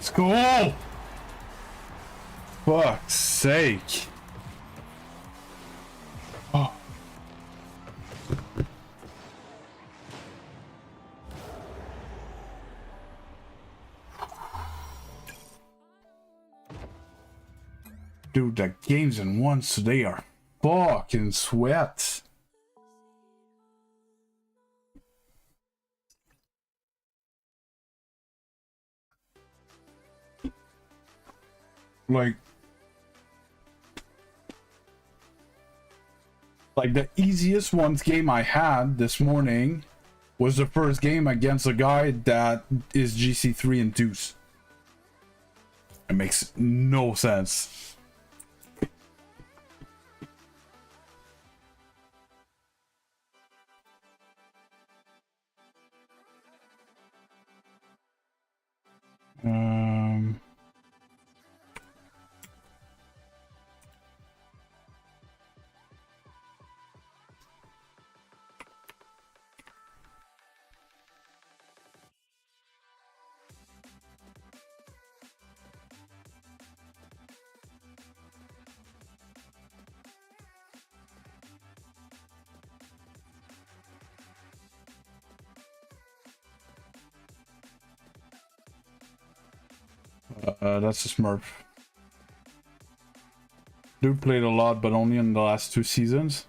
Let's go! Fuck's sake. Oh. Dude, the games in once they are fucking sweat. Like the easiest ones game I had this morning was the first game against a guy that is GC3 and deuce. It makes no sense. Um, that's a Smurf. Dude played a lot, but only in the last 2 seasons.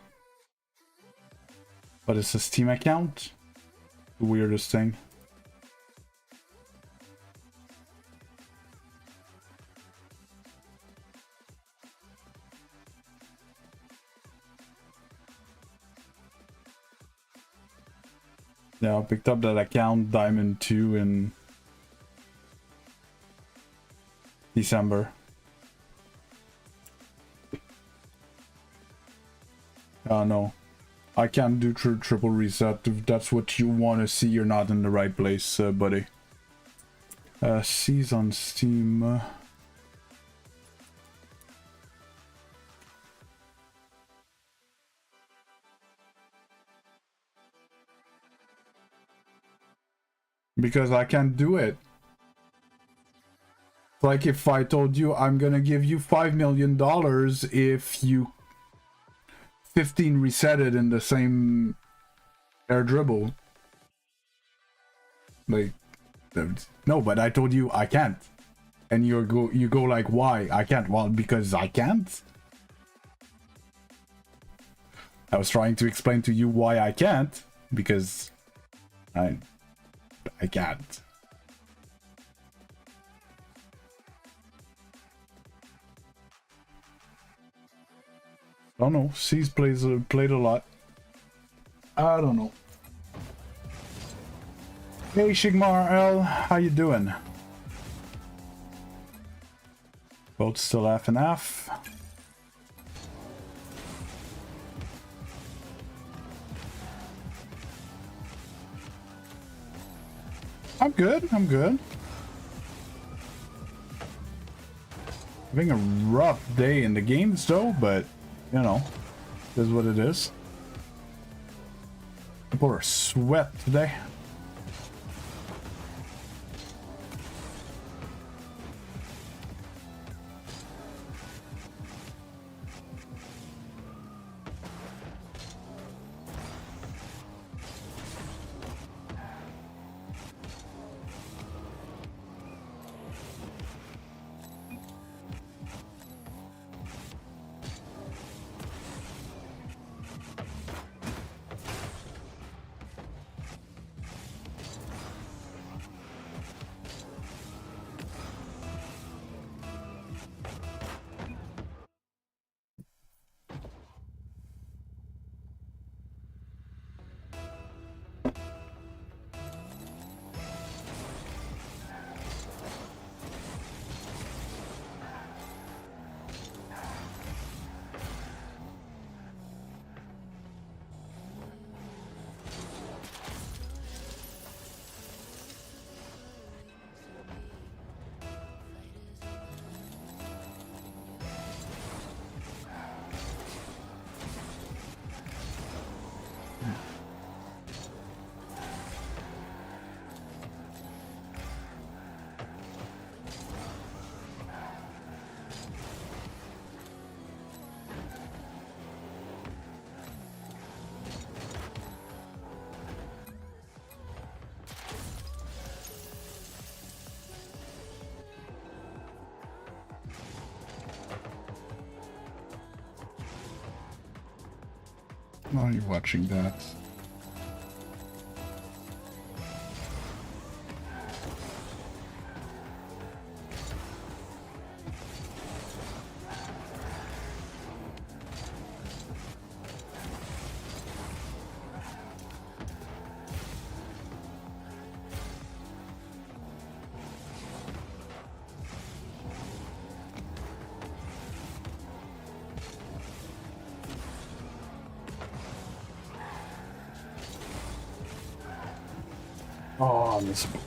But it's a Steam account. The weirdest thing. Yeah, I picked up that account Diamond 2 in December. No. I can't do triple reset. If that's what you want to see, you're not in the right place, buddy. C's on Steam. Because I can't do it. Like if I told you I'm gonna give you $5 million if you 15 reset it in the same air dribble. Like, no, but I told you I can't. And you go like, why? I can't. Well, because I can't. I was trying to explain to you why I can't. Because I can't. I don't know. C's played a lot. I don't know. Hey Shigmar L, how you doing? Both still half and half. I'm good. I'm good. Having a rough day in the games though, but you know, it is what it is. People are sweat today. Why are you watching that? Oh, miserable.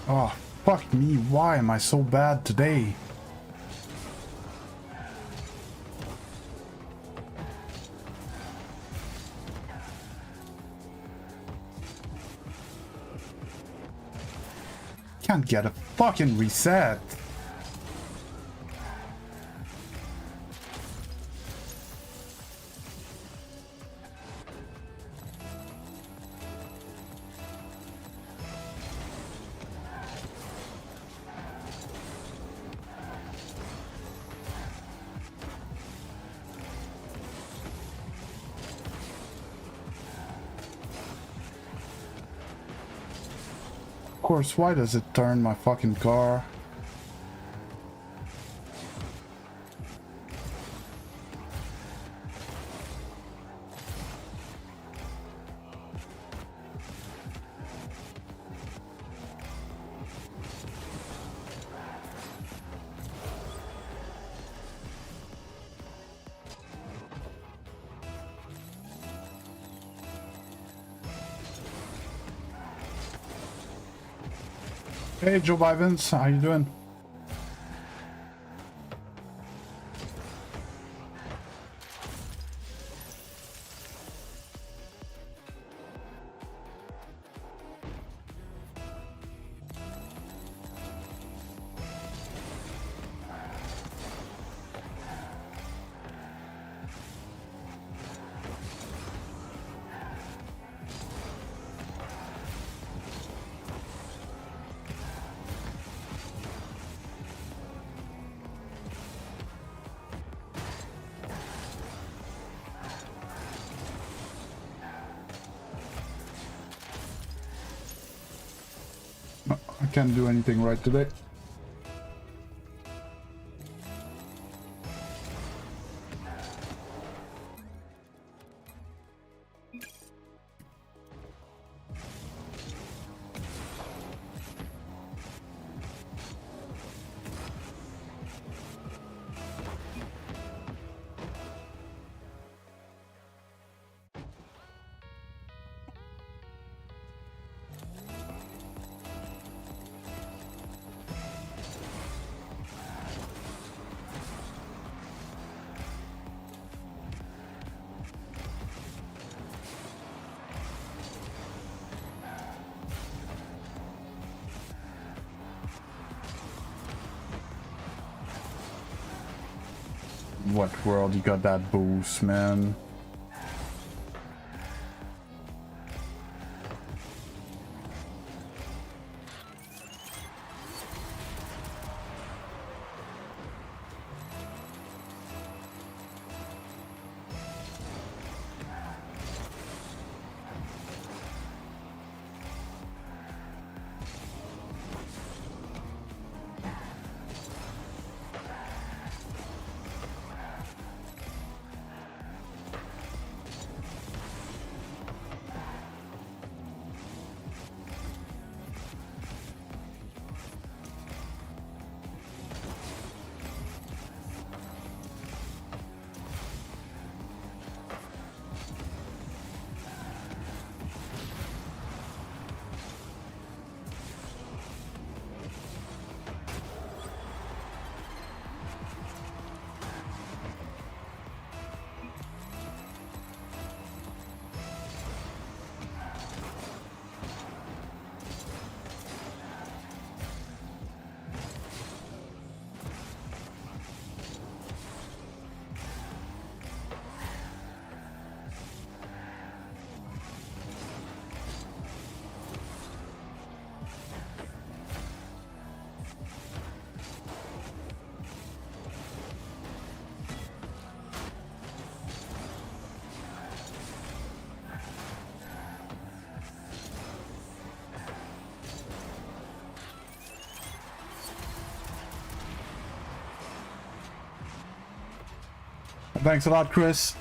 Oh, fuck me. Why am I so bad today? Can't get a fucking reset. Of course, why does it turn my fucking car? Hey, Joe Bivens, how you doing? No, I can't do anything right today. What world you got that boost, man? Thanks a lot, Chris.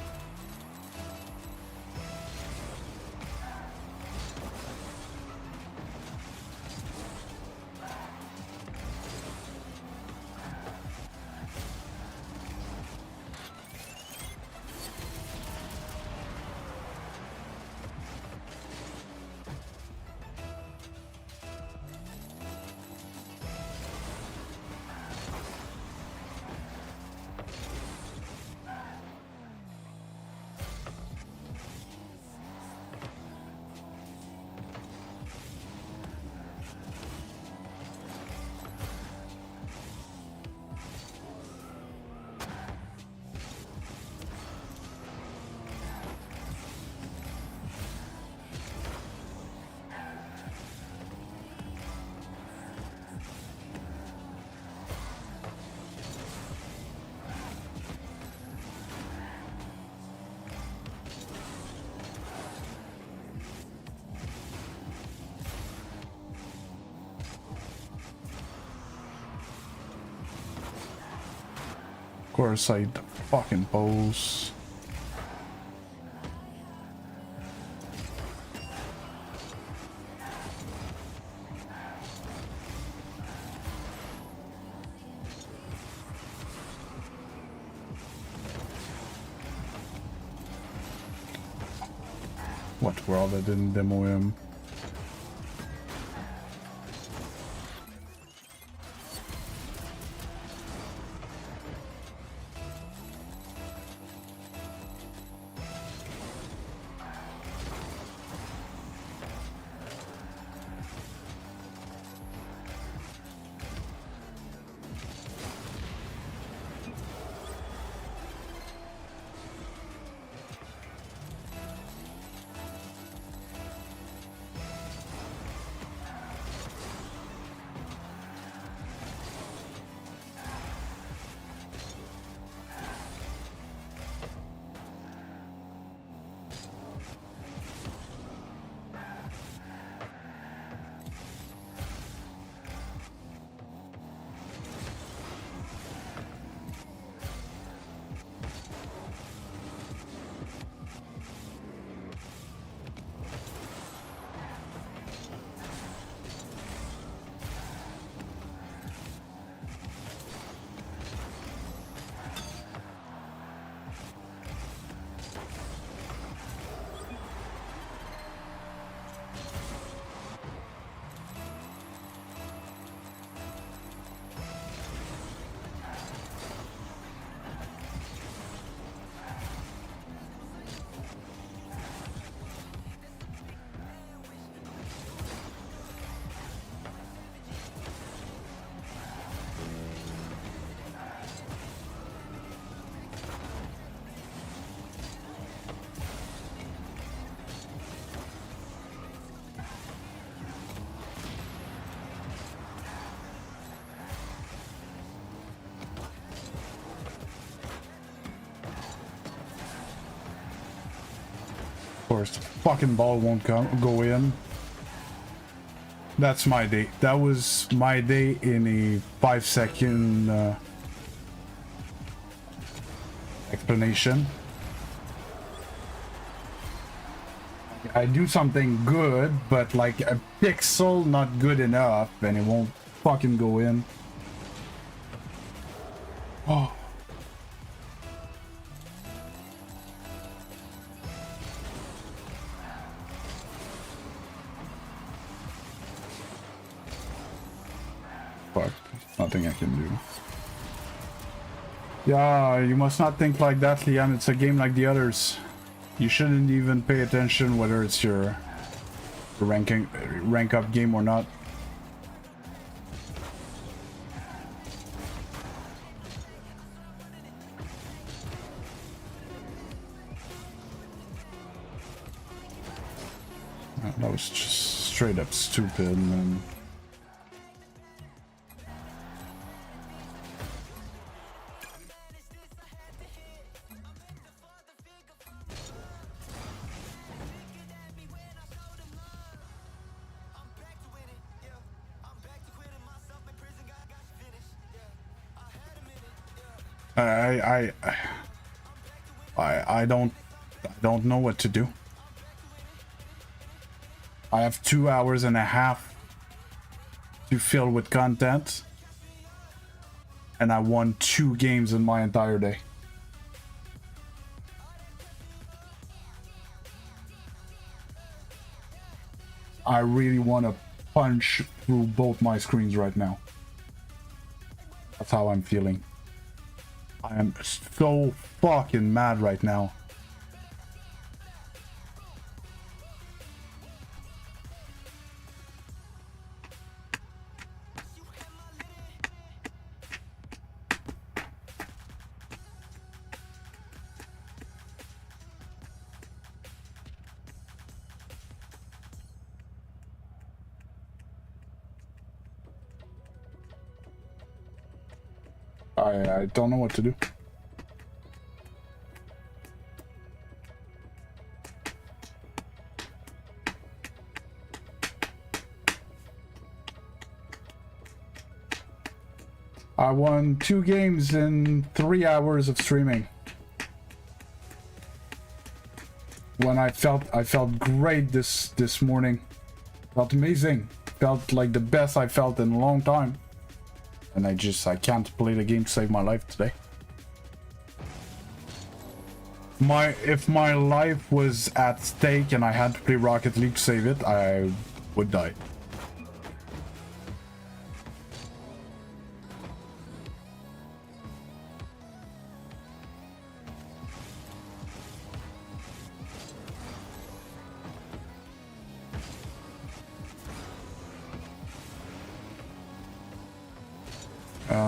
course, I fucking pose. What world I didn't demo him? Of course, the fucking ball won't go in. That's my day. That was my day in a 5-second explanation. I do something good, but like a pixel not good enough, and it won't fucking go in. Oh. Fuck, nothing I can do. Yeah, you must not think like that, Liam. It's a game like the others. You shouldn't even pay attention whether it's your rank up game or not. That was just straight up stupid, man. I don't know what to do. I have 2 hours and a half to fill with content, and I won 2 games in my entire day. I really want to punch through both my screens right now. That's how I'm feeling. I am so fucking mad right now. I don't know what to do. I won 2 games in 3 hours of streaming. When I felt great this morning. Felt amazing. Felt like the best I felt in a long time. And I can't play the game to save my life today. If my life was at stake and I had to play Rocket League to save it, I would die.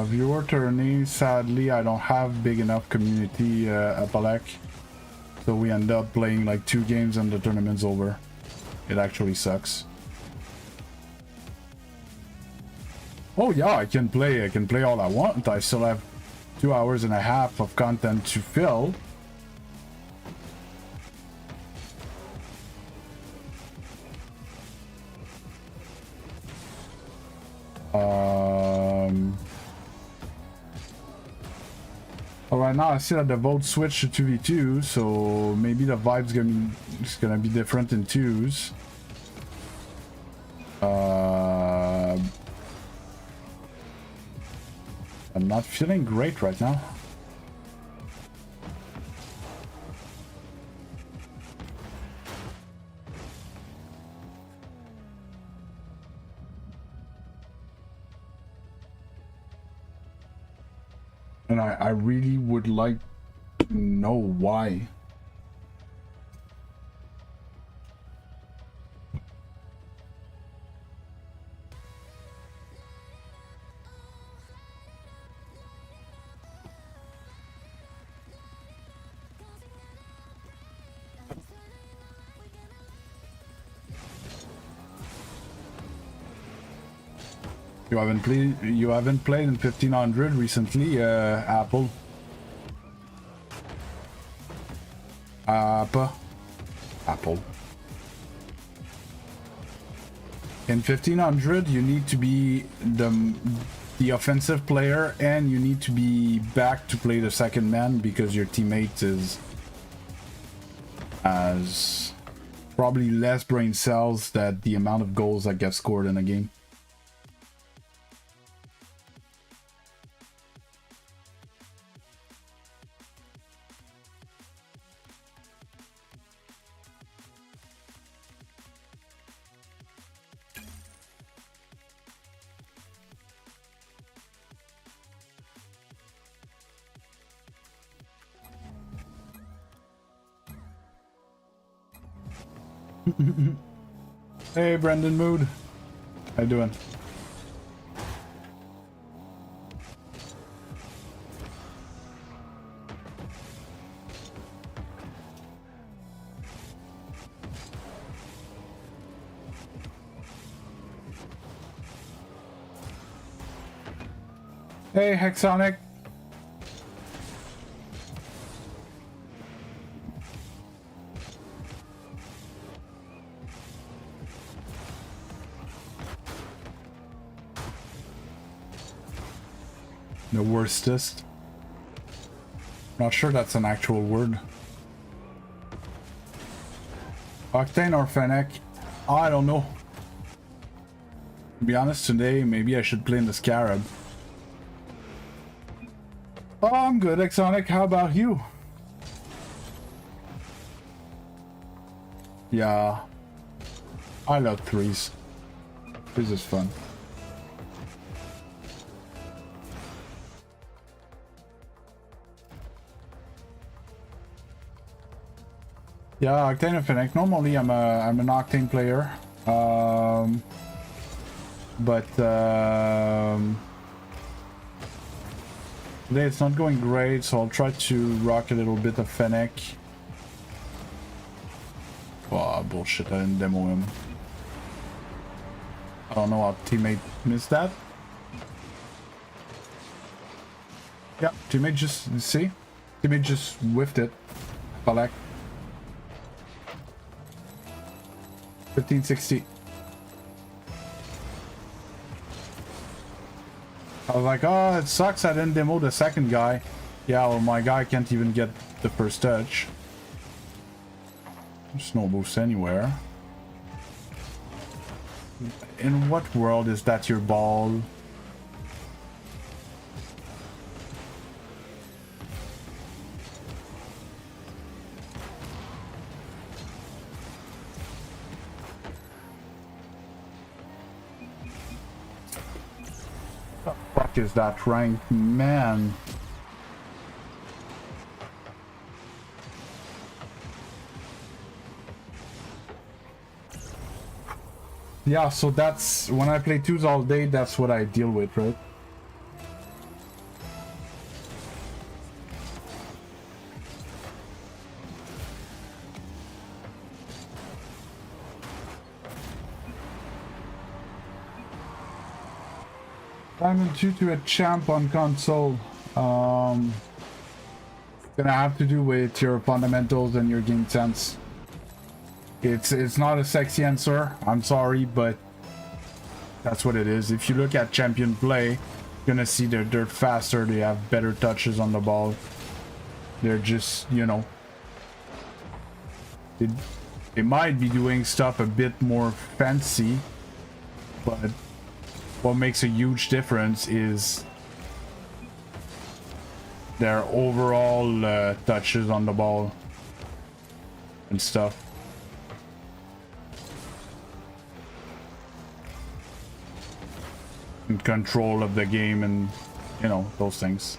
Viewer tourney, sadly I don't have big enough community at Balek, so we end up playing like 2 games and the tournament's over. It actually sucks. Oh yeah, I can play all I want. I still have 2 hours and a half of content to fill. Right now I see that the vote switched to 2v2, so maybe the vibe's gonna be different in 2s. I'm not feeling great right now. And I really would like to know why. You haven't played in 1500 recently, Apple. Apple. In 1500 you need to be the offensive player, and you need to be back to play the second man because your teammate has probably less brain cells than the amount of goals that get scored in a game. Hey, Brendan Mood. How you doing? Hey, Hexonic. The worstest. Not sure that's an actual word. Octane or Fennec? I don't know. To be honest, today maybe I should play in the Scarab. Oh, I'm good, Exonic. How about you? Yeah. I love threes. This is fun. Yeah, Octane and Fennec. Normally I'm an Octane player. Today it's not going great, so I'll try to rock a little bit of Fennec. Oh, bullshit, I didn't demo him. I don't know how teammate missed that. Yeah, teammate just, see? Teammate just whiffed it. Balak. 1560. I was like, oh, it sucks I didn't demo the second guy. Yeah, well, my guy can't even get the first touch. There's no boost anywhere. In what world is that your ball? What the fuck is that rank, man? Yeah, so that's when I play twos all day, that's what I deal with, right? Diamond 2 to a champ on console. Gonna have to do with your fundamentals and your game sense. It's not a sexy answer, I'm sorry, but that's what it is. If you look at champion play, you're gonna see they're faster, they have better touches on the ball. They're just, you know, they might be doing stuff a bit more fancy, but what makes a huge difference is their overall touches on the ball and stuff. And control of the game and, you know, those things.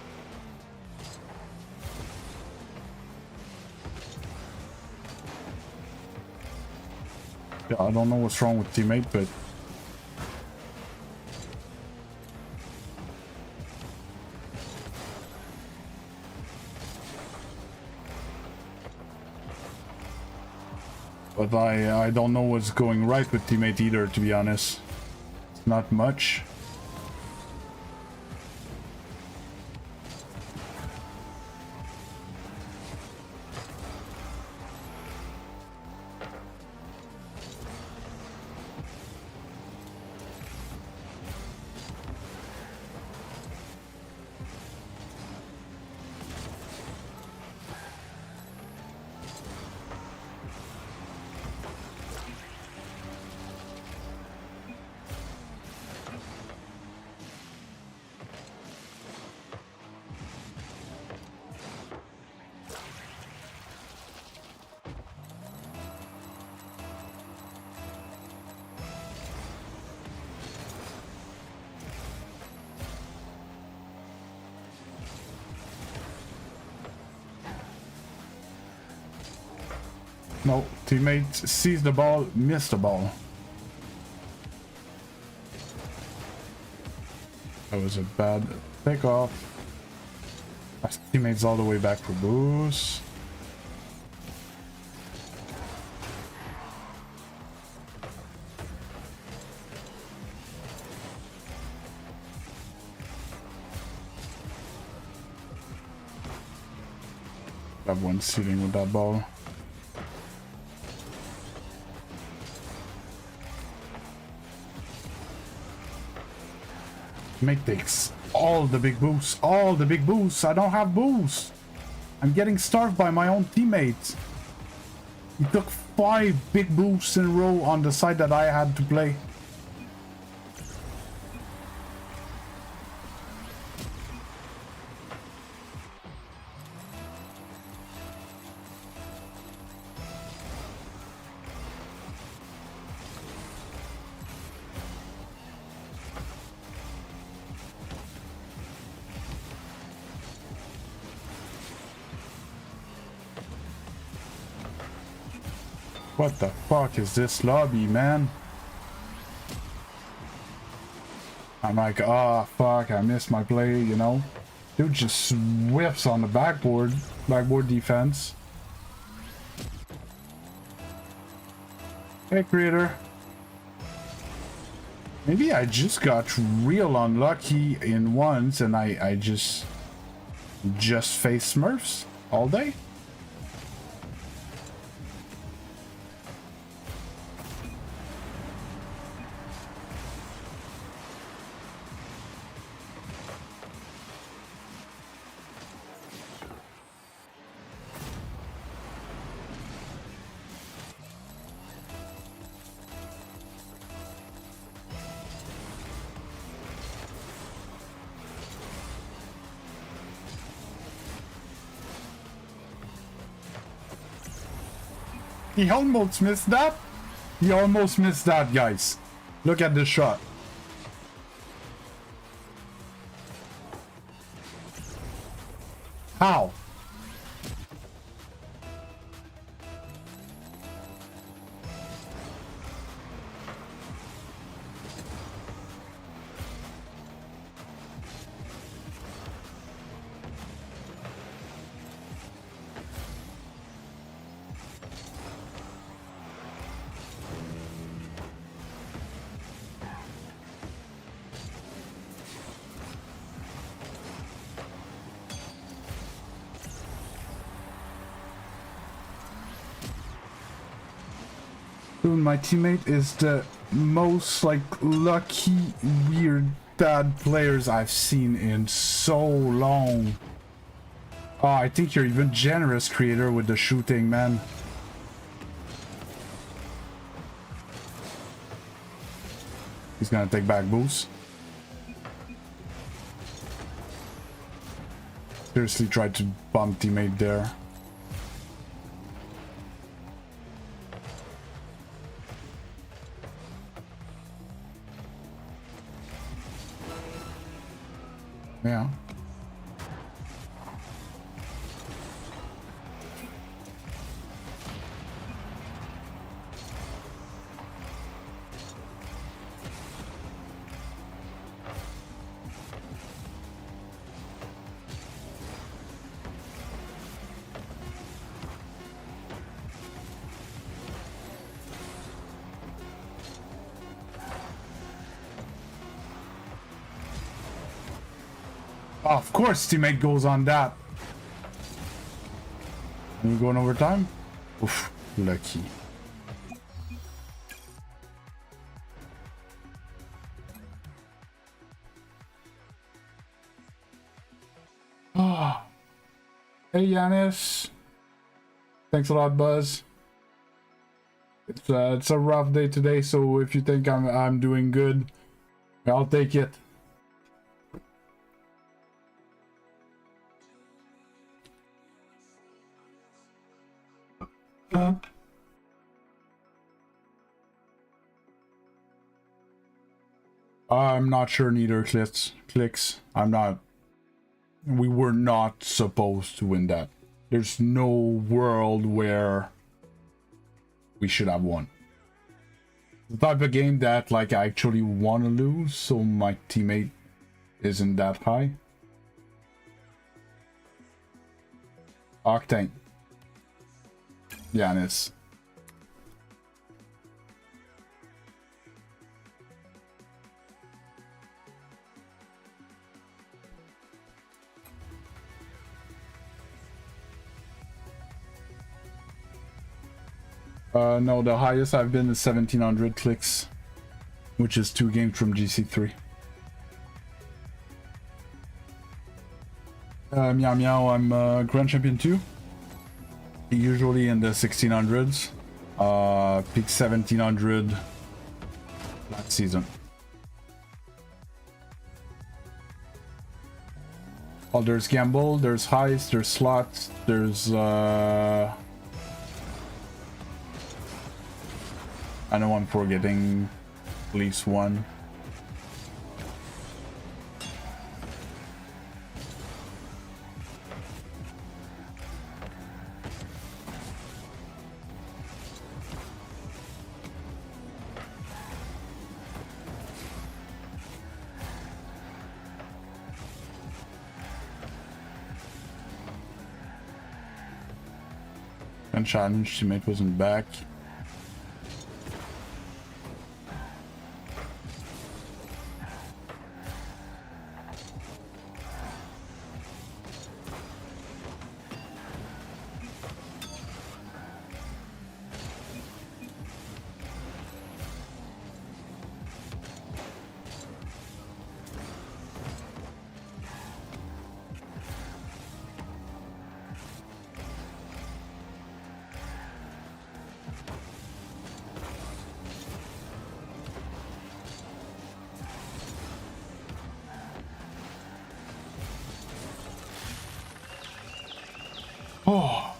Yeah, I don't know what's wrong with teammate, but I don't know what's going right with teammate either, to be honest. Not much. No, teammate sees the ball, missed the ball. That was a bad takeoff. My teammate's all the way back for boost. That one sitting with that ball. Mate takes all the big boosts, all the big boosts. I don't have boosts. I'm getting starved by my own teammates. He took 5 big boosts in a row on the side that I had to play. What the fuck is this lobby, man? I'm like, ah, fuck, I missed my play, you know? Dude just whiffs on the backboard defense. Hey, creator. Maybe I just got real unlucky in once and I just face Smurfs all day. He almost missed that. He almost missed that, guys. Look at this shot. How? Dude, my teammate is the most like lucky weird bad players I've seen in so long. Oh, I think you're even generous, creator, with the shooting, man. He's gonna take back boost. Seriously tried to bump teammate there. Yeah. Of course, teammate goes on that. Are you going overtime? Oof, lucky. Ah. Hey, Yanis. Thanks a lot, Buzz. It's a rough day today, so if you think I'm doing good, I'll take it. I'm not sure neither, clicks. I'm not. We were not supposed to win that. There's no world where we should have won. The type of game that like I actually want to lose, so my teammate isn't that high. Octane. Yanis. No, the highest I've been is 1700 clicks, which is 2 games from GC3. Meow Meow, I'm Grand Champion 2. Usually in the 1600s. Peak 1700 last season. Oh, there's Gamble, there's Heist, there's Slots, there's I know I'm forgetting at least one. And challenge teammate wasn't back. Oh.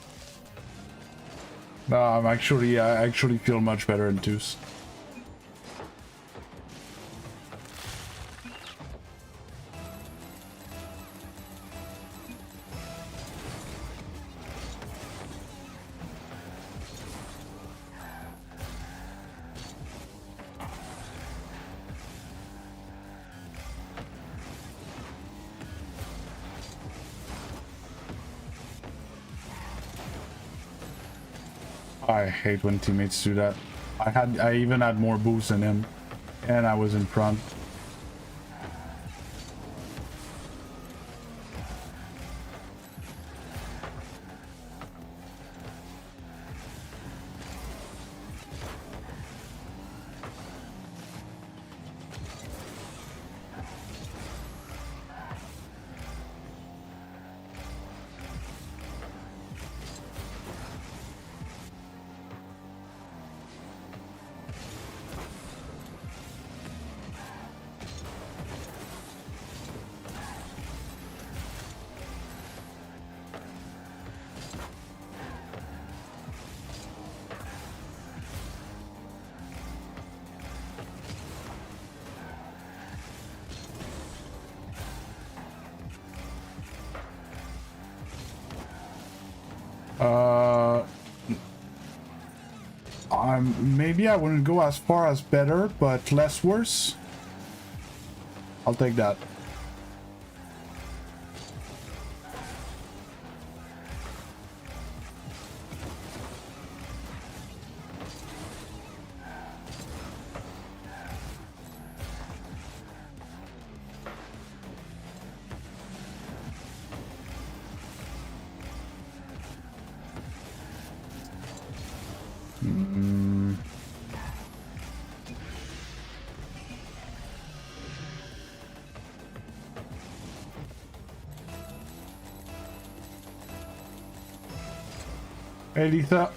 No, I actually feel much better in twos. I hate when teammates do that. I even had more boost than him, and I was in front. Maybe I wouldn't go as far as better, but less worse. I'll take that. Hey, Lisa.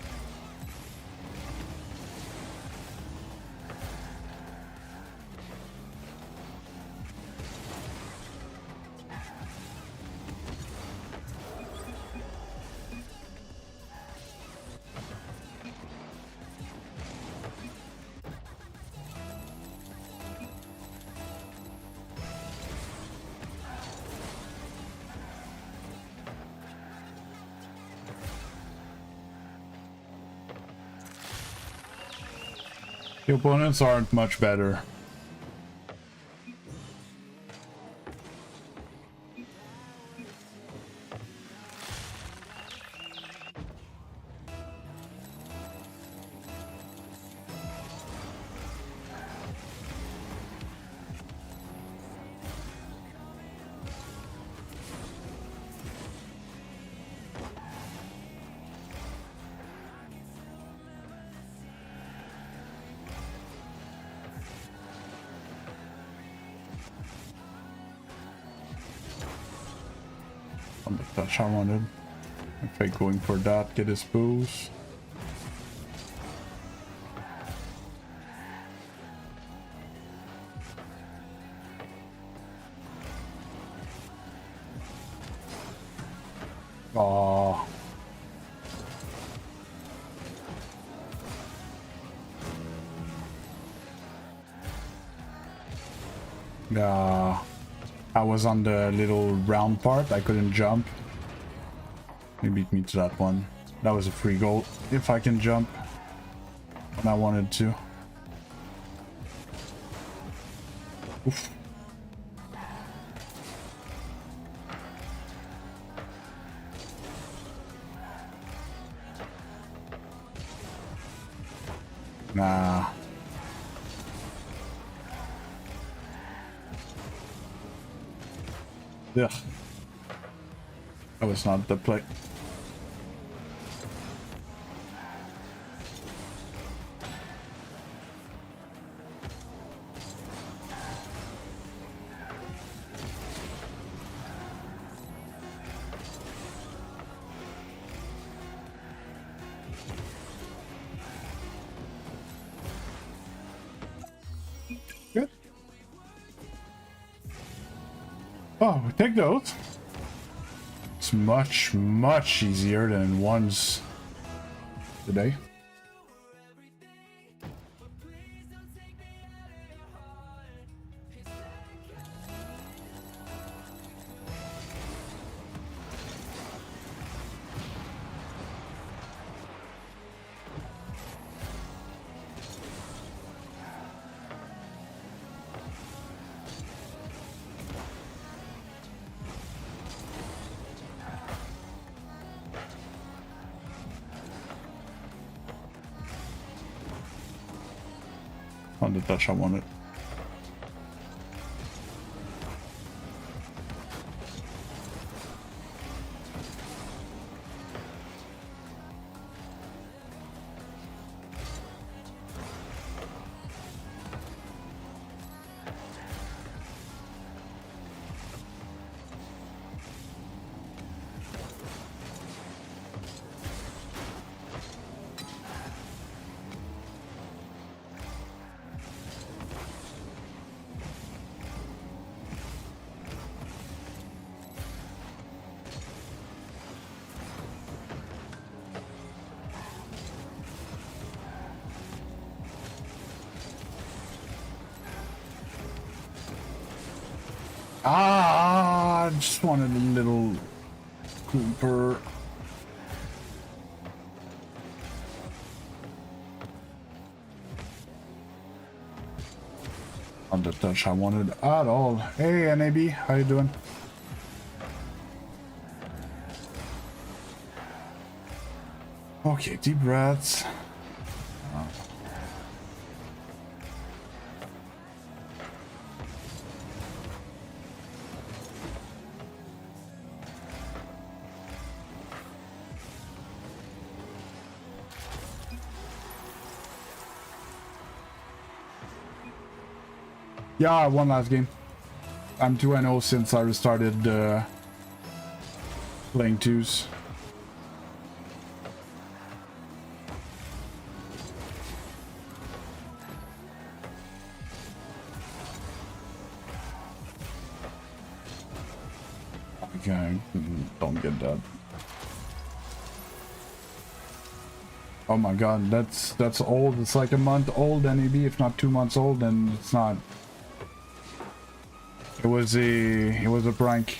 The opponents aren't much better. On the touch I wanted. If I going for that, get his boost. Oh. Yeah. I was on the little round part, I couldn't jump. He beat me to that one. That was a free goal, if I can jump when I wanted to. Oof. Nah. Ugh. That was not the play. Good. Oh, we take those. It's much, much easier than ones today. On the touch, I want it. Ah, I just wanted a little Cooper. On the touch I wanted at all. Hey NAB, how you doing? Okay, deep breaths. Yeah, I won last game. I'm 2-0 since I restarted playing twos. Okay, don't get that. Oh my god, that's old. It's like a month old, NAB, if not 2 months old, and it's not. It was a prank.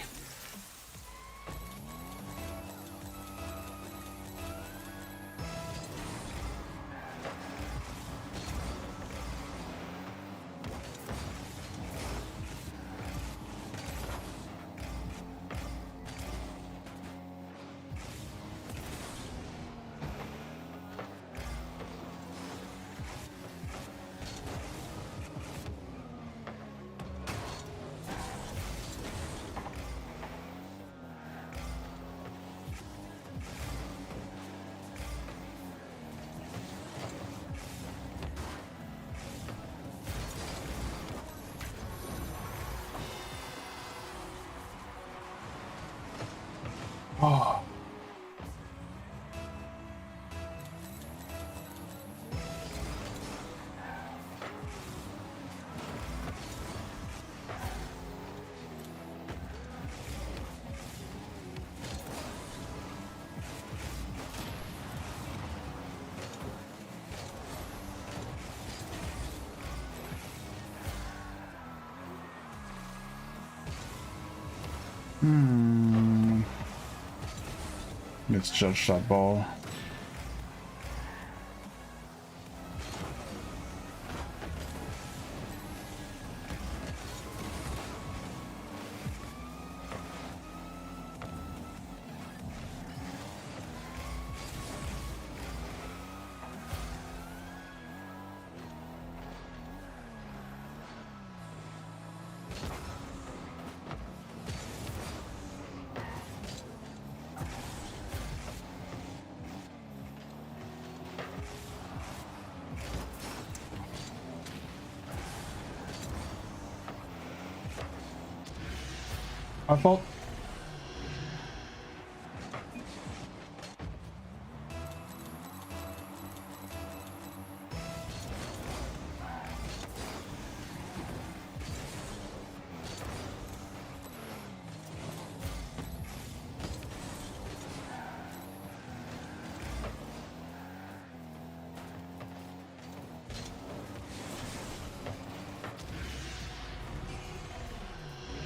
Oh. Let's judge that ball. My fault.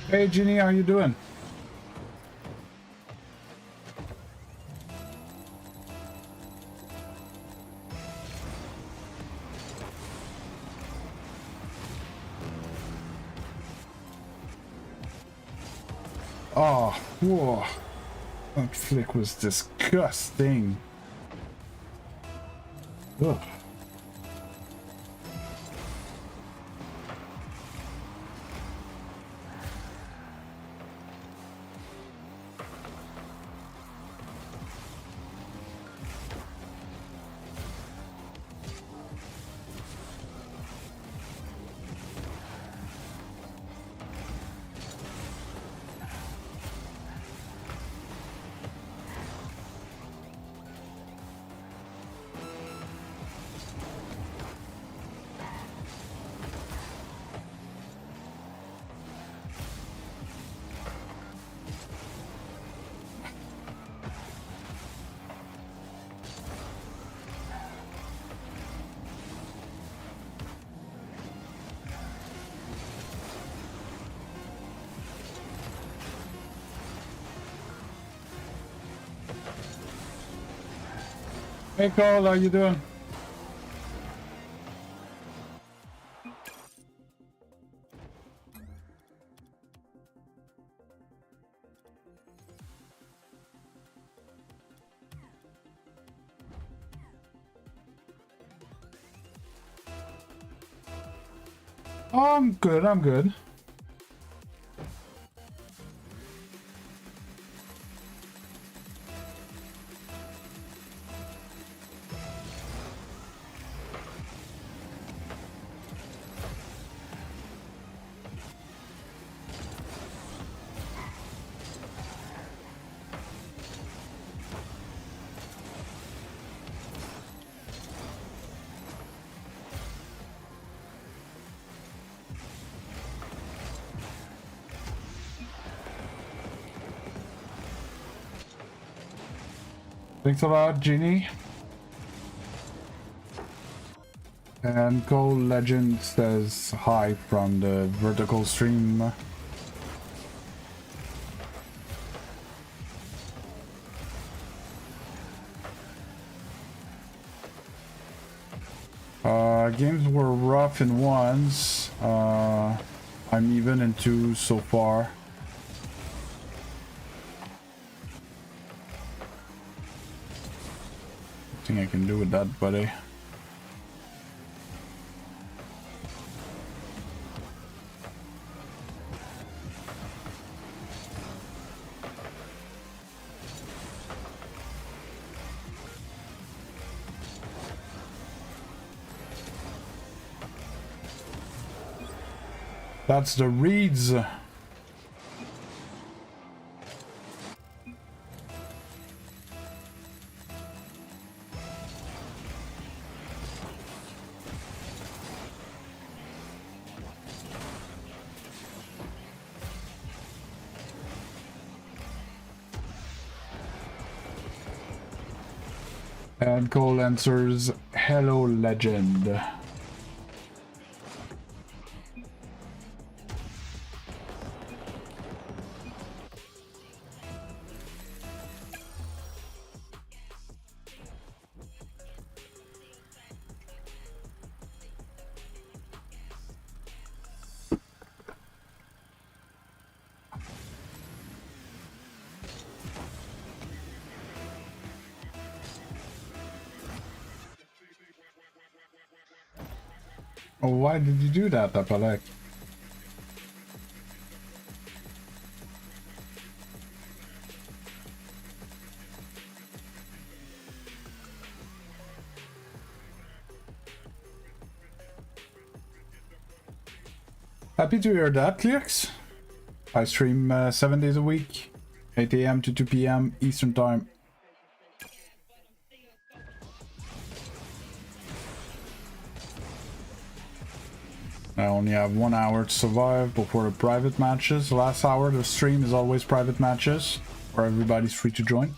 Hey Ginny, how you doing? Oh, whoa. That flick was disgusting. Ugh. Hey Cole, how you doing? Oh, I'm good, I'm good. Thanks a lot, Ginny. And Cole Legend says hi from the vertical stream. Games were rough in ones. I'm even in two so far. Nothing I can do with that, buddy. That's the reeds. And Cole answers, hello, legend. Oh, why did you do that, Apalek? Happy to hear that, Clearx. I stream 7 days a week, 8 AM to 2 PM Eastern Time. I only have 1 hour to survive before the private matches. The last hour of the stream is always private matches, where everybody's free to join.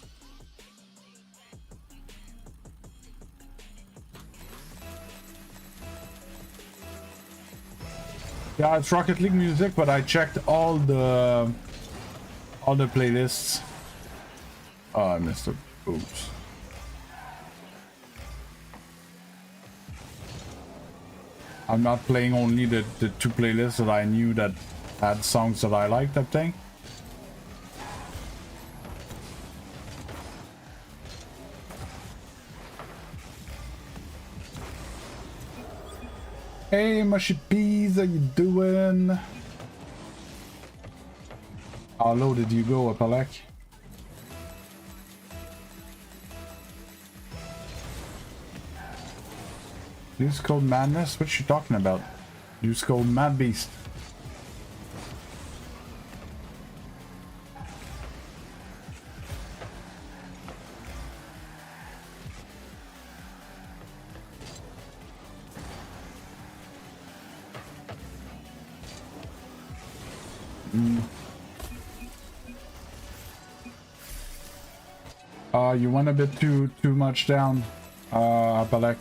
Yeah, it's Rocket League music, but I checked all the playlists. Oh, I missed it. Oops. I'm not playing only the two playlists that I knew that had songs that I liked, that thing. Hey, mushy peas, how you doing? How low did you go, Apalek? Use code Madness? What you talking about? Use code Mad Beast. You went a bit too much down, Apalek.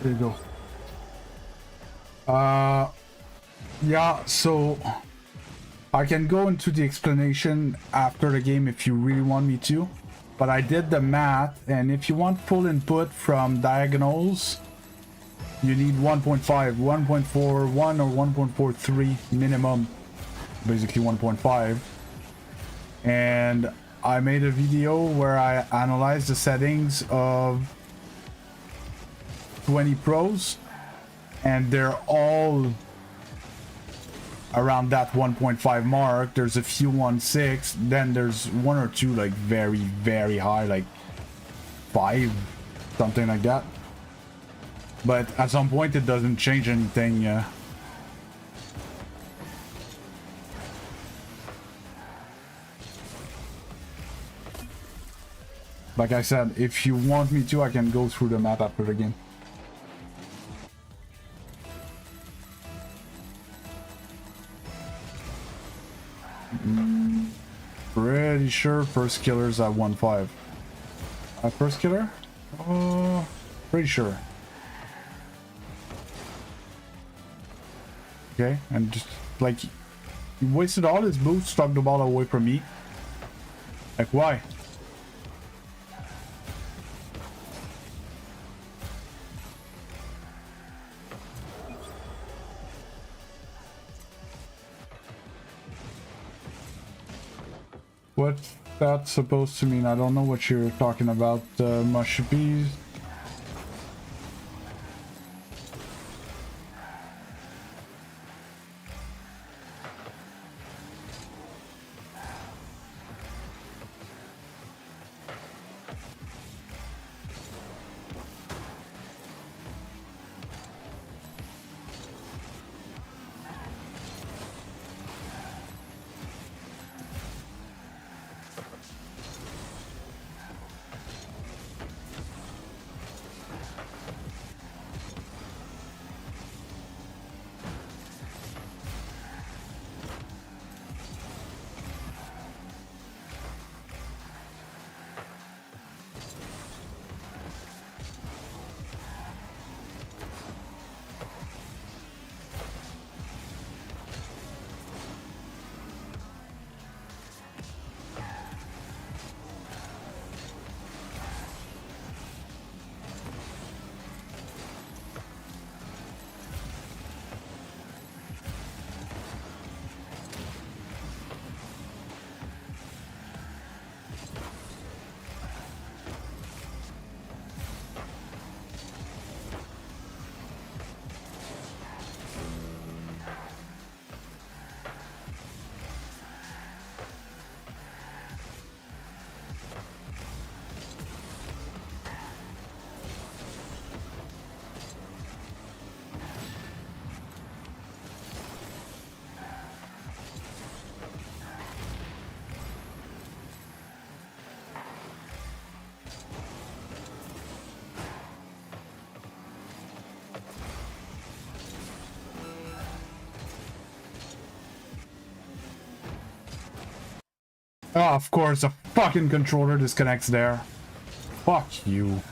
There you go. Yeah, so I can go into the explanation after the game if you really want me to, but I did the math, and if you want full input from diagonals, you need 1.5, 1.41 or 1.43 minimum, basically 1.5. And I made a video where I analyzed the settings of 20 pros, and they're all around that 1.5 mark. There's a few 1.6, then there's one or two like very high, like 5, something like that. But at some point it doesn't change anything. Like I said, if you want me to, I can go through the map after the game. Pretty sure first killer's at 1.5. First killer? Oh, pretty sure. Okay, and just like he wasted all his boots, stuck the ball away from me. Like, why? What's that supposed to mean? I don't know what you're talking about, mushy peas. Oh, of course, the fucking controller disconnects there. Fuck you.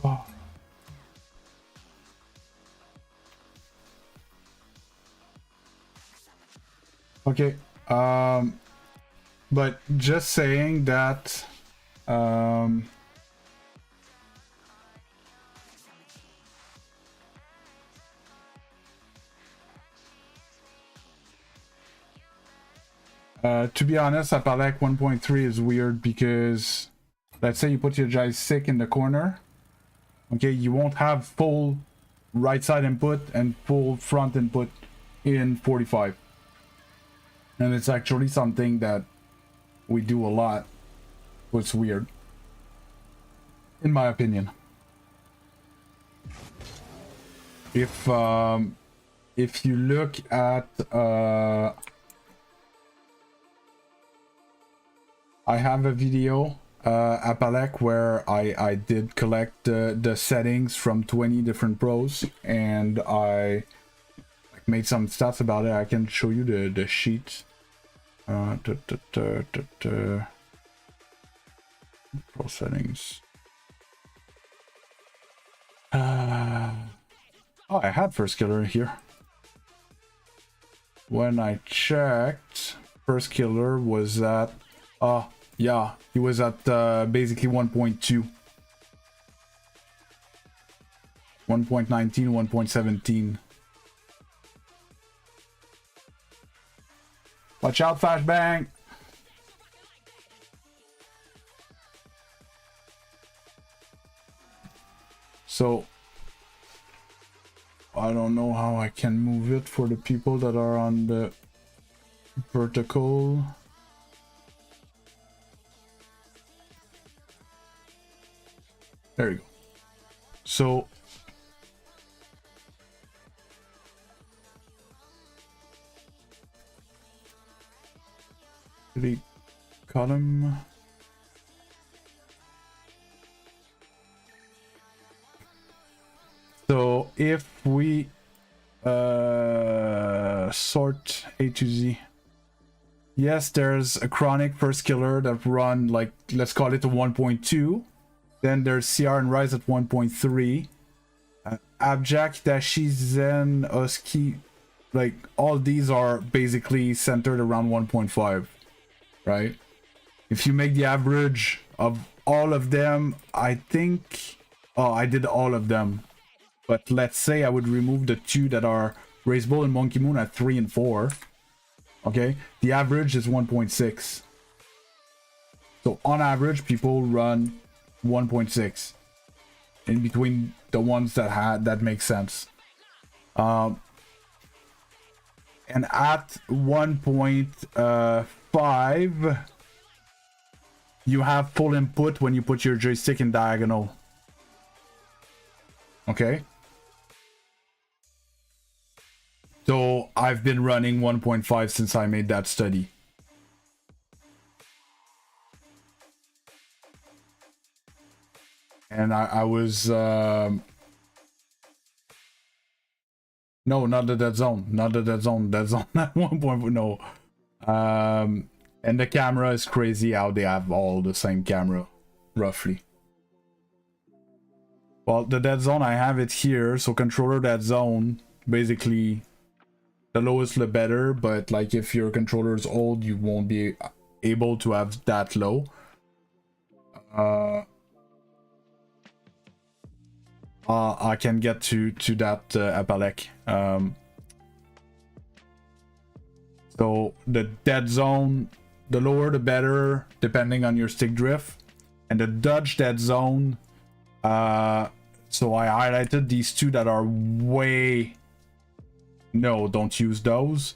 Oh. Okay, but just saying that, to be honest, Apalek 1.3 is weird because, let's say you put your joystick in the corner, okay, you won't have full right side input and full front input in 45. And it's actually something that we do a lot. It's weird, in my opinion. If you look at I have a video Apalek where I did collect the settings from 20 different pros, and I made some stats about it. I can show you the sheet. Pro settings. Oh, I had first killer here. When I checked, first killer was at yeah, he was at basically 1.2. 1.19, 1.17. Watch out, flashbang! So, I don't know how I can move it for the people that are on the vertical. There you go. So, the column. So if we sort A to Z, yes, there's a chronic first killer that run, like, let's call it a 1.2. Then there's CR and Rise at 1.3. Abject, Dashi, Zen, Oski, like all these are basically centered around 1.5, right? If you make the average of all of them, I think, oh, I did all of them. But let's say I would remove the two that are Race Bull and Monkey Moon at 3 and 4. Okay, the average is 1.6. So on average, people run 1.6 in between the ones that make sense. And at 1.5, you have full input when you put your joystick in diagonal. Okay. So I've been running 1.5 since I made that study. And I was no, not the dead zone, not the dead zone, dead zone at 1.4, no. And the camera is crazy how they have all the same camera, roughly. Well, the dead zone, I have it here, so controller dead zone, basically the lowest the better, but like if your controller is old, you won't be able to have that low. I can get to that Apalek. So the dead zone, the lower the better, depending on your stick drift. And the dodge dead zone, so I highlighted these two that are way, no, don't use those.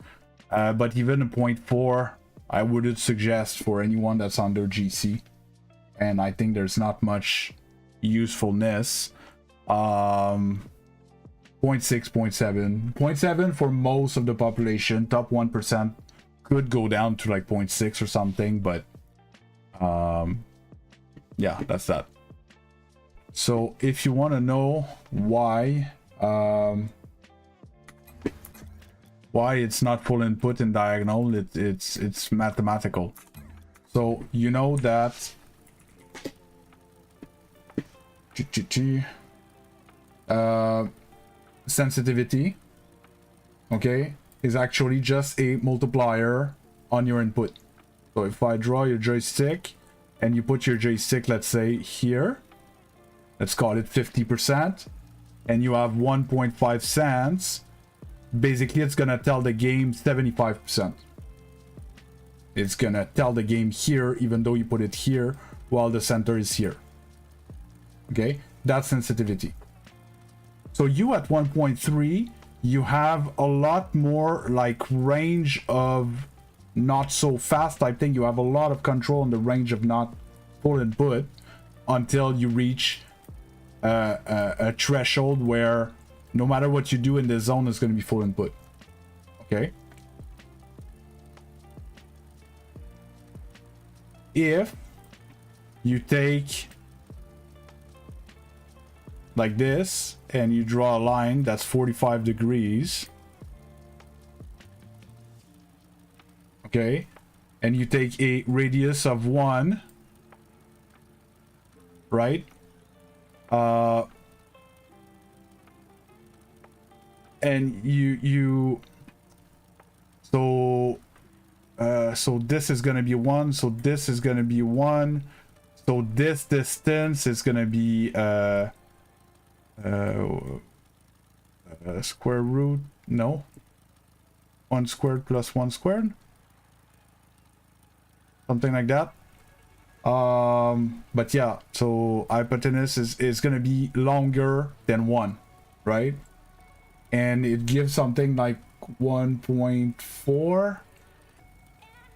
But even a 0.4, I wouldn't suggest for anyone that's under GC. And I think there's not much usefulness. 0.6, 0.7. 0.7 for most of the population. Top 1% could go down to like 0.6 or something, but yeah, that's that. So if you want to know why it's not full input in diagonal, it's mathematical. So you know that sensitivity, okay, is actually just a multiplier on your input. So if I draw your joystick and you put your joystick, let's say here, let's call it 50%, and you have 1.5 cents, basically it's gonna tell the game 75%. It's gonna tell the game here, even though you put it here, while the center is here. Okay, that's sensitivity. So you at 1.3, you have a lot more like range of not so fast type thing. You have a lot of control in the range of not full input until you reach a threshold where no matter what you do in the zone is going to be full input. Okay. If you take like this and you draw a line that's 45 degrees, okay, and you take a radius of 1, right, and so this is gonna be 1, so this is gonna be 1, so this distance is gonna be square root, no, 1 squared plus 1 squared, something like that. But yeah, so hypotenuse is gonna be longer than 1, right? And it gives something like 1.4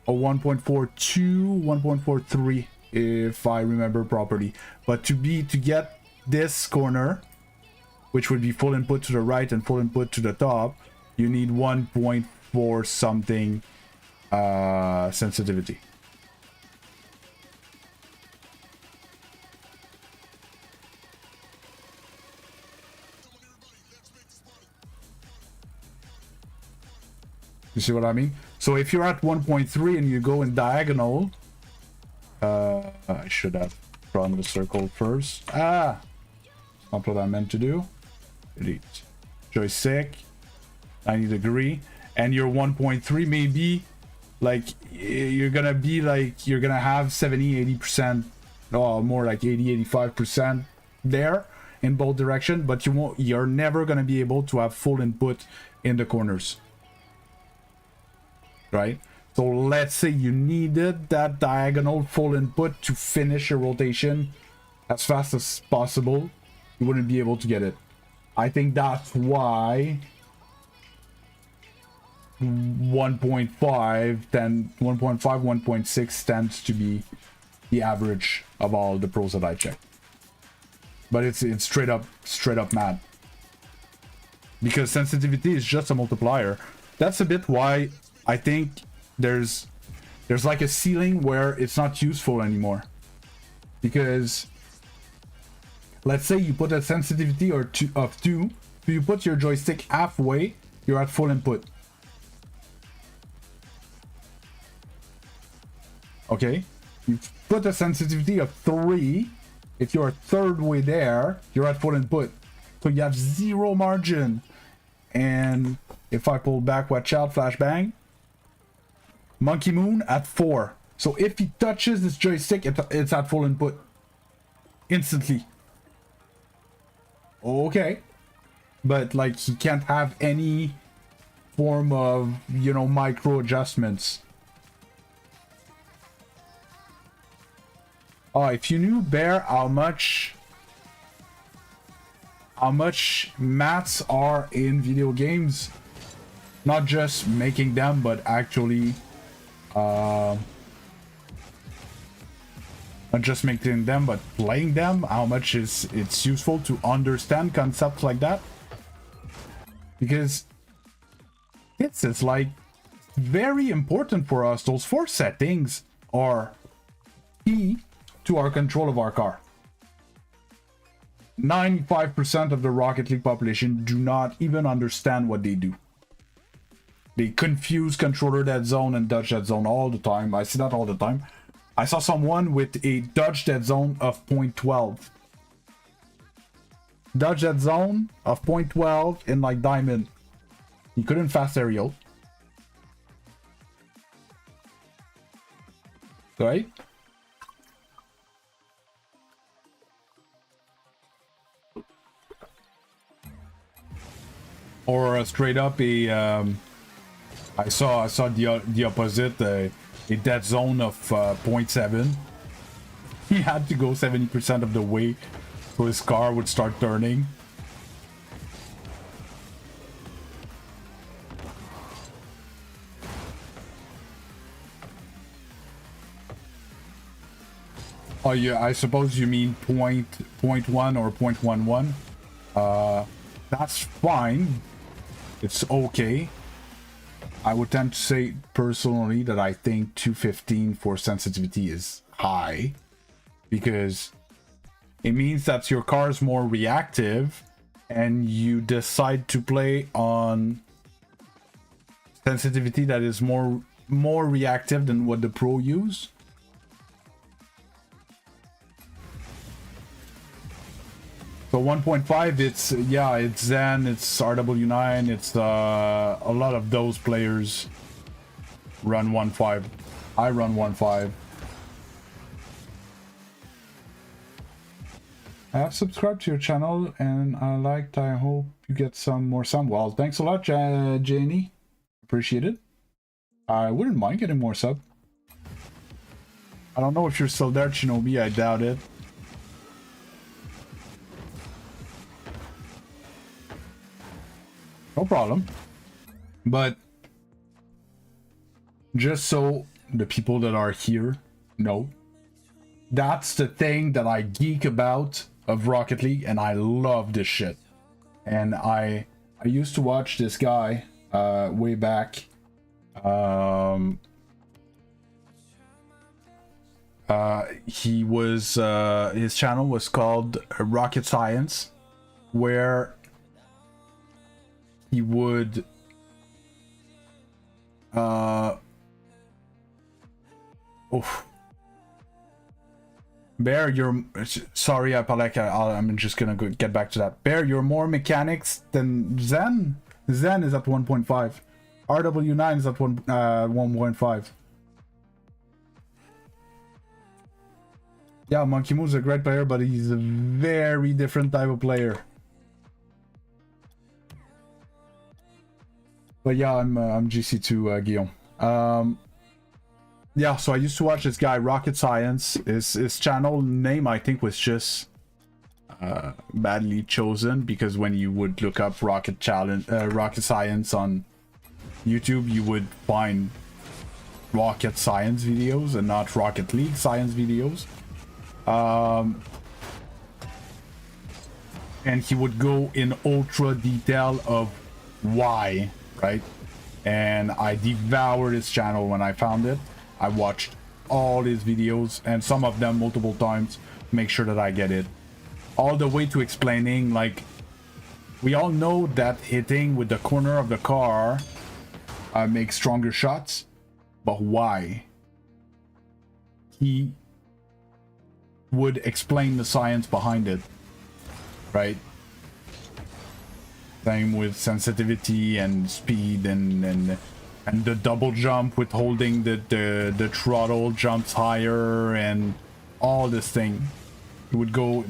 or 1.42, 1.43 if I remember properly. But to get this corner, which would be full input to the right and full input to the top, you need 1.4 something sensitivity. You see what I mean? So if you're at 1.3 and you go in diagonal, I should have drawn the circle first. Not what I meant to do. Delete. Joystick, 90 degree, and your 1.3 maybe like you're gonna be like you're gonna have 70-80%, or more like 80-85% there in both directions, but you're never gonna be able to have full input in the corners. Right? So let's say you needed that diagonal full input to finish your rotation as fast as possible, you wouldn't be able to get it. I think that's why 1.5, 1.6 tends to be the average of all the pros that I check. But it's straight up mad. Because sensitivity is just a multiplier. That's a bit why I think there's like a ceiling where it's not useful anymore. Because let's say you put a sensitivity of 2, so you put your joystick halfway, you're at full input. Okay? You put a sensitivity of 3, if you're a third way there, you're at full input. So you have 0 margin. And if I pull back, watch out, flashbang. Monkey Moon at 4. So if he touches this joystick, it's at full input. Instantly. Okay. But like he can't have any form of, you know, micro adjustments. Oh, if you knew, Bear, how much maths are in video games, not just making them, but actually Not just making them, but playing them, how much it's useful to understand concepts like that. Because it's like very important for us. Those 4 settings are key to our control of our car. 95% of the Rocket League population do not even understand what they do. They confuse controller dead zone and dodge dead zone all the time. I see that all the time. I saw someone with a dodge dead zone of 0.12. Dodge dead zone of 0.12 in like diamond. He couldn't fast aerial. Right? Or straight up a I saw the opposite, a dead zone of 0.7. He had to go 70% of the way so his car would start turning. Oh yeah, I suppose you mean 0.1 or 0.11. That's fine. It's okay. I would tend to say personally that I think 215 for sensitivity is high, because it means that your car is more reactive and you decide to play on sensitivity that is more reactive than what the pro use. So 1.5, it's Zen, it's RW9, it's a lot of those players run 1.5. I run 1.5. I have subscribed to your channel and I hope you get some more sub. Well, thanks a lot, Janie. Appreciate it. I wouldn't mind getting more sub. I don't know if you're still there, Shinobi. I doubt it. No problem. But just so the people that are here know, that's the thing that I geek about of Rocket League, and I love this shit. And I used to watch this guy way back. He was his channel was called Rocket Science, where he would Bear, you're sorry, I'm just gonna get back to that. Bear, you're more mechanics than Zen. Zen is at 1.5. RW9 is at 1.5. Yeah, Monkey Moo's a great player, but he's a very different type of player. But yeah, I'm GC2 Guillaume. Yeah, so I used to watch this guy, Rocket Science. His channel name, I think, was just badly chosen, because when you would look up Rocket Science on YouTube, you would find Rocket Science videos and not Rocket League Science videos. And he would go in ultra detail of why, right? And I devoured his channel when I found it. I watched all his videos, and some of them multiple times, make sure that I get it. All the way to explaining, like, we all know that hitting with the corner of the car makes stronger shots, but why? He would explain the science behind it, right? Same with sensitivity and speed and the double jump with holding the throttle jumps higher and all this thing. It would go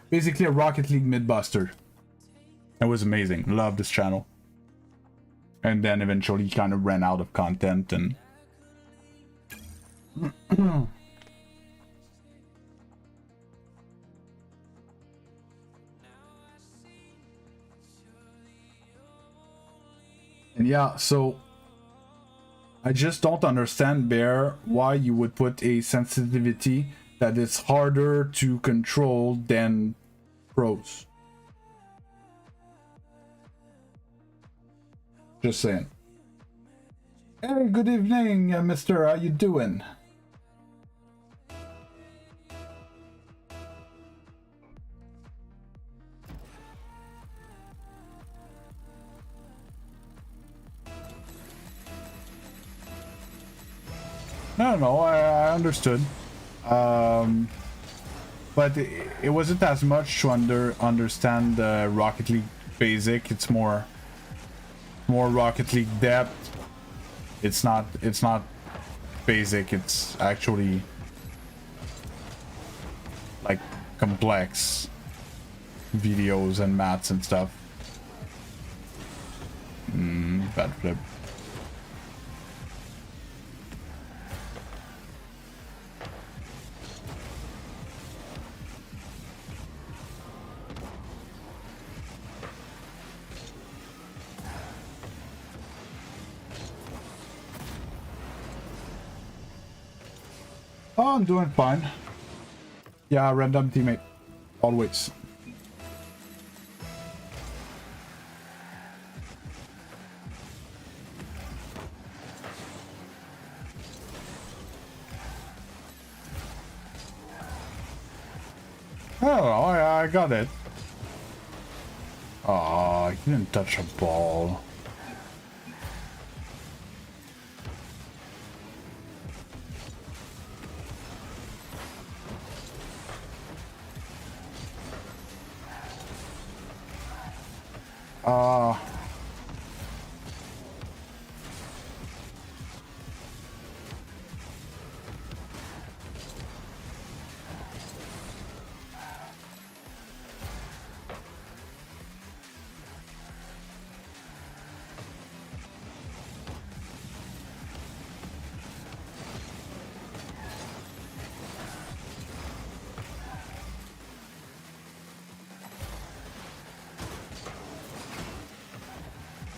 basically a Rocket League mid-buster. It was amazing. Loved this channel. And then eventually he kind of ran out of content and and yeah, so I just don't understand, Bear, why you would put a sensitivity that it's harder to control than pros. Just saying. Hey, good evening, mister. How you doing? No, I understood. But it wasn't as much to understand Rocket League basic. It's more Rocket League depth. It's not basic. It's actually like complex videos and maths and stuff. Bad flip. Oh, I'm doing fine. Yeah, random teammate. Always. Oh, I got it. Oh, you didn't touch a ball.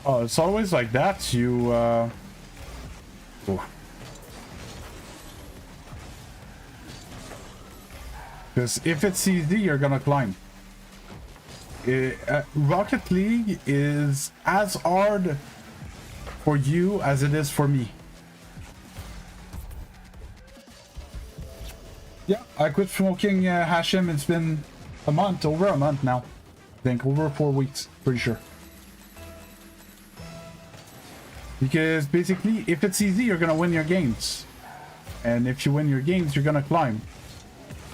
Oh, it's always like that. You, because if it's easy, you're gonna climb. Rocket League is as hard for you as it is for me. Yeah, I quit smoking Hashem. It's been a month, over a month now. I think over 4 weeks, pretty sure. Because basically, if it's easy, you're gonna win your games. And if you win your games, you're gonna climb.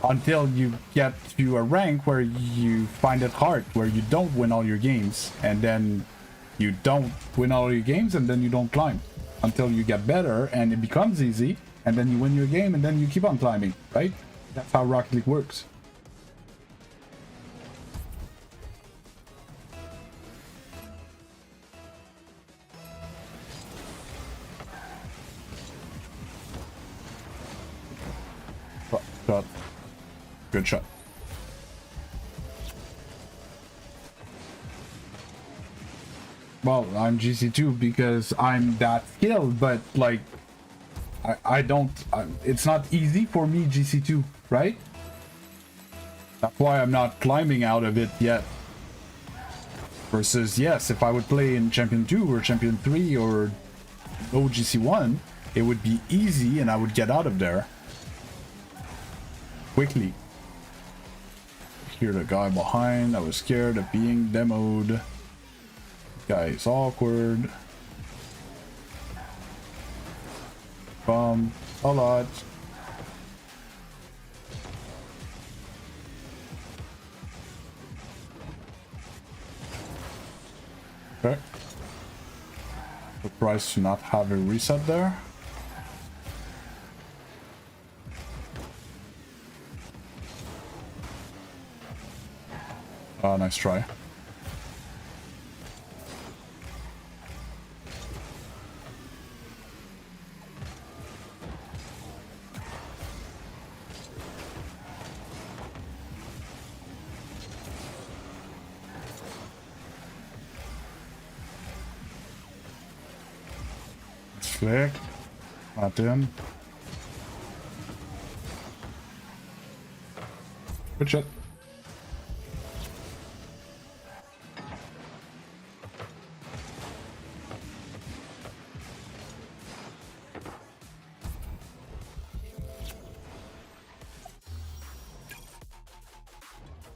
Until you get to a rank where you find it hard, where you don't win all your games. And then you don't win all your games, and then you don't climb. Until you get better, and it becomes easy. And then you win your game, and then you keep on climbing, right? That's how Rocket League works. Shot. Good shot. Well, I'm GC2 because I'm that skilled, but like, I don't, it's not easy for me GC2, right? That's why I'm not climbing out of it yet. Versus, yes, if I would play in Champion 2 or Champion 3 or OGC1, it would be easy and I would get out of there quickly. Hear the guy behind. I was scared of being demoed. Guy is awkward. A lot. Okay. Surprised to not have a reset there. Oh, nice try. Flick. Not in. Good shit.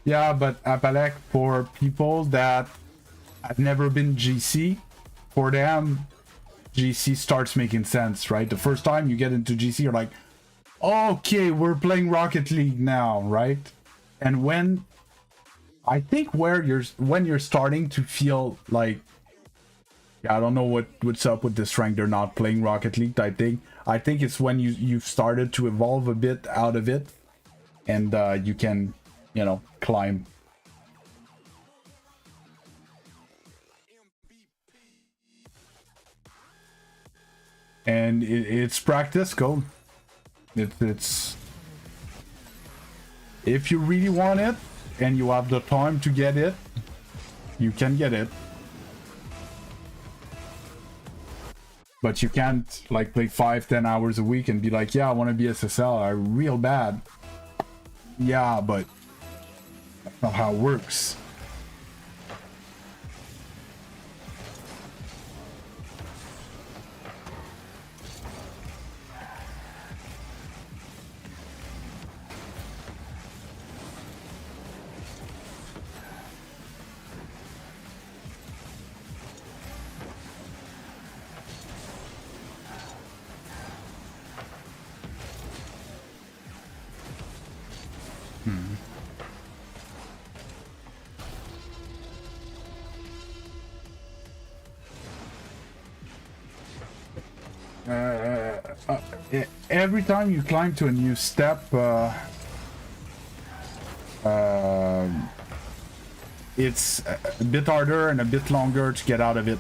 Yeah, but Apalek, for people that have never been GC, for them, GC starts making sense, right? The first time you get into GC, you're like, okay, we're playing Rocket League now, right? And when I think when you're starting to feel like, yeah, I don't know what's up with this rank, they're not playing Rocket League. I think it's when you've started to evolve a bit out of it, and you can, you know, climb. And it's practice, go. It's if you really want it and you have the time to get it, you can get it. But you can't like play 5-10 hours a week and be like, yeah, I want to be SSL, I'm real bad. Yeah, but that's not how it works. Every time you climb to a new step, it's a bit harder and a bit longer to get out of it.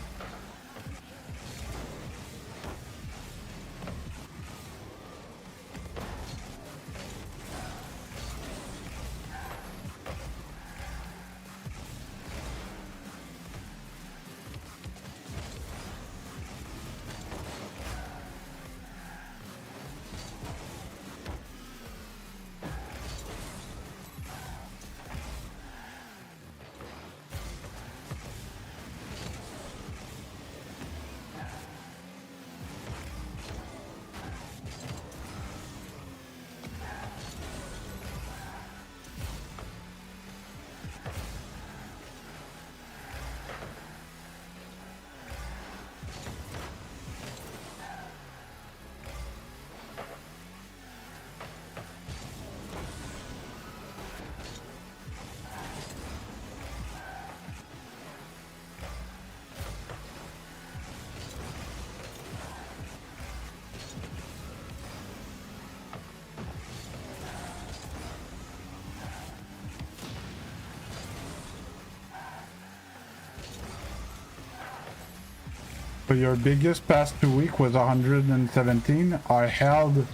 So your biggest past 2 week was 117. I held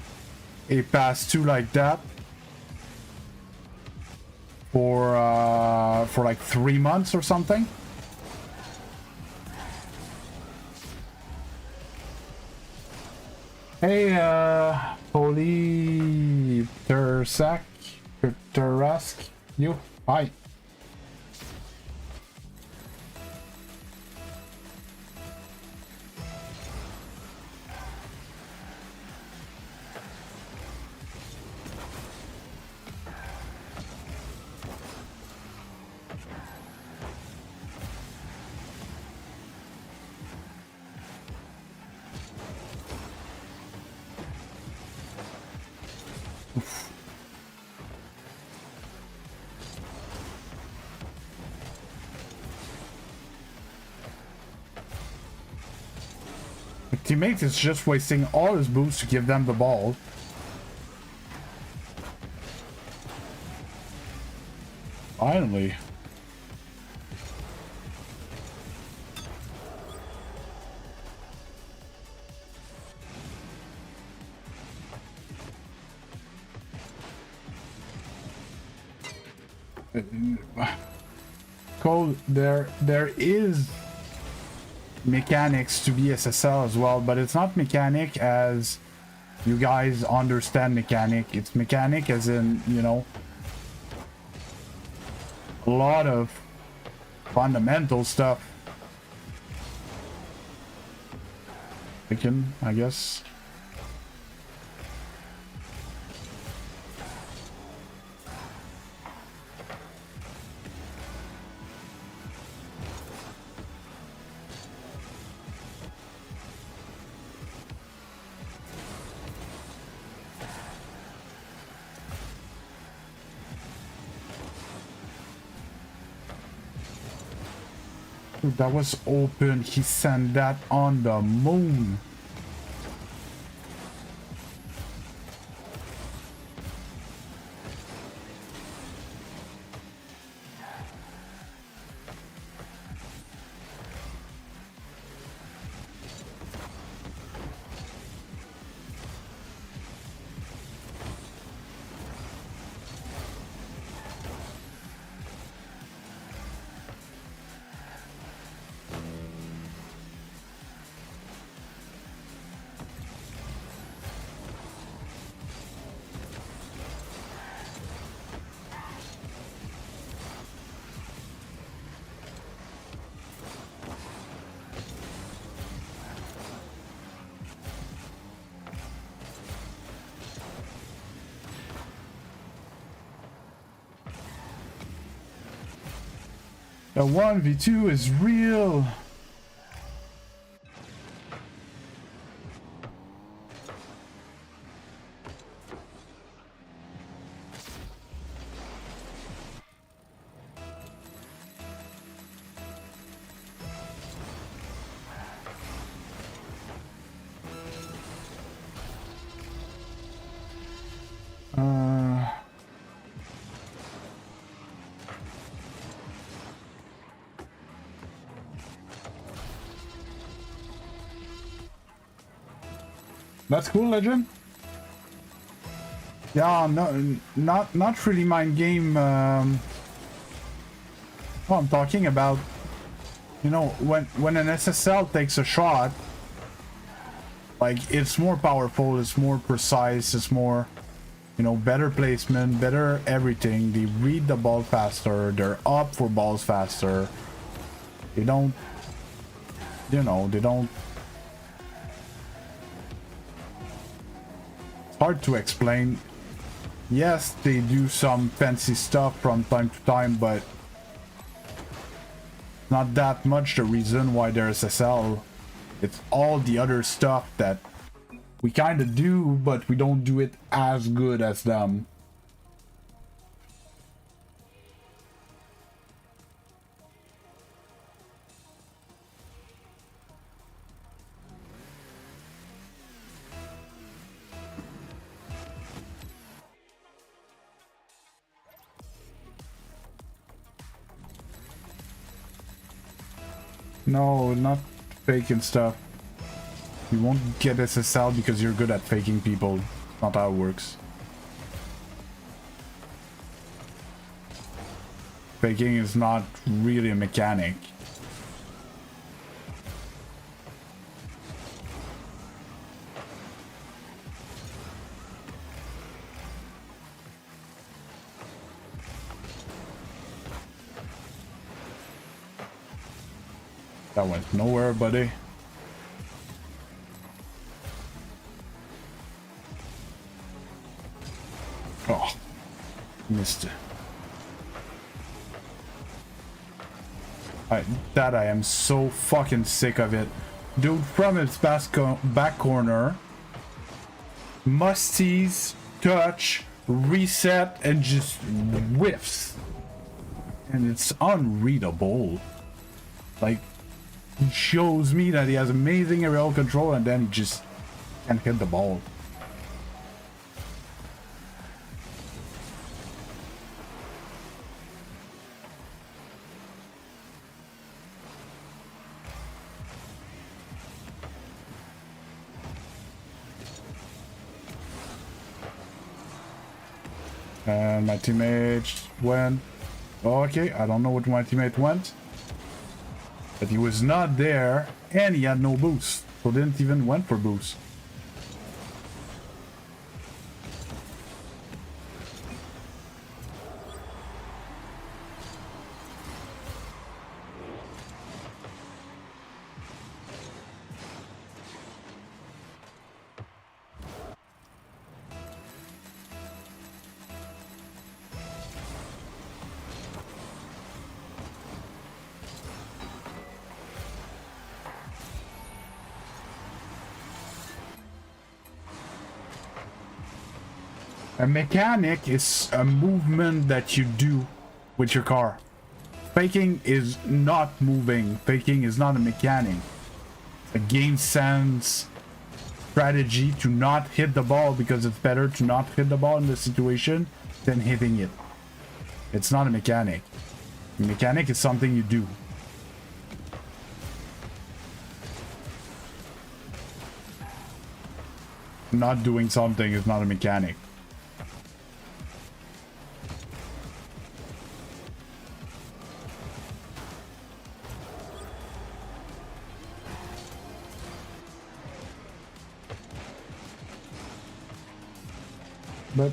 a past 2 like that for like 3 months or something. Hey, Holy Tersak, Terask, you, hi. Teammate is just wasting all his boosts to give them the ball. Finally. Cole, there is mechanics to be SSL as well, but it's not mechanic as you guys understand mechanic. It's mechanic as in, you know, a lot of fundamental stuff. I guess. That was open. He sent that on the moon. The 1v2 is real. That's cool, Legend. Yeah, no, not really my game. Well, I'm talking about, you know, when an SSL takes a shot, like it's more powerful, it's more precise, it's more, you know, better placement, better everything. They read the ball faster. They're up for balls faster. They don't, you know, they don't. Hard to explain. Yes, they do some fancy stuff from time to time, but not that much the reason why they're SSL. It's all the other stuff that we kind of do, but we don't do it as good as them. No, not faking stuff. You won't get SSL because you're good at faking people. Not how it works. Faking is not really a mechanic. That went nowhere, buddy. Oh, missed it. That I am so fucking sick of it. Dude, from its back corner, musties, touch, reset, and just whiffs. And it's unreadable. Like, he shows me that he has amazing aerial control and then he just can't hit the ball. And my teammate went. Okay, I don't know what my teammate went. But he was not there, and he had no boost, so didn't even went for boost. A mechanic is a movement that you do with your car. Faking is not moving. Faking is not a mechanic. A game sense strategy to not hit the ball because it's better to not hit the ball in this situation than hitting it. It's not a mechanic. A mechanic is something you do. Not doing something is not a mechanic. But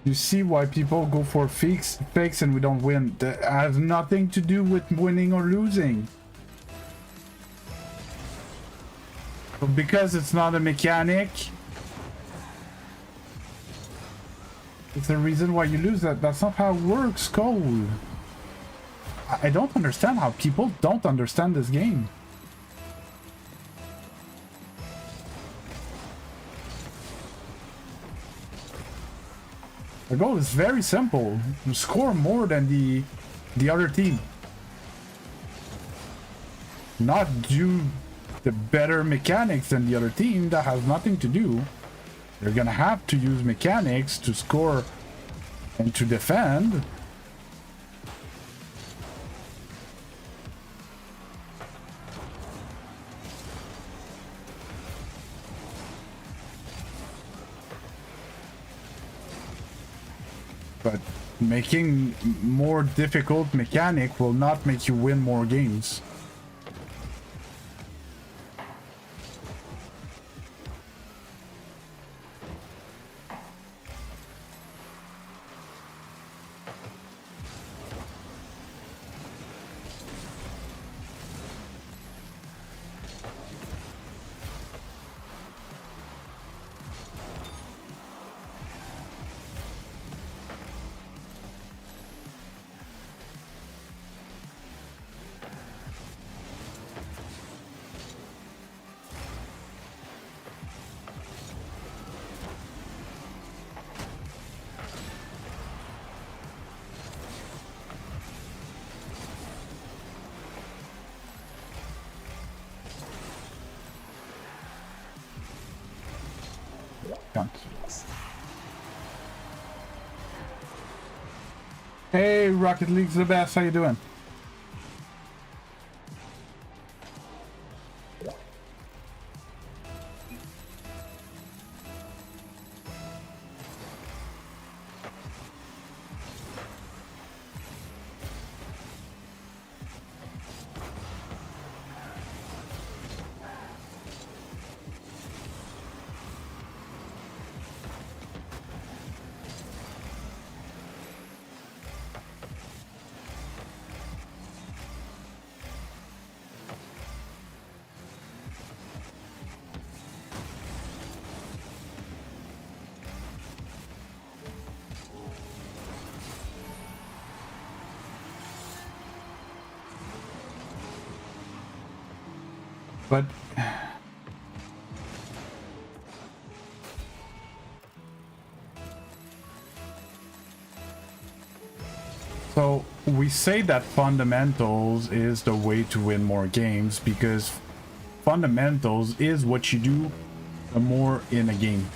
you see why people go for fakes and we don't win. That has nothing to do with winning or losing. But because it's not a mechanic, it's the reason why you lose. That's not how it works, Cole. I don't understand how people don't understand this game. The goal is very simple. You score more than the other team. Not do the better mechanics than the other team. That has nothing to do. You're gonna have to use mechanics to score and to defend. But making more difficult mechanic will not make you win more games. Hey, Rocket League's the best. How you doing? But so we say that fundamentals is the way to win more games because fundamentals is what you do the more in a game.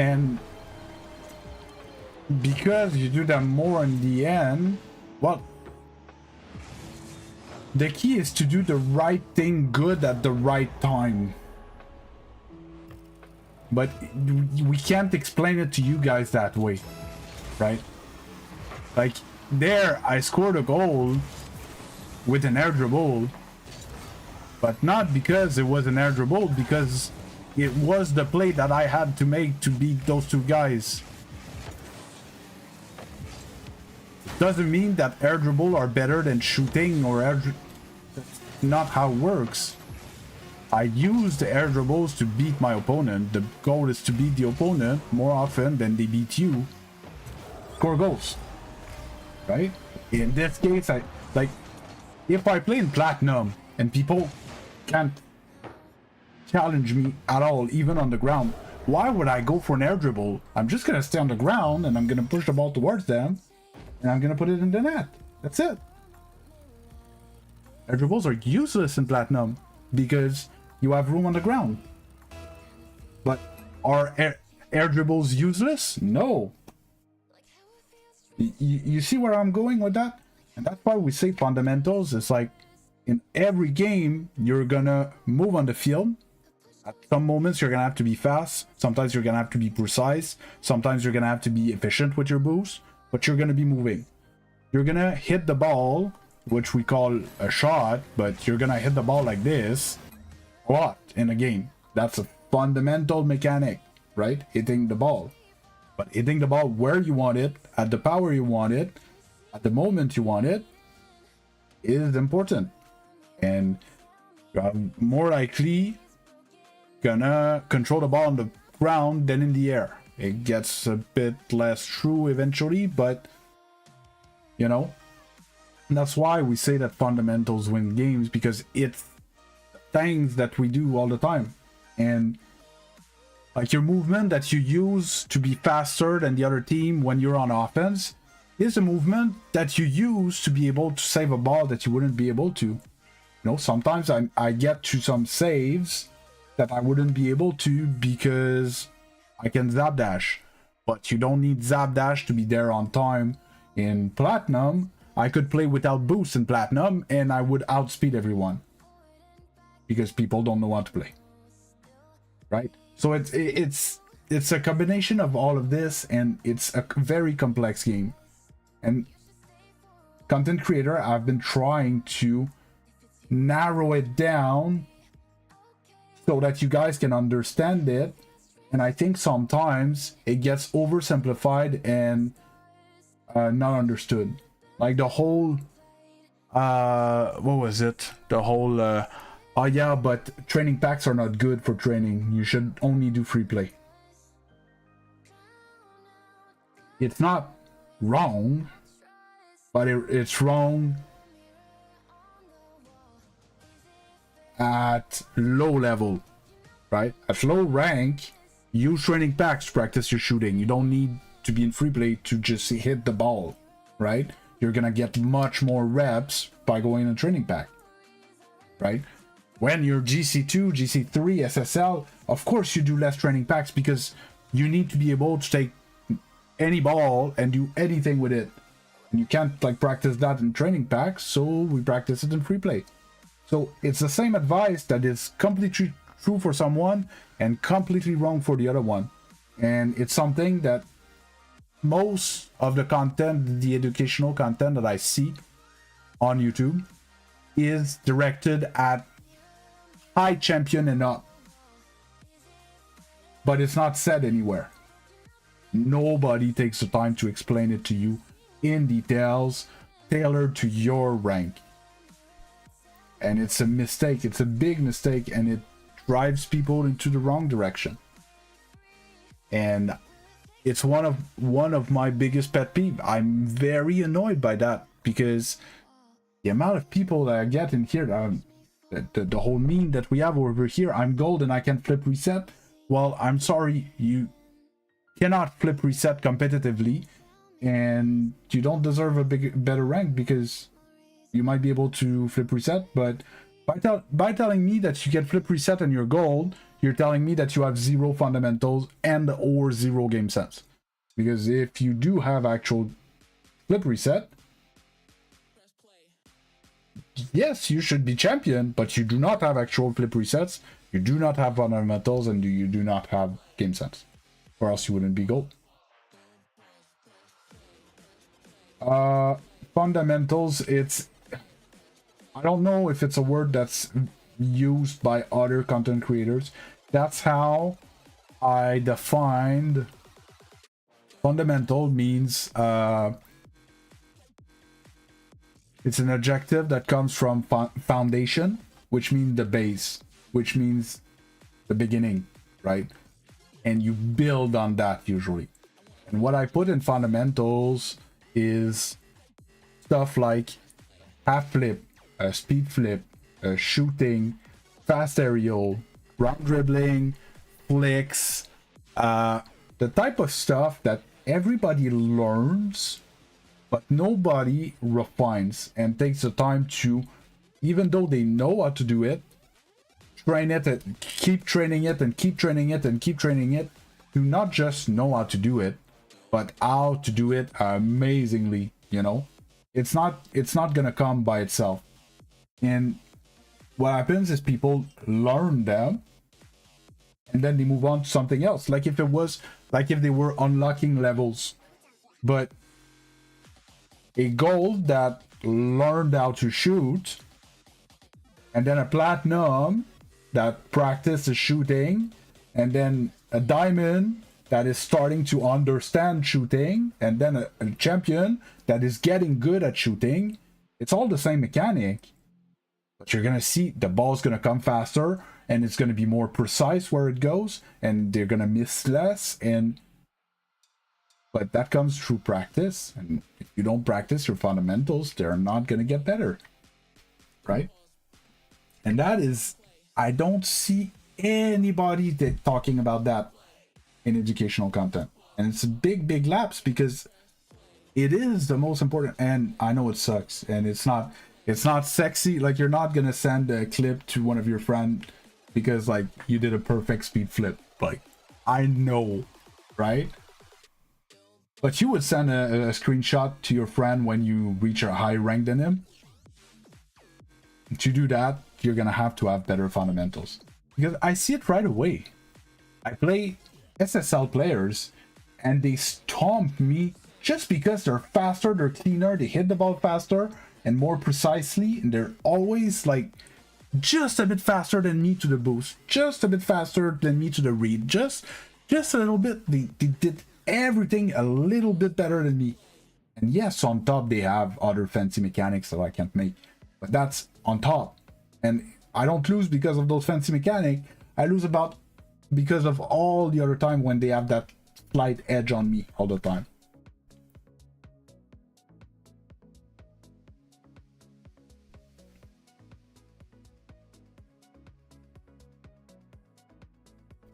And because you do that more in the end, well, the key is to do the right thing good at the right time. But we can't explain it to you guys that way, right? Like, there, I scored a goal with an air dribble, but not because it was an air dribble, because It was the play that I had to make to beat those two guys. Doesn't mean that air dribble are better than shooting or air. That's not how it works. I use the air dribbles to beat my opponent. The goal is to beat the opponent more often than they beat you. Score goals. Right? In this case, if I play in platinum and people can't challenge me at all, even on the ground, why would I go for an air dribble? I'm just gonna stay on the ground and I'm gonna push the ball towards them and I'm gonna put it in the net. That's it. Air dribbles are useless in platinum because you have room on the ground. But are air dribbles useless? No. You see where I'm going with that? And that's why we say fundamentals. It's like in every game, you're gonna move on the field. At some moments, you're gonna have to be fast. Sometimes you're gonna have to be precise. Sometimes you're gonna have to be efficient with your boost. But you're gonna be moving. You're gonna hit the ball, which we call a shot, but you're gonna hit the ball like this a lot in a game. That's a fundamental mechanic, right? Hitting the ball. But hitting the ball where you want it, at the power you want it, at the moment you want it, is important. And you're more likely gonna control the ball on the ground than in the air. It gets a bit less true eventually, but you know, that's why we say that fundamentals win games, because it's things that we do all the time. And like your movement that you use to be faster than the other team when you're on offense is a movement that you use to be able to save a ball that you wouldn't be able to. You know, sometimes I get to some saves that I wouldn't be able to because I can zap dash. But you don't need zap dash to be there on time. In platinum, I could play without boost in platinum and I would outspeed everyone. Because people don't know how to play. Right? So it's a combination of all of this, and it's a very complex game. And content creator, I've been trying to narrow it down so that you guys can understand it. And I think sometimes it gets oversimplified and not understood. Like the whole what was it? The whole oh yeah, but training packs are not good for training. You should only do free play. It's not wrong, but it's wrong at low level, right? At low rank, use training packs to practice your shooting. You don't need to be in free play to just hit the ball, right? You're gonna get much more reps by going in a training pack, right? When you're GC2, GC3, SSL, of course you do less training packs because you need to be able to take any ball and do anything with it. And you can't like practice that in training packs, so we practice it in free play. So it's the same advice that is completely true for someone and completely wrong for the other one. And it's something that most of the content, the educational content that I see on YouTube is directed at high champion and up. But it's not said anywhere. Nobody takes the time to explain it to you in details, tailored to your rank. And it's a mistake. It's a big mistake, and it drives people into the wrong direction. And it's one of my biggest pet peeves. I'm very annoyed by that because the amount of people that I get in here, the whole meme that we have over here, I'm gold and I can flip reset. Well, I'm sorry, you cannot flip reset competitively, and you don't deserve a better rank because you might be able to flip reset, but by telling me that you can flip reset and you're gold, you're telling me that you have zero fundamentals and or zero game sense. Because if you do have actual flip reset, yes, you should be champion, but you do not have actual flip resets, you do not have fundamentals, and you do not have game sense. Or else you wouldn't be gold. Fundamentals, I don't know if it's a word that's used by other content creators. That's how I defined fundamental. Means it's an adjective that comes from foundation, which means the base, which means the beginning, right? And you build on that usually. And what I put in fundamentals is stuff like half flip, speed flip, shooting, fast aerial, round dribbling, flicks, the type of stuff that everybody learns, but nobody refines and takes the time to, even though they know how to do it, train it and keep training it and keep training it and keep training it, to not just know how to do it, but how to do it amazingly. You know, it's not gonna come by itself. And what happens is people learn them and then they move on to something else. Like if they were unlocking levels, but a gold that learned how to shoot, and then a platinum that practices shooting, and then a diamond that is starting to understand shooting, and then a champion that is getting good at shooting. It's all the same mechanic, but you're gonna see the ball's gonna come faster, and it's gonna be more precise where it goes, and they're gonna miss less. But that comes through practice, and if you don't practice your fundamentals, they're not gonna get better, right? And that is, I don't see anybody talking about that in educational content, and it's a big lapse, because it is the most important. And I know it sucks, and it's not sexy. Like, you're not gonna send a clip to one of your friends because like you did a perfect speed flip. Like, I know, right? But you would send a screenshot to your friend when you reach a higher rank than him. To do that, you're gonna have to have better fundamentals, because I see it right away. I play SSL players and they stomp me just because they're faster, they're cleaner, they hit the ball faster and more precisely, and they're always like just a bit faster than me to the boost, just a bit faster than me to the read, just a little bit. They did everything a little bit better than me. And yes, on top they have other fancy mechanics that I can't make, but that's on top. And I don't lose because of those fancy mechanics. I lose because of all the other time when they have that slight edge on me all the time.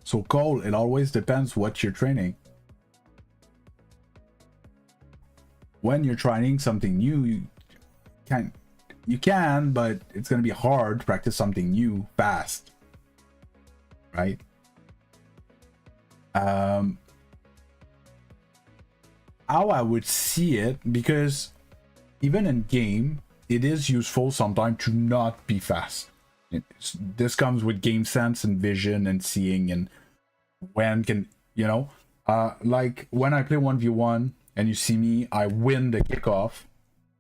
So Cole, it always depends what you're training. When you're trying something new, you can, but it's gonna be hard to practice something new fast, right? How I would see it, because even in game, it is useful sometimes to not be fast. This comes with game sense and vision and seeing, and when can, you know, like when I play 1v1 and you see me, I win the kickoff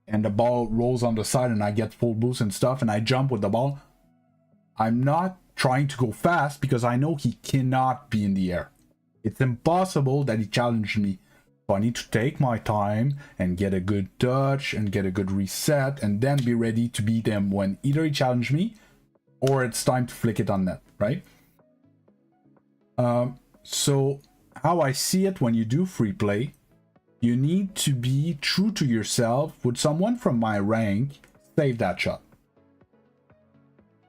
and the ball rolls on the side and I get full boost and stuff and I jump with the ball. I'm not trying to go fast because I know he cannot be in the air. It's impossible that he challenged me. So I need to take my time and get a good touch and get a good reset and then be ready to beat him when either he challenged me or it's time to flick it on net, right? So how I see it, when you do free play, you need to be true to yourself. Would someone from my rank save that shot?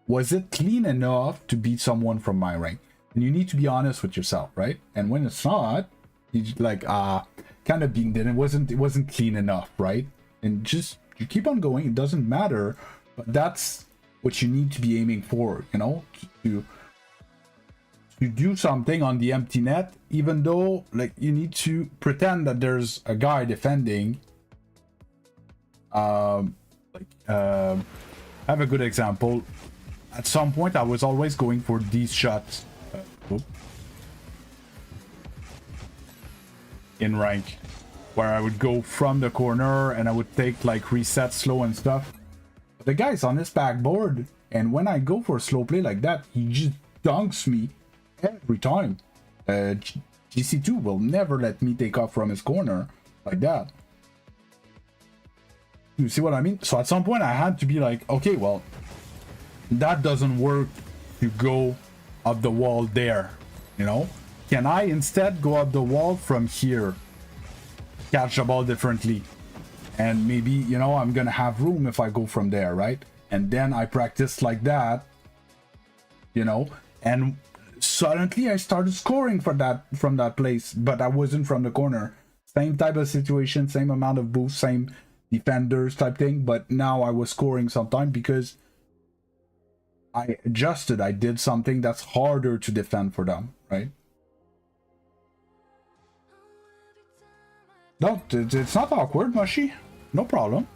Was it clean enough to beat someone from my rank? And you need to be honest with yourself, right? And when it's not, you like kind of being then it wasn't clean enough, right? And just you keep on going. It doesn't matter, but that's what you need to be aiming for, you know, to do something on the empty net, even though like you need to pretend that there's a guy defending. I have a good example. At some point I was always going for these shots in rank, where I would go from the corner and I would take like reset slow and stuff. But the guy's on his backboard, and when I go for a slow play like that, he just dunks me every time. GC2 will never let me take off from his corner like that. You see what I mean? So at some point I had to be like, okay, well, that doesn't work to go up the wall there, you know? Can I instead go up the wall from here, catch the ball differently, and maybe, you know, I'm gonna have room if I go from there, right? And then I practice like that, you know, and suddenly I started scoring for that from that place, but I wasn't from the corner. Same type of situation, same amount of boost, same defenders type thing, but now I was scoring sometime because I adjusted. I did something that's harder to defend for them, right? No, it's not awkward, Mushy. No problem.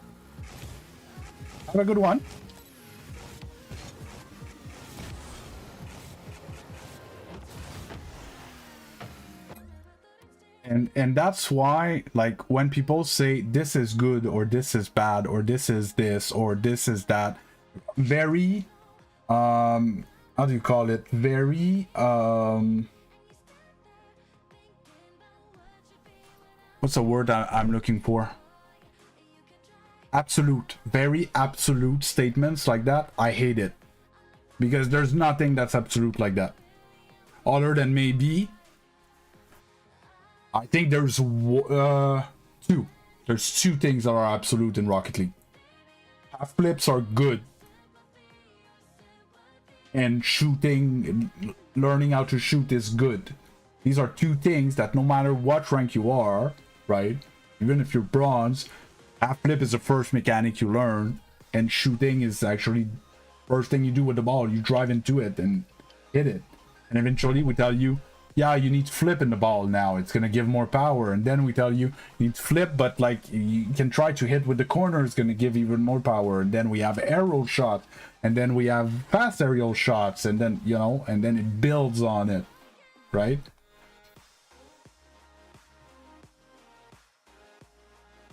Have a good one. And that's why, like, when people say this is good or this is bad or this is this or this is that, very how do you call it, very what's the word I'm looking for, absolute, very absolute statements like that, I hate it, because there's nothing that's absolute like that, other than maybe, I think there's two. There's two things that are absolute in Rocket League. Half flips are good. And shooting, learning how to shoot is good. These are two things that no matter what rank you are, right? Even if you're bronze, half flip is the first mechanic you learn. And shooting is actually first thing you do with the ball. You drive into it and hit it. And eventually we tell you, yeah, you need to flip in the ball now. It's going to give more power. And then we tell you, you need to flip, but like you can try to hit with the corner. It's going to give even more power. And then we have arrow shot. And then we have fast aerial shots. And then, you know, and then it builds on it. Right?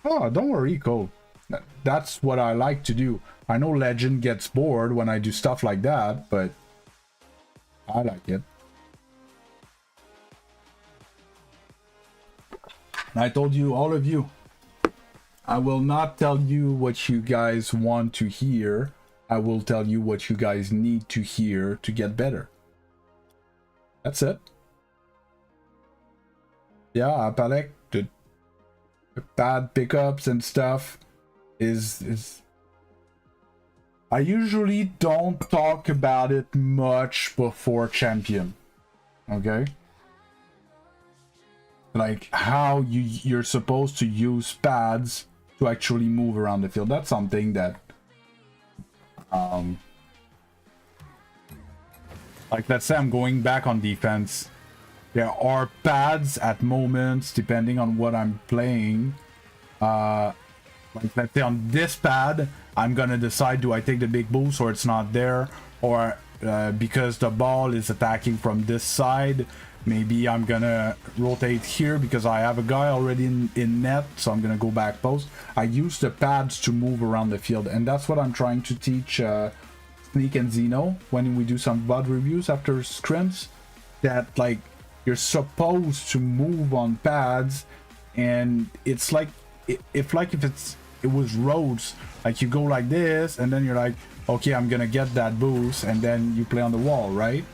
Oh, don't worry, Cole. That's what I like to do. I know Legend gets bored when I do stuff like that, but I like it. I told you, all of you, I will not tell you what you guys want to hear. I will tell you what you guys need to hear to get better. That's it. Yeah, Palek, the bad pickups and stuff is... I usually don't talk about it much before champion. Okay? Like how you're supposed to use pads to actually move around the field. That's something that like, let's say I'm going back on defense, there are pads at moments depending on what I'm playing. Like, let's say on this pad I'm gonna decide, do I take the big boost or it's not there, or because the ball is attacking from this side, maybe I'm gonna rotate here because I have a guy already in net, so I'm gonna go back post. I use the pads to move around the field, and that's what I'm trying to teach Sneak and Zeno when we do some VOD reviews after scrims, that like you're supposed to move on pads, and it's like if it was roads, like you go like this and then you're like, okay, I'm gonna get that boost, and then you play on the wall, right?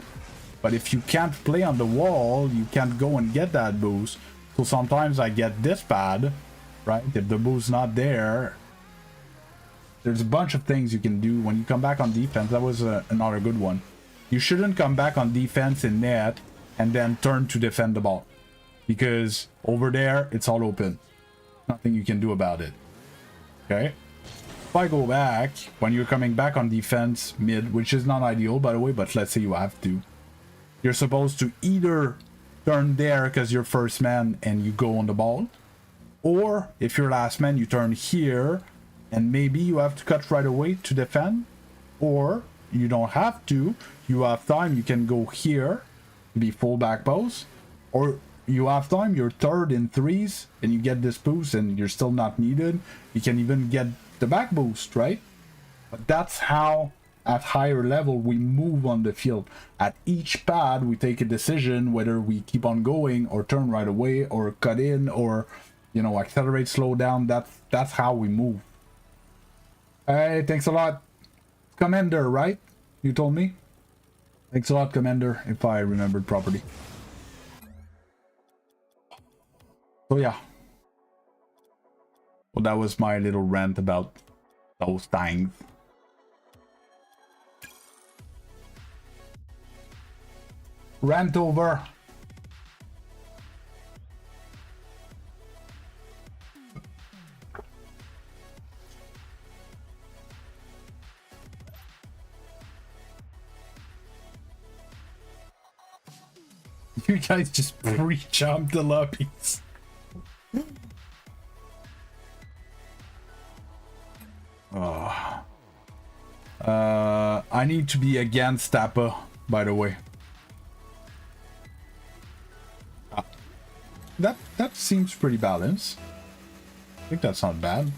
But if you can't play on the wall, you can't go and get that boost. So sometimes I get this pad, right? If the boost's not there, there's a bunch of things you can do when you come back on defense. That was another good one. You shouldn't come back on defense in net and then turn to defend the ball, because over there, it's all open. Nothing you can do about it. Okay? If I go back, when you're coming back on defense mid, which is not ideal, by the way, but let's say you have to, you're supposed to either turn there because you're first man and you go on the ball, or if you're last man, you turn here and maybe you have to cut right away to defend, or you don't have to, you have time, you can go here, be full back post, or you have time, you're third in threes and you get this boost and you're still not needed. You can even get the back boost, right? But that's how at higher level, we move on the field. At each pad, we take a decision whether we keep on going or turn right away or cut in or, you know, accelerate, slow down. That's how we move. Hey, thanks a lot. Commander, right? You told me? Thanks a lot, Commander, if I remembered properly. So yeah. Well, that was my little rant about those things. Rant over. You guys just pre-jumped the lobbies. Oh. I need to be against Tappa, by the way. That seems pretty balanced. I think that's not bad.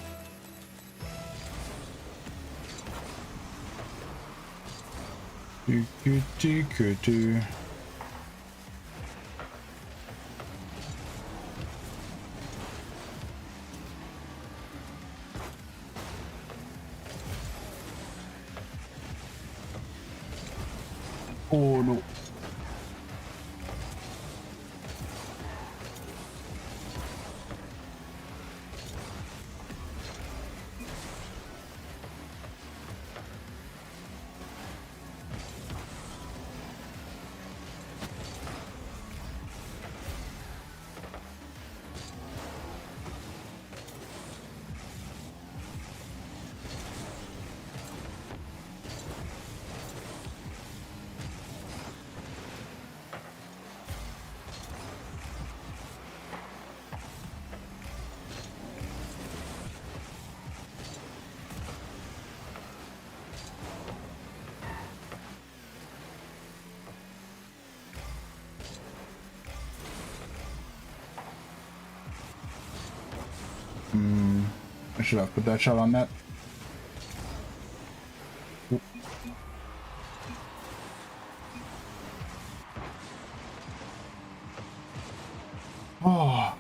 Oh no. I should have put that shot on that. Oh.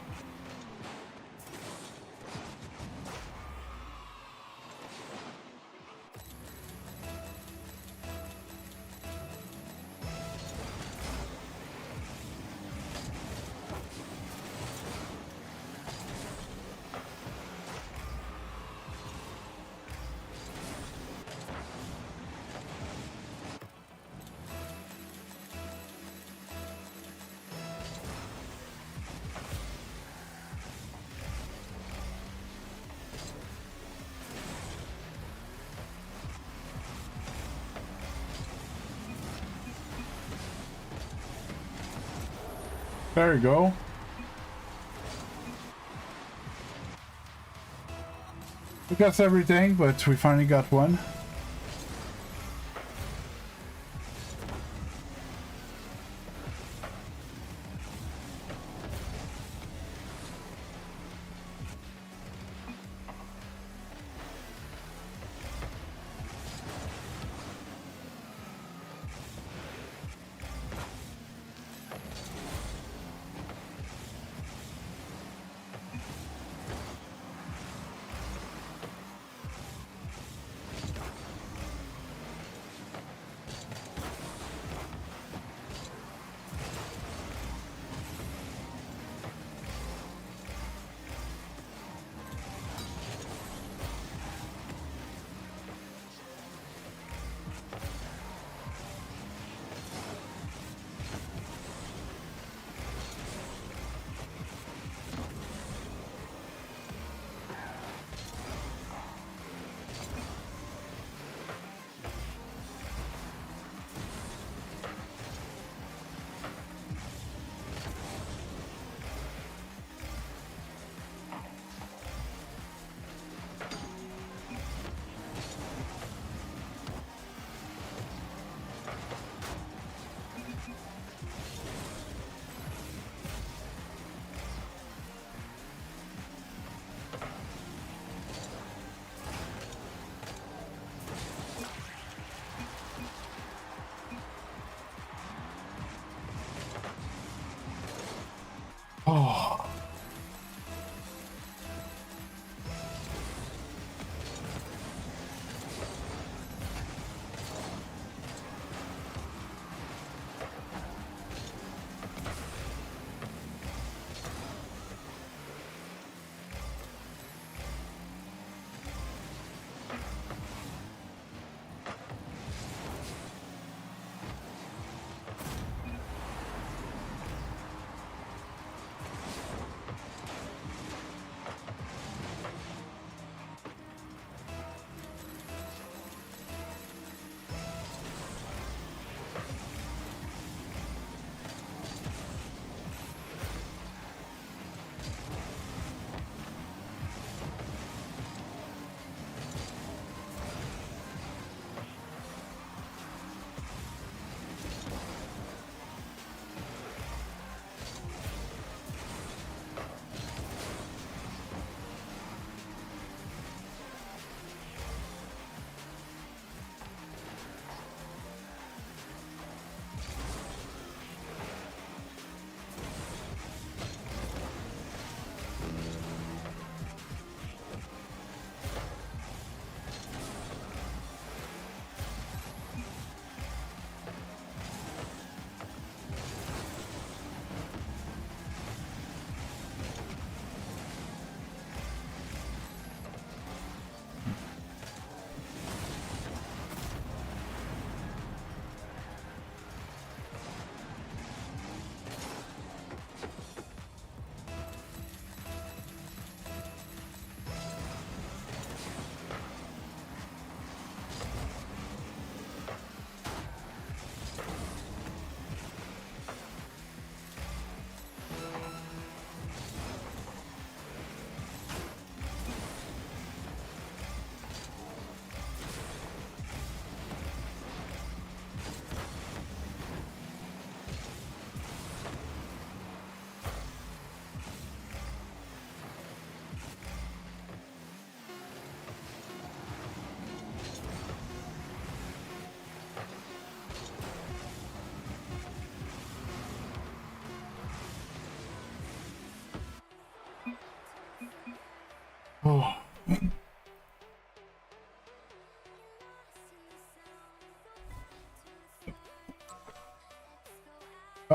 There we go. We got everything, but we finally got one.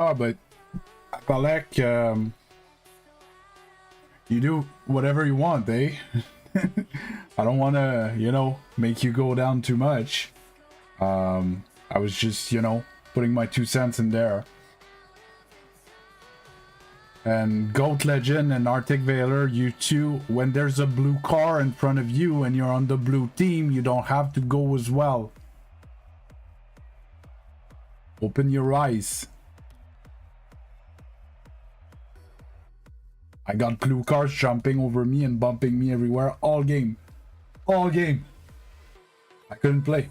toi, but Balek, you do whatever you want, eh? I don't want to, you know, make you go down too much. I was just, you know, putting my 2 cents in there. And Goat Legend and Arctic Veiler, you two, when there's a blue car in front of you and you're on the blue team, you don't have to go as well. Open your eyes. I got blue cars jumping over me and bumping me everywhere all game. All game. I couldn't play.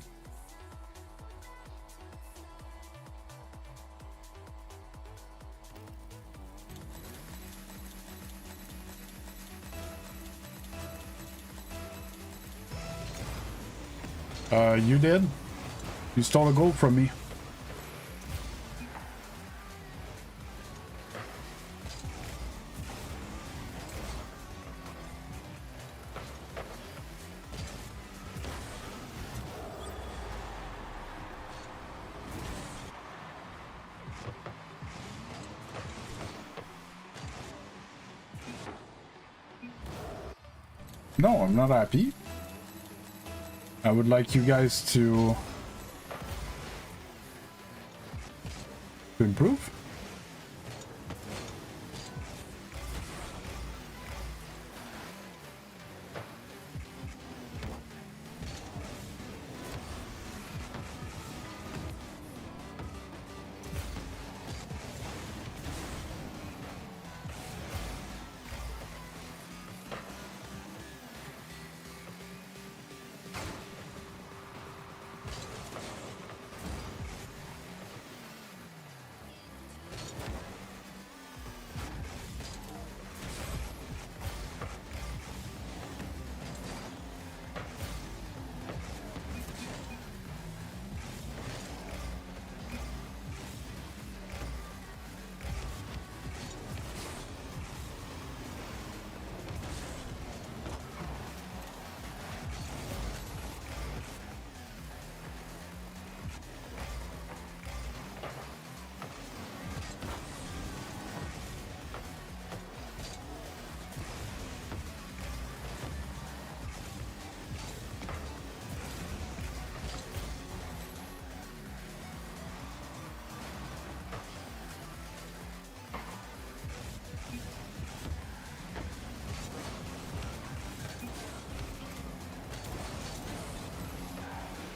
You did? You stole a gold from me. No, I'm not happy. I would like you guys to improve.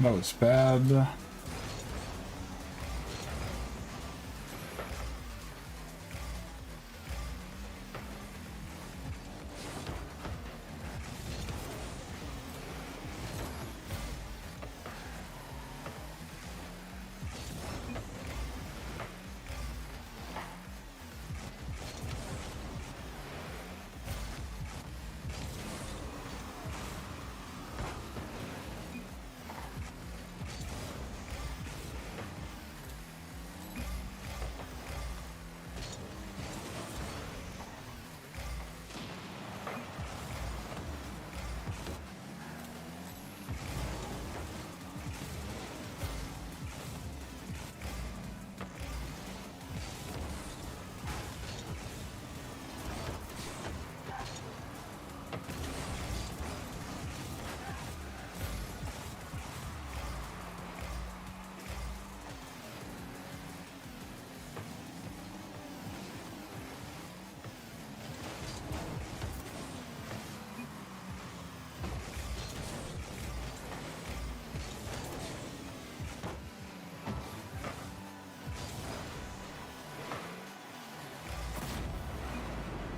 That was bad.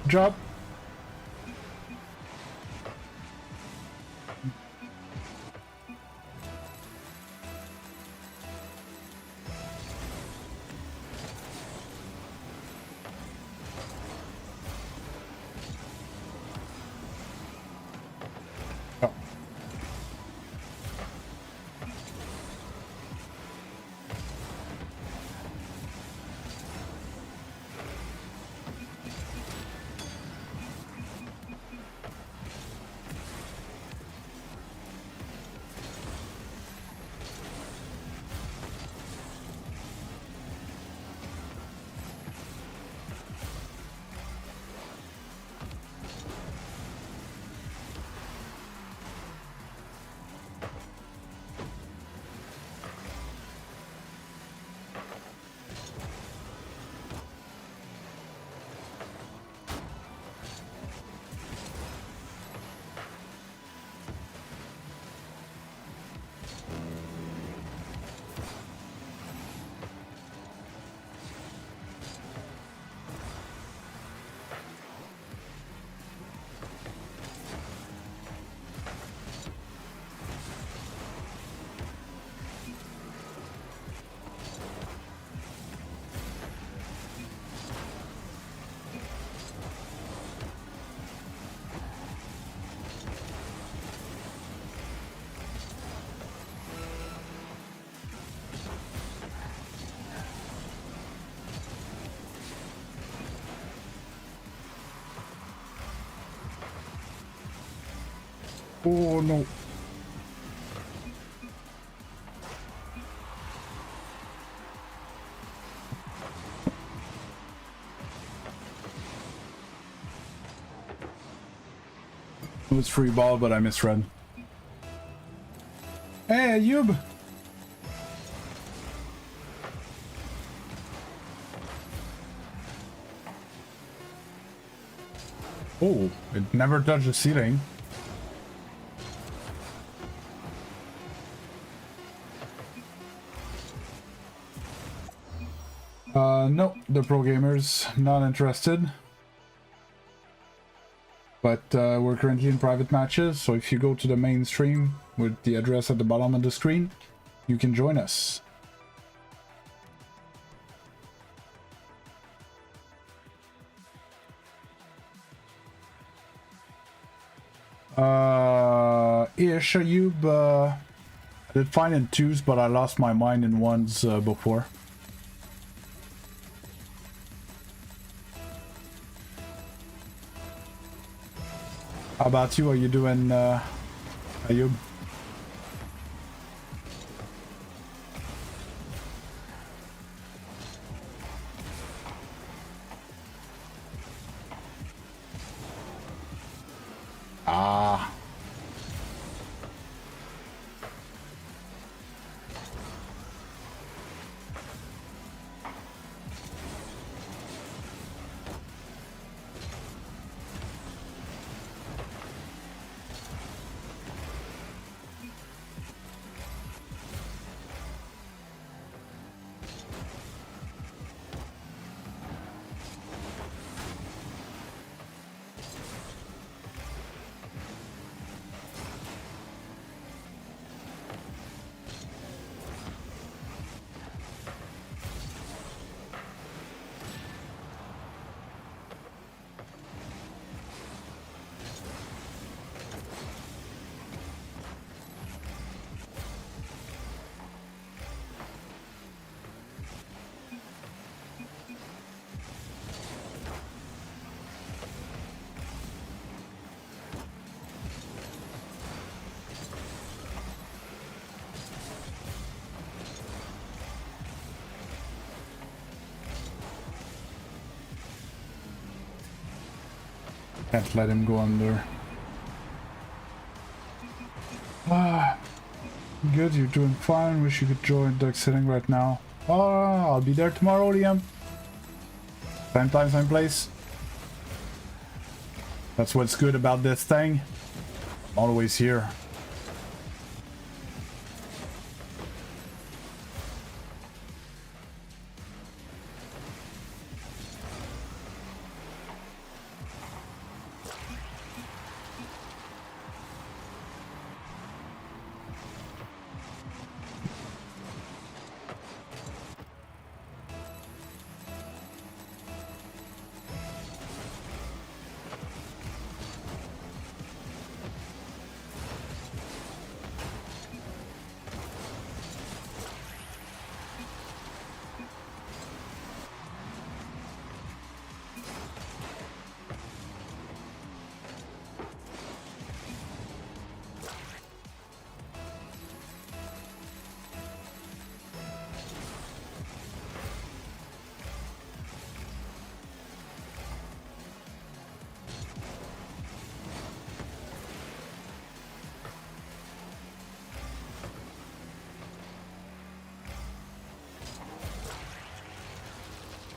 Drop. Oh. Oh no. It was free ball, but I misread. Hey, Ayub! Oh, it never touched the ceiling. No, the pro gamers not interested. But we're currently in private matches, so if you go to the main stream with the address at the bottom of the screen, you can join us. Ish, Ayub, I did fine in twos, but I lost my mind in ones before. How about you? Are you doing, Ayub? Ah. Can't let him go under. Ah, good, you're doing fine. Wish you could join Duck Sitting right now. Oh, I'll be there tomorrow, Liam. Same time, same place. That's what's good about this thing. I'm always here.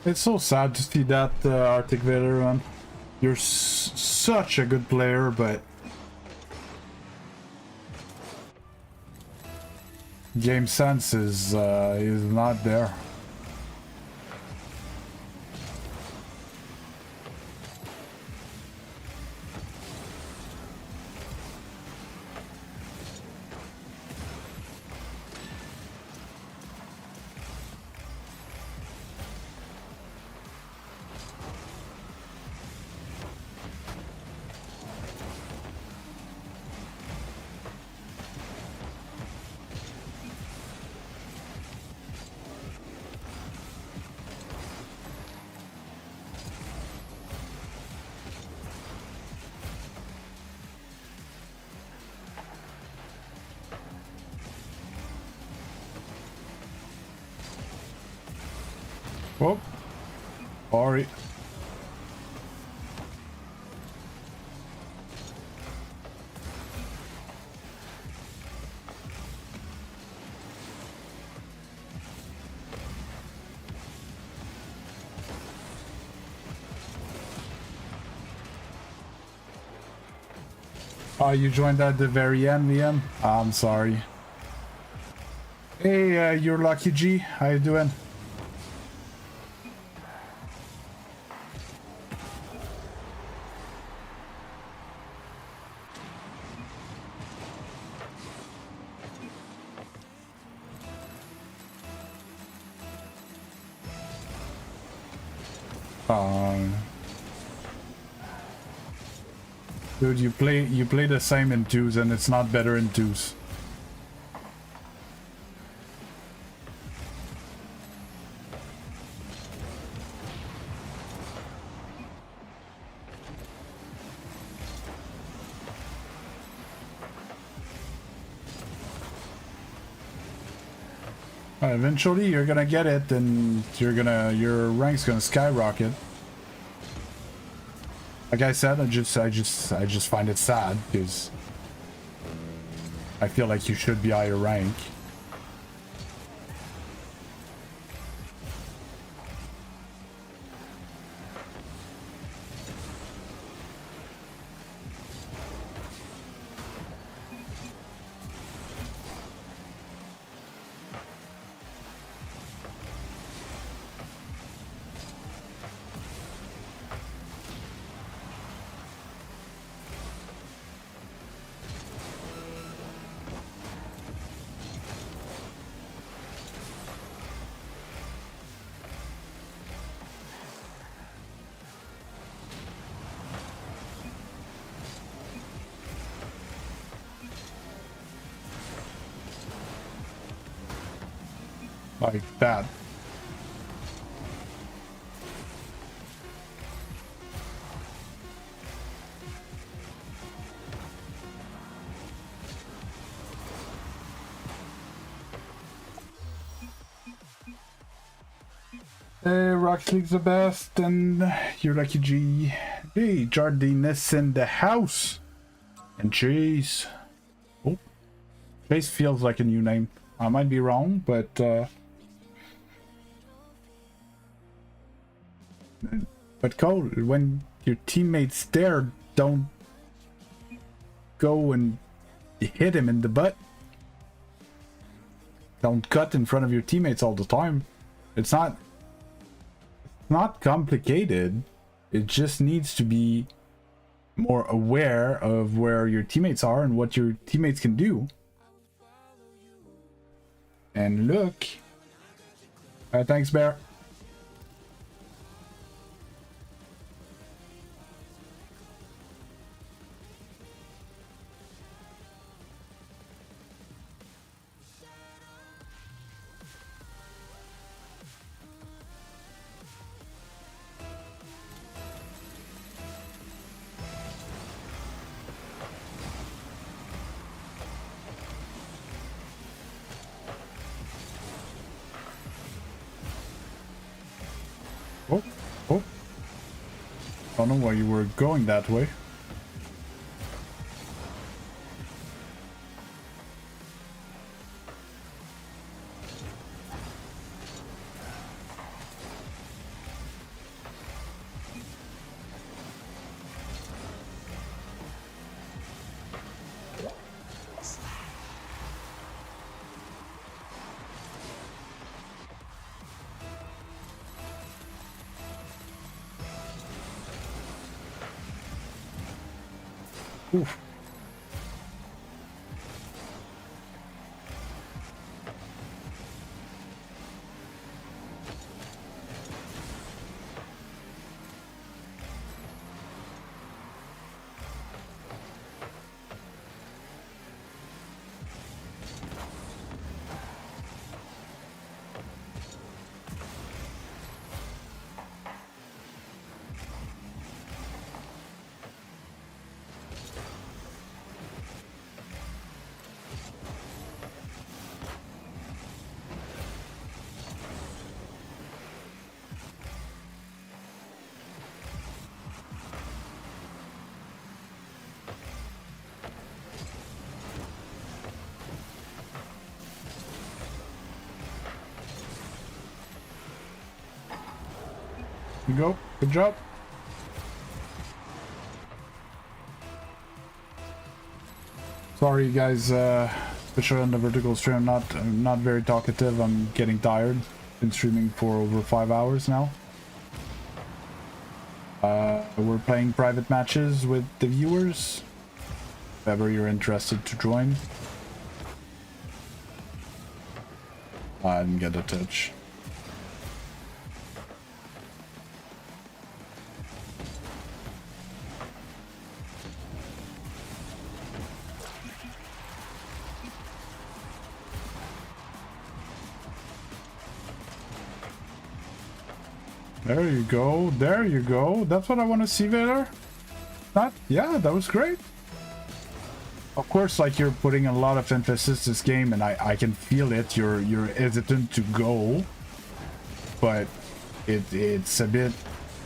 It's so sad to see that, Arctic Vader, man. You're such a good player, but game sense is not there. Oh, sorry. Oh, you joined at the very end, Liam? I'm sorry. Hey, you're Lucky G. How you doing? Dude, you play the same in twos, and it's not better in twos. Eventually, you're gonna get it, and your rank's gonna skyrocket. Like I said, I just find it sad because I feel like you should be higher rank. Like that. Hey, Rocket League's the best, and you're Lucky G. Hey, Jardinus in the house. And Chase. Oh, Chase feels like a new name. I might be wrong, but Cole, when your teammates there, don't go and hit him in the butt. Don't cut in front of your teammates all the time. It's not complicated. It just needs to be more aware of where your teammates are and what your teammates can do. And look. Thanks, Bear. Oh, oh. I don't know why you were going that way. Oof. You go. Good job. Sorry guys, especially on the vertical stream, I'm not very talkative. I'm getting tired. Been streaming for over 5 hours now. We're playing private matches with the viewers. If ever you're interested to join. I didn't get a touch. There you go. There you go. That's what I want to see, Vader. Yeah, that was great. Of course, like, you're putting a lot of emphasis this game, and I can feel it. You're hesitant to go, but it's a bit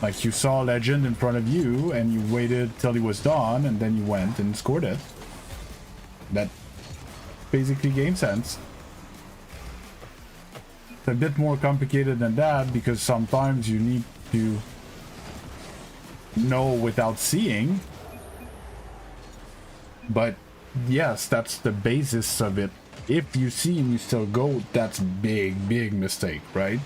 like you saw Legend in front of you, and you waited till he was done, and then you went and scored it. That basically game sense. It's a bit more complicated than that, because sometimes you need to know without seeing. But yes, that's the basis of it. If you see and you still go, that's big mistake, right?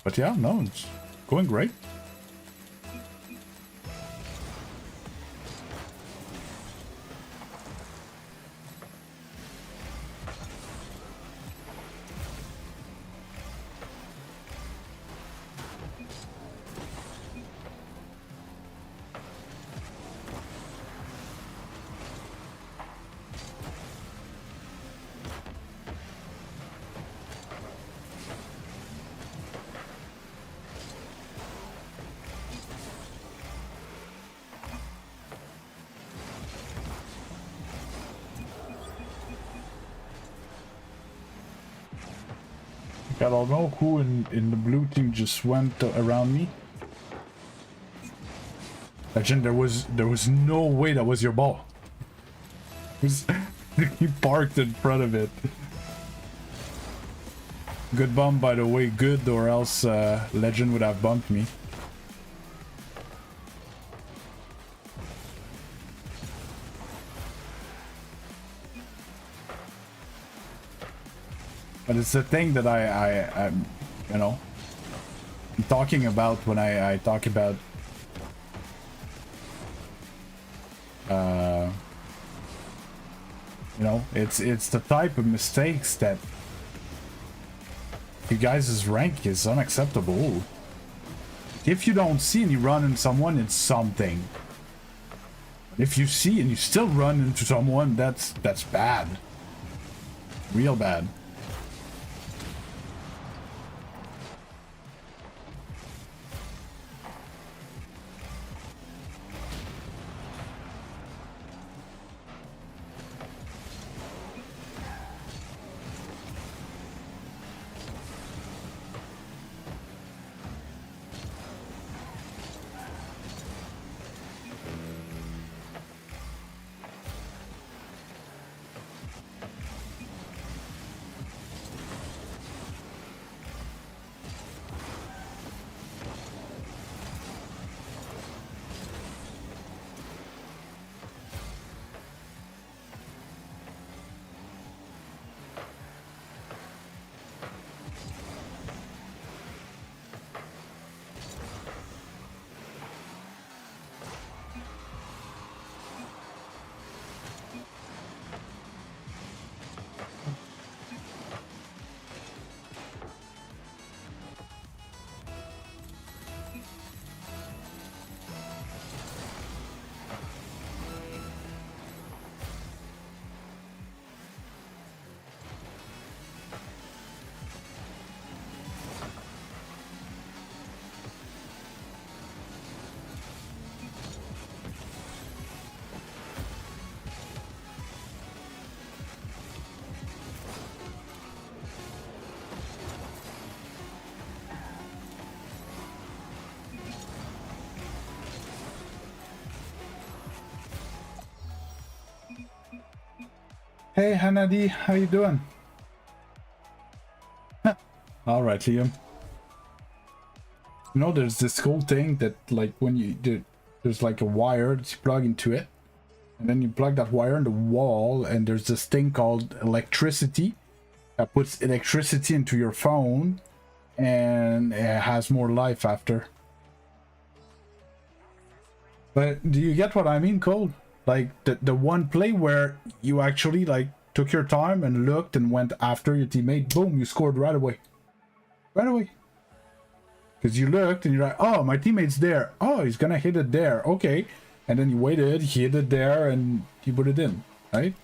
But yeah, no, it's going great. I don't know who in the blue team just went around me. Legend, there was no way that was your ball. He parked in front of it. Good bump, by the way, good, or else Legend would have bumped me. But it's the thing that I'm, you know, I'm talking about when I talk about you know, it's the type of mistakes that you guys' rank is unacceptable. If you don't see and you run into someone, it's something. If you see and you still run into someone, that's bad. Real bad. Hey Hanadi, how you doing? All right, Liam. You know, there's this cool thing that, like, when you do, there's like a wire that you plug into it, and then you plug that wire in the wall, and there's this thing called electricity that puts electricity into your phone, and it has more life after. But do you get what I mean, Cole? Like the one play where you actually like took your time and looked and went after your teammate, boom, you scored right away. Right away. Because you looked and you're like, oh, my teammate's there. Oh, he's gonna hit it there. Okay. And then you waited, he hit it there, and you put it in, right?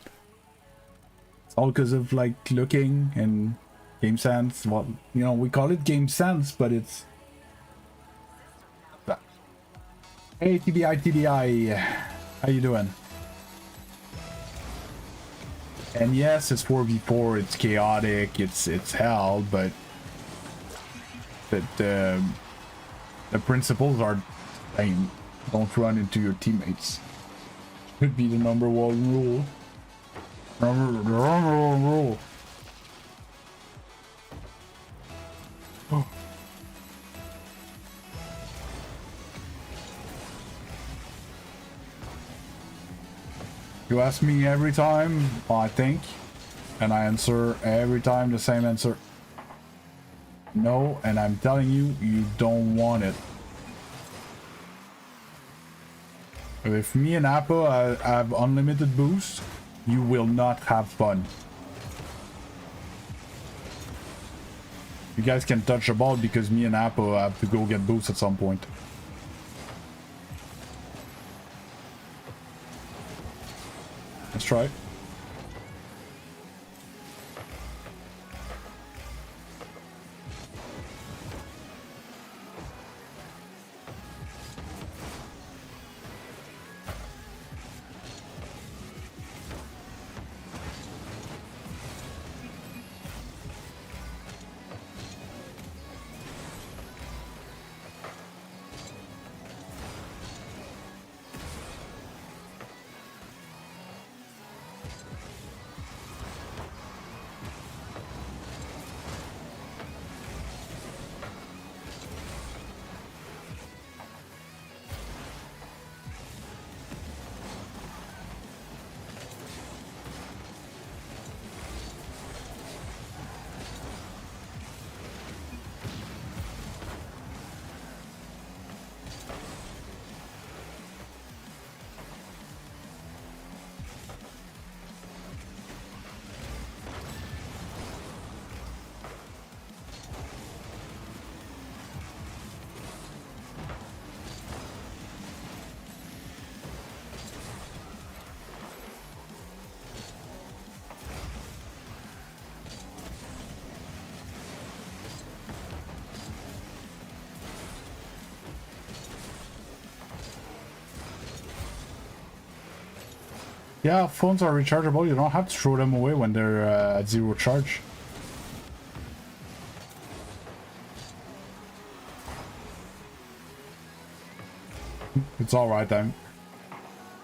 It's all because of like looking and game sense. Well, you know, we call it game sense, but it's... Hey, TBI, how you doing? And yes, it's 4v4, it's chaotic, it's hell, but the principles are the same. Don't run into your teammates. Could be the number one rule. Number one rule. Oh. You ask me every time, I think, and I answer every time the same answer. No, and I'm telling you, you don't want it. If me and Apple have unlimited boost, you will not have fun. You guys can touch the ball because me and Apple have to go get boost at some point. Let's try it. Yeah, phones are rechargeable. You don't have to throw them away when they're at zero charge. It's alright,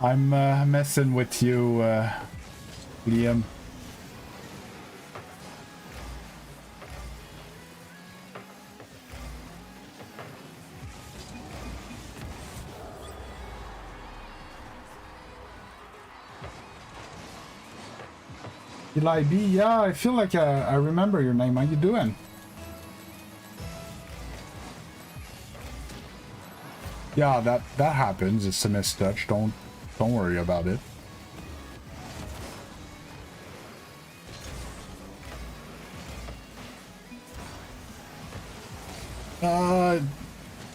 I'm messing with you, Liam. Eli B, yeah, I feel like I remember your name. How you doing? Yeah, that happens. It's a mistouch. Don't worry about it. I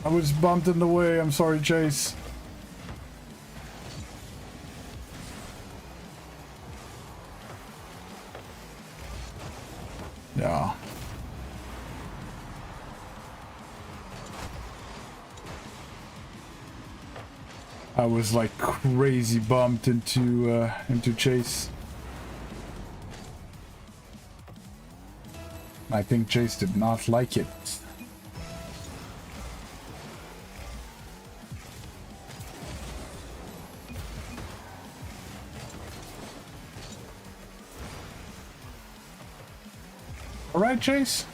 was bumped in the way. I'm sorry, Chase. Yeah. I was like crazy bumped into Chase. I think Chase did not like it. All right, Chase.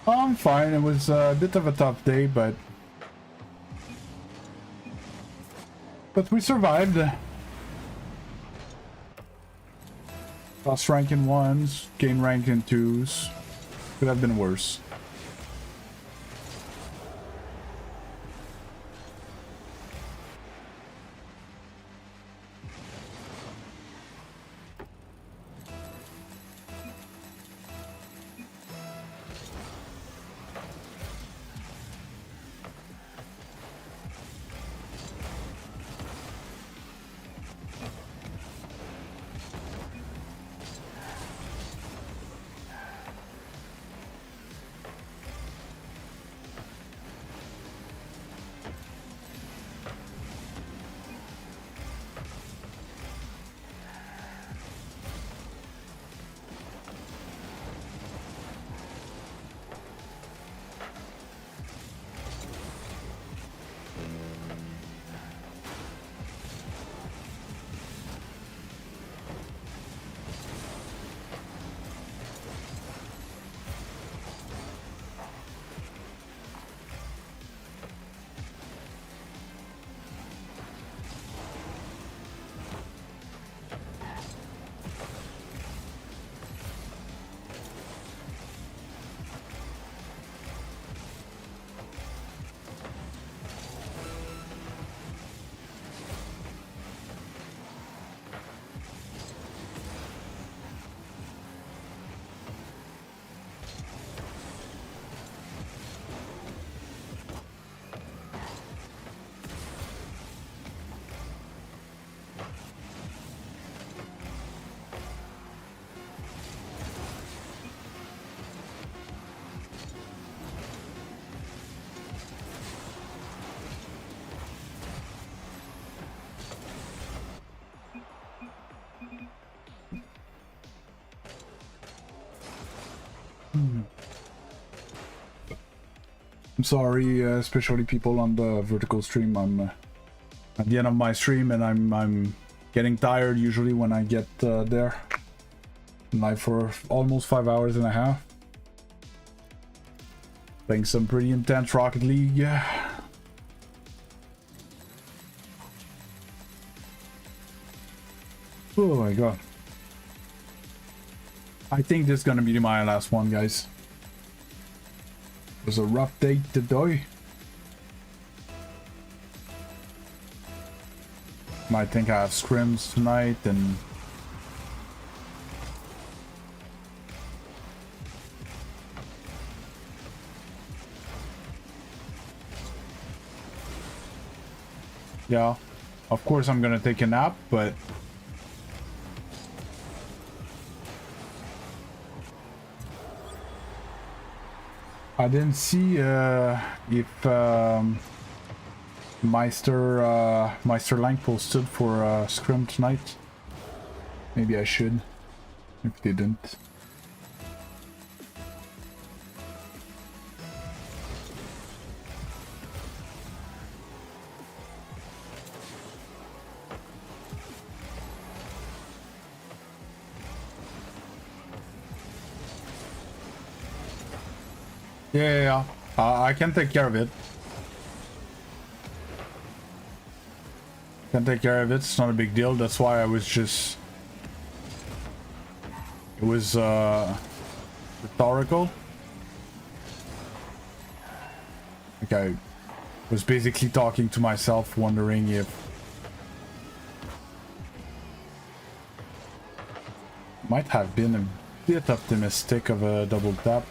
I'm fine. It was a bit of a tough day, but we survived. Lost rank in ones, gain rank in twos. Could have been worse. I'm sorry, especially people on the vertical stream. I'm at the end of my stream, and I'm getting tired usually when I get there. Live for almost 5 hours and a half. Playing some pretty intense Rocket League. Yeah. Oh my god. I think this is gonna be my last one, guys. It was a rough day today. I think I have scrims tonight and yeah, of course I'm gonna take a nap, but I didn't see if Meister Lang posted for scrim tonight. Maybe I should, if they didn't. Yeah. I can take care of it. Can take care of it. It's not a big deal. That's why I was just. It was rhetorical. Like I was basically talking to myself, wondering if might have been a bit optimistic of a double tap.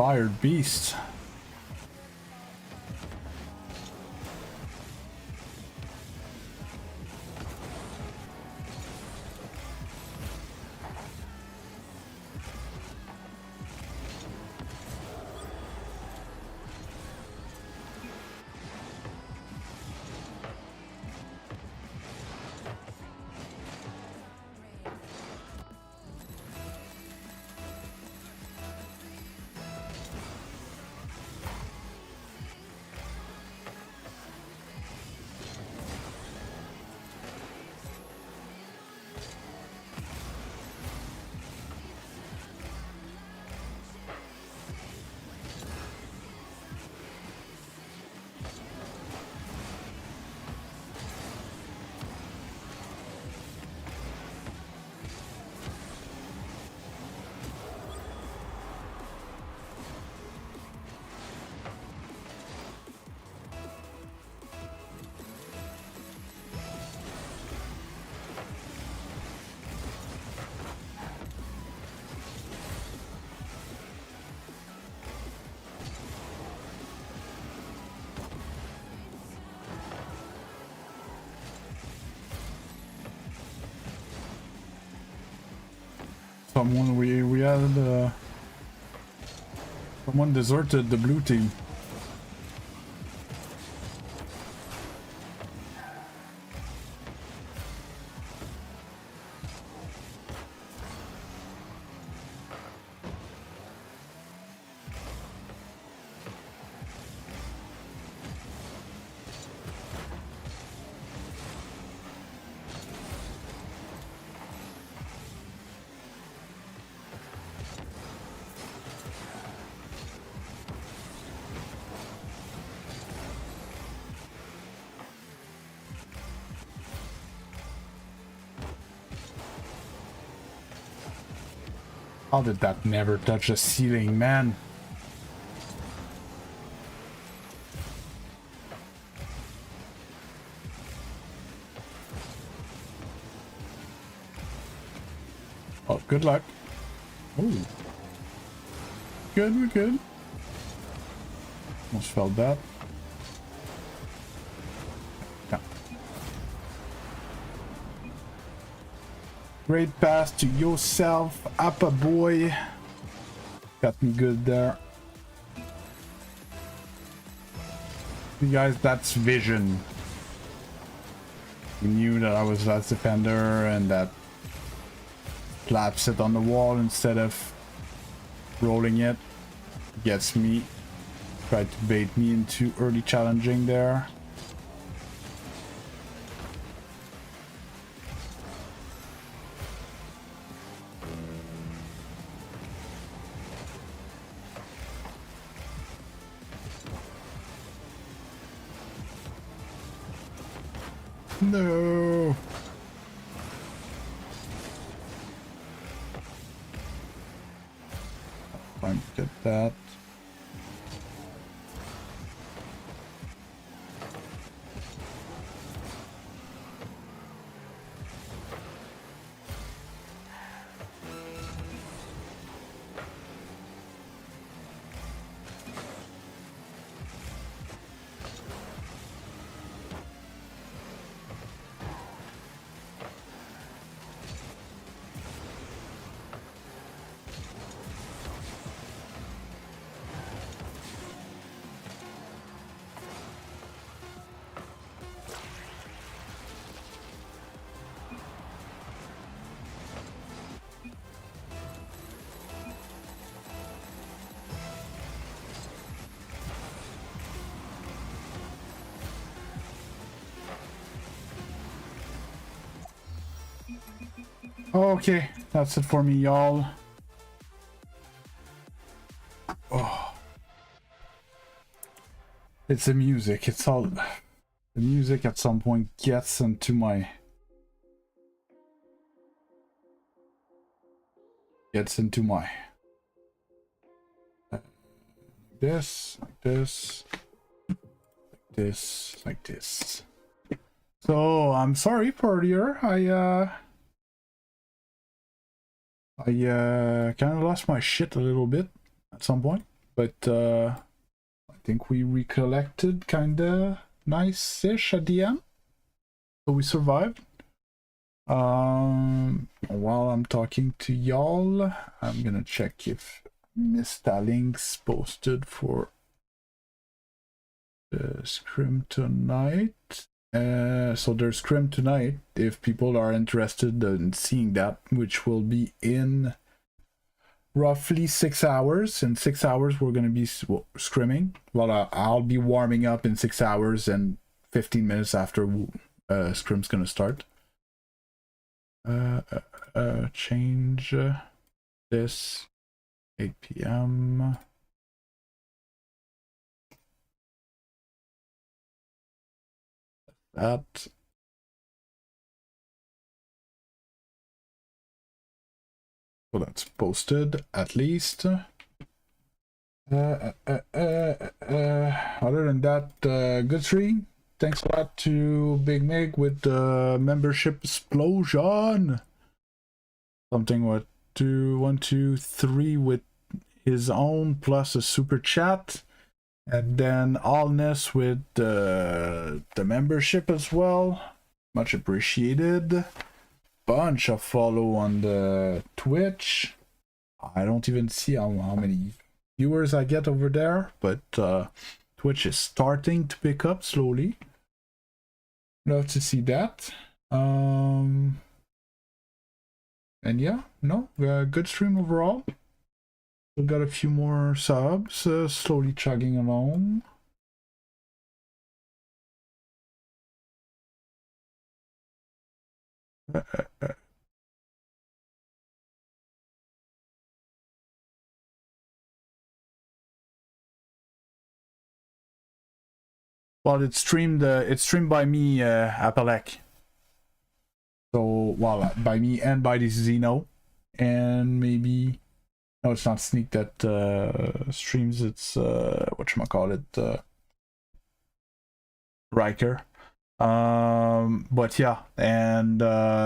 Tired beast. Someone we had someone deserted the blue team. How did that never touch the ceiling, man? Oh, good luck. Oh. Good, we're good. Almost felt that. Yeah. Great pass to yourself, Appa boy. Got me good there. You guys, that's vision. We knew that I was last defender and that slaps it on the wall instead of rolling it. Gets me. Tried to bait me into early challenging there. No. Trying to get that. Okay, that's it for me, y'all. Oh. It's the music. It's all... The music at some point gets into my... Gets into my... This, like this, like this, like this. So, I'm sorry for earlier. I kind of lost my shit a little bit at some point, but I think we recollected kinda nice-ish at the end. So we survived. While I'm talking to y'all, I'm gonna check if Mr. Link's posted for the scrim tonight. So there's scrim tonight if people are interested in seeing that, which will be in roughly 6 hours. In 6 hours we're going to be scrimming. Well, I'll be warming up in 6 hours, and 15 minutes after scrim's going to start. Change this 8 p.m. That. So that's posted at least. Other than that, good stream. Thanks a lot to Big Mig with the membership explosion. Something what 1, 2, 3 with his own plus a super chat. And then Allness with the membership as well. Much appreciated. Bunch of follow on the Twitch. I don't even see how many viewers I get over there, but Twitch is starting to pick up slowly. Love to see that. And yeah, no, good stream overall. We've got a few more subs, slowly chugging along. Well, it's streamed by me, Apelec. So, well, by me and by the Xeno, and maybe no, it's not Sneak that streams. It's whatchamacallit, Riker. But yeah, and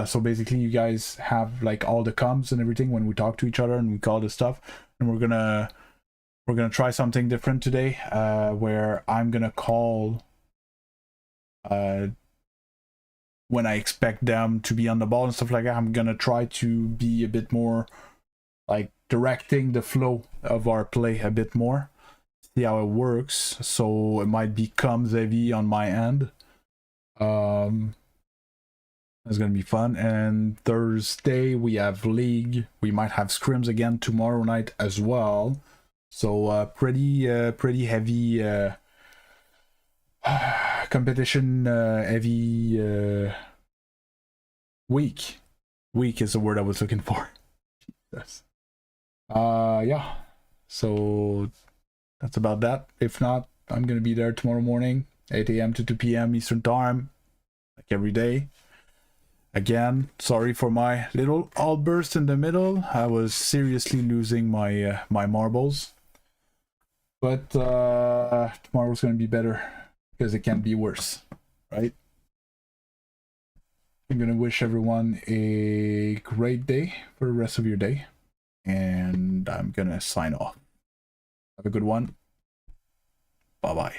so basically you guys have like all the comms and everything when we talk to each other and we call this stuff, and we're gonna try something different today, where I'm gonna call when I expect them to be on the ball and stuff like that. I'm gonna try to be a bit more like directing the flow of our play a bit more, see how it works. So it might be comms heavy on my end. It's gonna be fun. And Thursday we have league. We might have scrims again tomorrow night as well. So pretty heavy competition heavy week. Week is the word I was looking for. Yes. Yeah. So that's about that. If not, I'm gonna be there tomorrow morning, 8 a.m. to 2 p.m. Eastern Time, like every day. Again, sorry for my little outburst in the middle. I was seriously losing my my marbles. But tomorrow's gonna be better, because it can't be worse, right? I'm gonna wish everyone a great day for the rest of your day, and I'm gonna sign off. Have a good one. Bye bye.